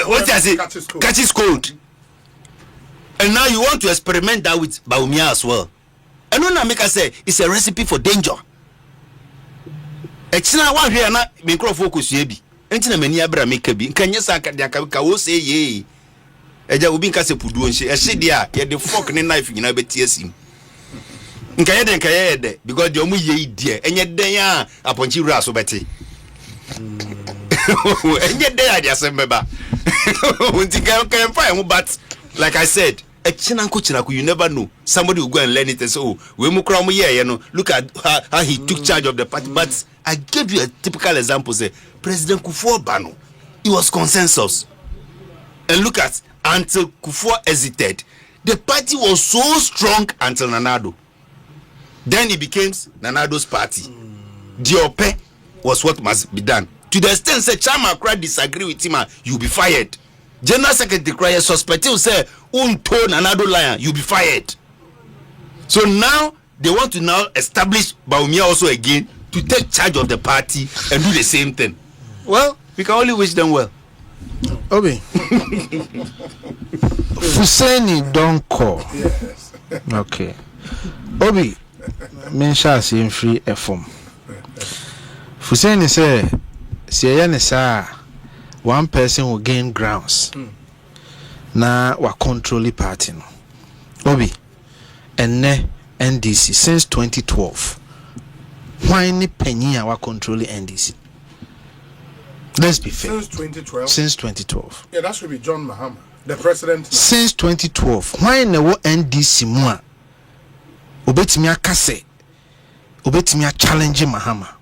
What I say? Catches cold. And now you want to experiment that with Baumia as well. And when I make us say it's a recipe for danger. Echina wa hwe na me focus yebi entina mani abra make bi nkanye saka dia ka wo say ye eja obi nka se pudu onhye ehye dia ye the fork ne knife nyina beti asim nkanye de because the omu ye die enye den a aponchi wura so beti enye den a dia sembeba unti kan fire mu, but like I said, you never know. Somebody will go and learn it and say, oh, we look at how he took charge of the party. But I gave you a typical example. Say President Kufuor Bano, it was consensus. And look at until Kufuor hesitated, the party was so strong until Nanado. Then it became Nanado's party. Diope was what must be done. To the extent say Chama Kra disagree with him, you'll be fired. General Secretary Kra suspect will say unto Nanado lion, you'll be fired. So now they want to now establish Baumia also again to take charge of the party and do the same thing. Well, we can only wish them well. Obi Fuseni don't call. Yes. Okay. Obi Mensha see free FM. Fuseni say one person will gain grounds. Na wa control the party no. Obi enne NDC since 2012. Why ni penny wa control the NDC? Let's be fair. Since 2012. Since 2012. Yeah, that should be John Mahama, the president now. Since 2012. Why ne wo NDC mu a obetimi akase obetimi a challenge Mahama?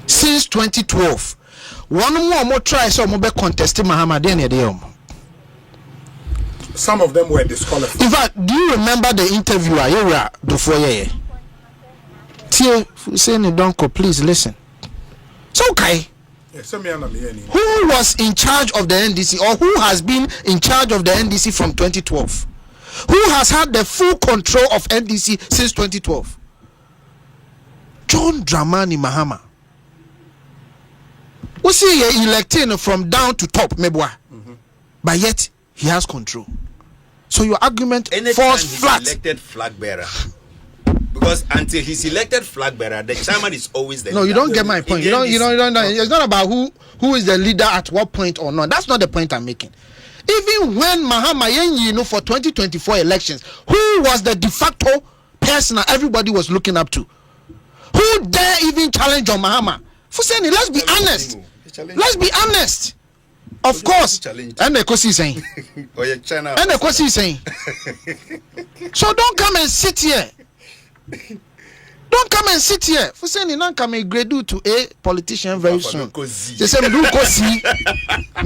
Since 2012. One more try so mo be contest Mahama dey na dey Some of them were disqualified. In fact, do you remember the interviewer Yura before ye? Saying don't go, please listen. So okay. Who was in charge of the NDC, or who has been in charge of the NDC from 2012? Who has had the full control of NDC since 2012? John Dramani Mahama. We see he elected from down to top, Mebwa. But yet he has control. So your argument falls flat. Elected flag bearer. Because until he's elected flag bearer, the chairman is always the leader. No, you don't get my point. You don't. It's not about who is the leader at what point or not. That's not the point I'm making. Even when Mahama, for 2024 elections, who was the de facto person everybody was looking up to? Who dare even challenge on Mahama? Fuseni, let's be honest. Let's be honest. Of course. And Ekosiisen. And Ekosiisen. So don't come and sit here. Don't come and sit here. For saying not come and grade to a politician very soon. They say me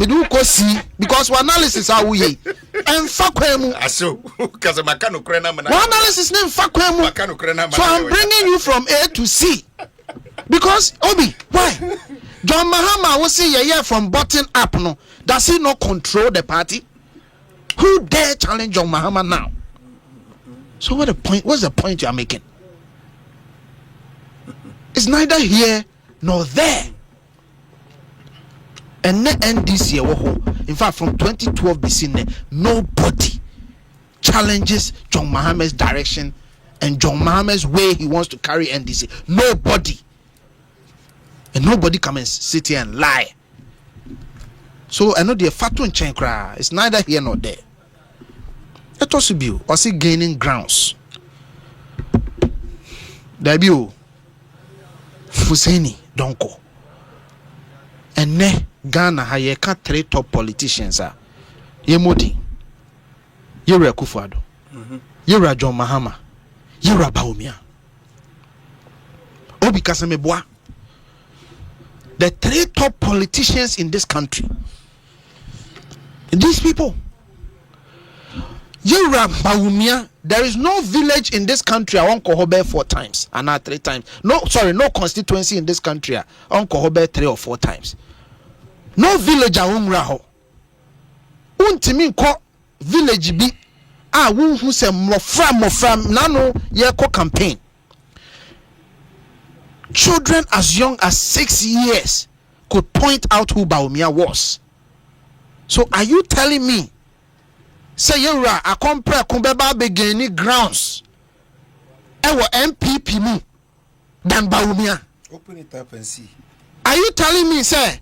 do see because one analysis are we and fuck him. One analysis name fuck him. So I'm bringing you from A to C because Obi, why? John Mahama will say yeah from bottom up no. Does he not control the party? Who dare challenge John Mahama now? So what's the point you are making? It's neither here nor there. And the NDC, in fact, from 2012 BC, nobody challenges John Mahama's direction and John Mahama's way he wants to carry NDC. Nobody. And nobody come and sit here and lie. So I know the fatun chenkra. It's neither here nor there. Let us be also gaining grounds. Debut Fuseni Donko. And ne Ghana hayeka 3 top politicians are Yemodi, Yura Kufuado, Yura John Mahama, Yura Baumia, Obi Kasameboa. The 3 top politicians in this country. These people. Yura Baumia, there is no village in this country I won't call 4 times and not 3 times. No constituency in this country I won't call 3 or 4 times. No village I won't raho. Untimi ko village bi who say mofram nano yeko campaign. Children as young as 6 years could point out who Baumia was. So are you telling me say Yura a compare kumbeba begini grounds ewo MPP mu than Baumia? Open it up and see. Are you telling me say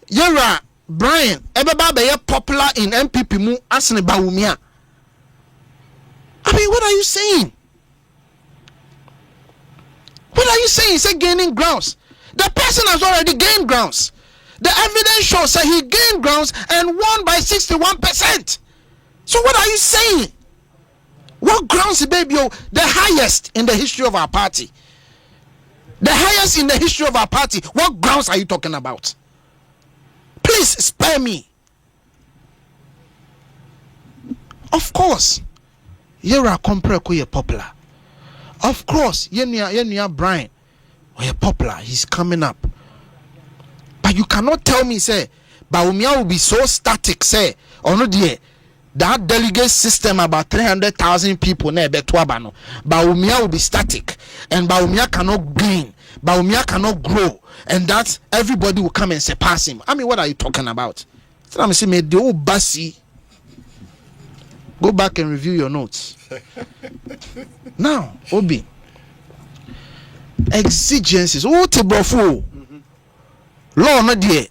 Yura Brian ebeba be popular in MPP mu asne Baumia? I mean, what are you saying? What are you saying? Say gaining grounds. The person has already gained grounds. The evidence shows that he gained grounds and won by 61%. So what are you saying? What grounds, baby? The highest in the history of our party. The highest in the history of our party. What grounds are you talking about? Please spare me. Of course, you're a compare popular. Of course, Yenya Brian, we're popular. He's coming up. But you cannot tell me, say, Baumia will be so static, say, or no dear. That delegate system about 300,000 people near Betuabano. Baumia will be static, and Baumia cannot gain. Baumia cannot grow, and that everybody will come and surpass him. I mean, what are you talking about? So I'm saying, the old Bassi. Go back and review your notes. Now, Obi, exigencies. Oh, Tebrofu. Law no dear.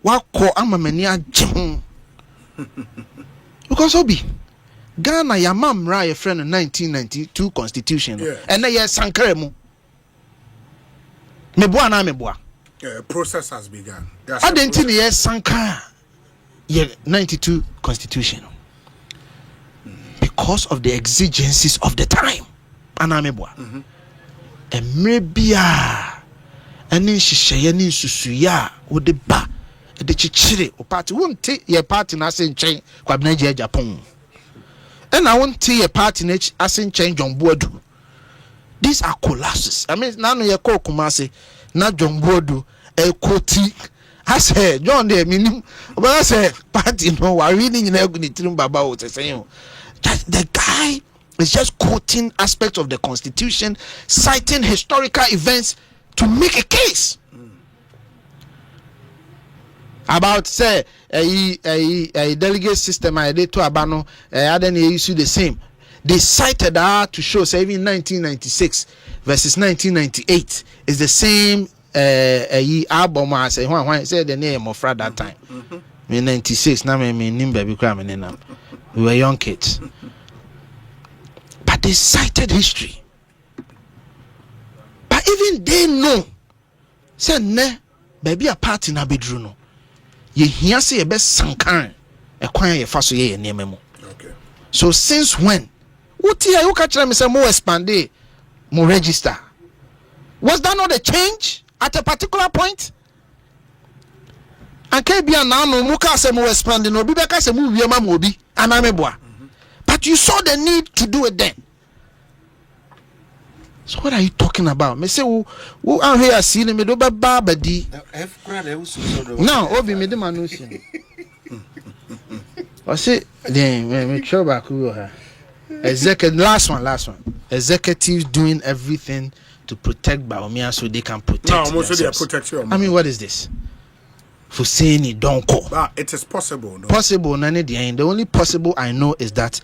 What call Amamania Jim? Because Obi, Ghana, your mom, right, a friend in 1992 Constitution, and a year Sankaremu. Meboa. Process has begun. I didn't tell you Sankara, year 92 Constitution. Because of the exigencies of the time. Anameboa. And maybe and then she susuya with the ba the chichiri or party won't take your party in Asin chain Quabnaja Japan. And I won't take a party in Asin change on board. These are collapses. I mean, none of your call Kumasi, not John Bodu, a Koti. I said, John, the minimum, but I said, party no, I reading in Egunitum Baba was saying. The guy is just quoting aspects of the Constitution, citing historical events to make a case about say a delegate system. I did to Abano. I didn't issue the same. They cited that to show say even 1996 versus 1998 is the same album. I say when said the name of Fred that time. In 96, now me nimba be cramming now. We were young kids. But they cited history. But even they know. Say ne, baby a party na bedruno. Ye hear say a best sankan. A kwanya ye faso ye nememo. Okay. So since when? What here you catch them say more expande, more register. Was that not a change at a particular point? And Kebia now no muka se mo expanding no bibeka se mu wiema mo bi anameboa. But you saw the need to do it then. So what are you talking about? Me say who am here seeing me do ba badi. Now, Obi me de manusi. I say, then make sure back who her. Executive, last one. Executives doing everything to protect Baumia so they can protect themselves. They are protecting. I mean, what is this? For saying it, don't call. But it is possible. No? Possible, the only possible I know is that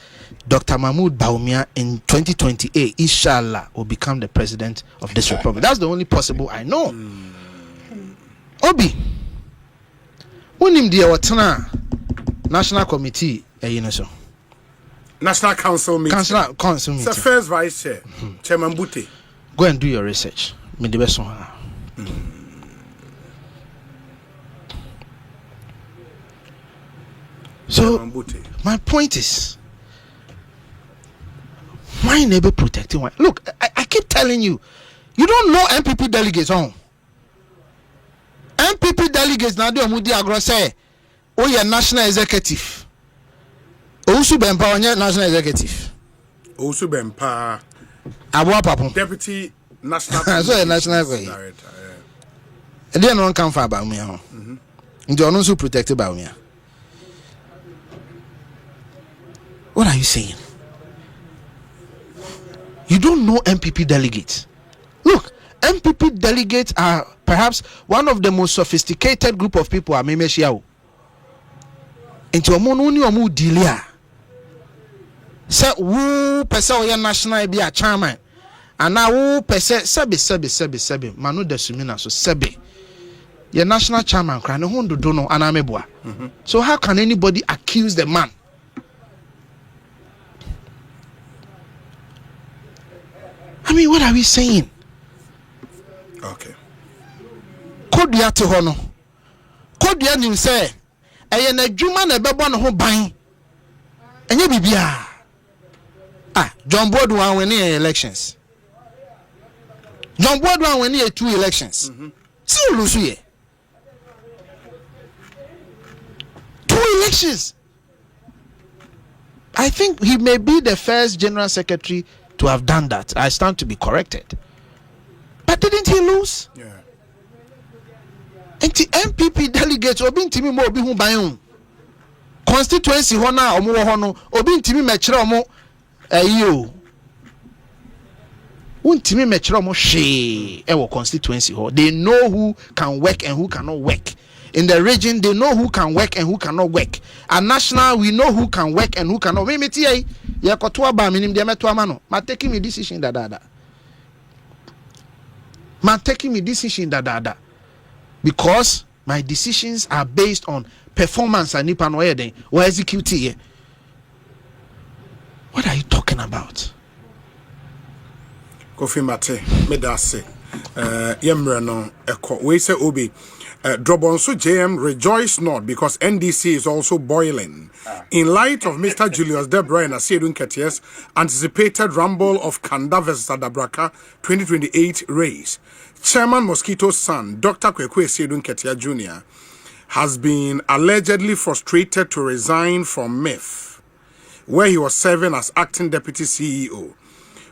Dr. Mahmoud Baumia in 2028, inshallah, will become the president of this republic. That's the only possible I know. Obi, unim dia watana National Committee, so. National Council meeting. Council meeting. It's the first vice chair, Chairman Bute. Go and do your research. Me the best one. So my point is, why never protecting one? Look, I keep telling you, you don't know MPP delegates on. MPP delegates now do Mudi Agro say, oh yeah, national executive. Ousu Bempa on national executive. Ousu Bempa. Abua Papu. Deputy national. So national director. And then one come for about me. And you're also protected by me. What are you saying? You don't know MPP delegates. Look, MPP delegates are perhaps one of the most sophisticated group of people. Into omu dilia. Say who pesa oya national be a chairman, and now who pesa sebe manu desumina so sebe. Your national chairman cry no hundu dono anamebwa. So how can anybody accuse the man? I mean, what are we saying? Okay. Kodia to hono. Kodia nim say, eye na dwuma na bebo no ho ban. Enye bibia. John Boardman win elections. John Boardman win 2 elections. See lose here. 2 elections. I think he may be the first general secretary to have done that. I stand to be corrected. But didn't he lose? Yeah. And the MPP delegates obi ntimi mo obi hu ban constituency ho na omo ho no obi ntimi mekere omo ayo untimi mekere omo hwe e constituency ho. They know who can work and who cannot work. In the region, they know who can work and who cannot work. At national, we know who can work and who cannot. Me tie ya kotoa ba minim de meto amano. Ma taking me decision da. Ma taking me decision da. Because my decisions are based on performance and nipa no eden or execute here. What are you talking about? Kofi Mate, me da se. Yemre no eko. We say Obi. Drobonso JM rejoice not because NDC is also boiling. In light of Mr. Julius Deborah and Asiedun Ketie's anticipated rumble of Kanda versus Adabraka 2028 race, Chairman Mosquito's son, Dr. Kwekwe Asiedun Ketia Jr., has been allegedly frustrated to resign from MIF, where he was serving as acting deputy CEO.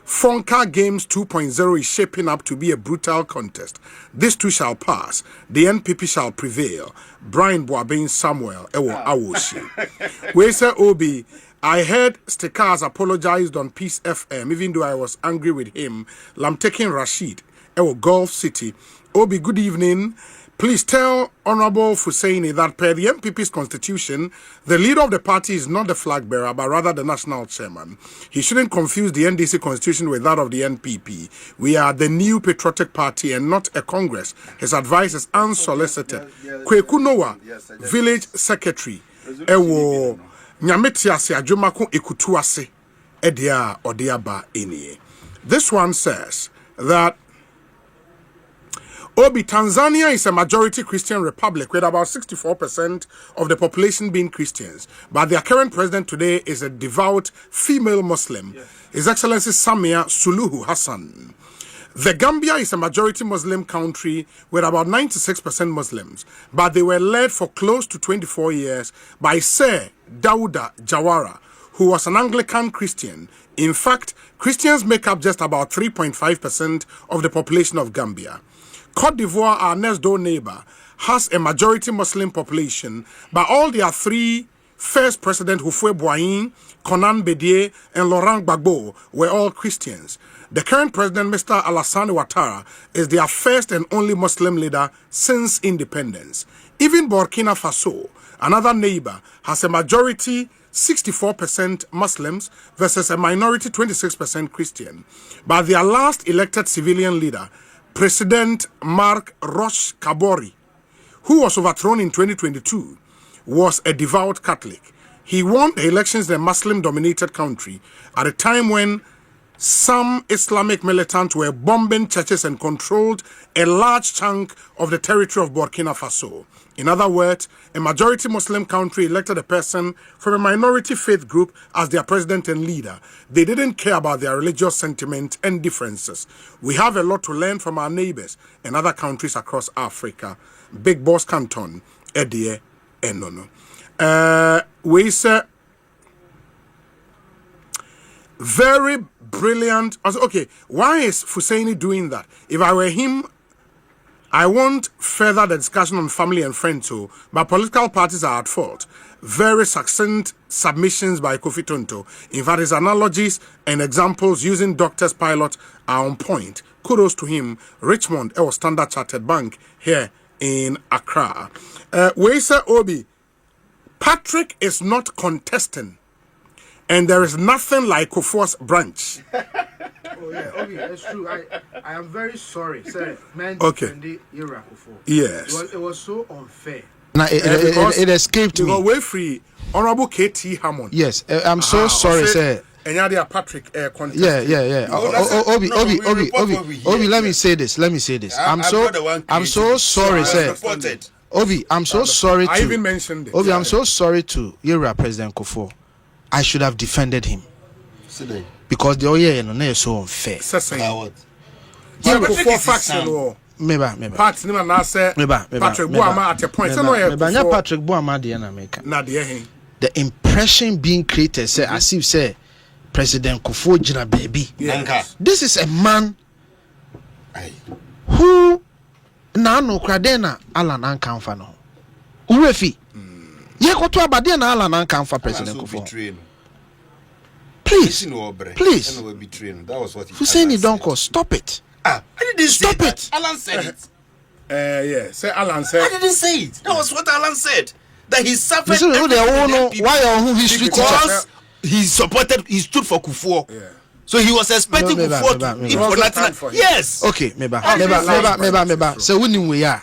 Fonka Games 2.0 is shaping up to be a brutal contest. This too shall pass. The NPP shall prevail. Brian Boabin Samuel Ewo Awoshi. We say Obi, I heard Stekars apologized on Peace FM, even though I was angry with him. Lamtekin Rashid Ewo Gulf City. Obi, good evening. Please tell Honorable Fusaini that per the MPP's constitution, the leader of the party is not the flag bearer, but rather the national chairman. He shouldn't confuse the NDC constitution with that of the NPP. We are the new patriotic party and not a congress. His advice is unsolicited. Kweku Noah, village secretary. Ewo Nyametiasi Ajumako Ekutuase Edia Odiaba Enie. This one says that Obi, Tanzania is a majority Christian republic with about 64% of the population being Christians. But their current president today is a devout female Muslim, His Excellency Samia Suluhu Hassan. The Gambia is a majority Muslim country with about 96% Muslims, but they were led for close to 24 years by Sir Dauda Jawara, who was an Anglican Christian. In fact, Christians make up just about 3.5% of the population of Gambia. Cote d'Ivoire, our next door neighbor, has a majority Muslim population, but all their 3 First President Houphouët-Boigny, Konan Bedie, and Laurent Gbagbo were all Christians. The current president, Mr. Alassane Ouattara, is their first and only Muslim leader since independence. Even Burkina Faso, another neighbor, has a majority 64% Muslims versus a minority 26% Christian. But their last elected civilian leader, President Marc Roch Kabore, who was overthrown in 2022, was a devout Catholic. He won the elections in a Muslim-dominated country at a time when some Islamic militants were bombing churches and controlled a large chunk of the territory of Burkina Faso. In other words, a majority Muslim country elected a person from a minority faith group as their president and leader. They didn't care about their religious sentiment and differences. We have a lot to learn from our neighbors and other countries across Africa. Big Boss Canton, Edie, Enono. We say very brilliant. Okay, why is Fusaini doing that? If I were him, I want further the discussion on family and friends too, but political parties are at fault. Very succinct submissions by Kofi Tonto. In fact, his analogies and examples using doctor's pilot are on point. Kudos to him. Richmond, our Standard Chartered Bank here in Accra. Weisa Obi, Patrick is not contesting, and there is nothing like Kufuor's branch. Oh yeah, Obi, that's true. I am very sorry, sir. Man, okay. Yes. It was so unfair. Now it escaped me. Way free, Honorable KT Hammond. Yes, I'm so sorry, sir. And yeah, Patrick. Yeah. Obi, let me say this. I'm so sorry, sir. Obi, I'm so sorry. I even mentioned it. Obi, I'm so sorry to Yura President Kufuor. I should have defended him. Because the Oye is so unfair. Patrick Buama at a point. Patrick Buama the impression being created, say, as if say President Kufuor Jina baby. Yes. This is a man who na no kradena ala na nkamfa no. Urefi. Ye koto abade na ala na nkamfa President Kufuor. Please. That was what he Husseini Donko, stop it. I didn't stop say it. That. Alan said it. Yeah, say Alan said. I didn't say it. That was what Alan said. That he suffered. Why history because he stood for Kufuor. Yeah. So he was expecting Kufuor to eat for nothing. Yes. Okay, meba. So we are.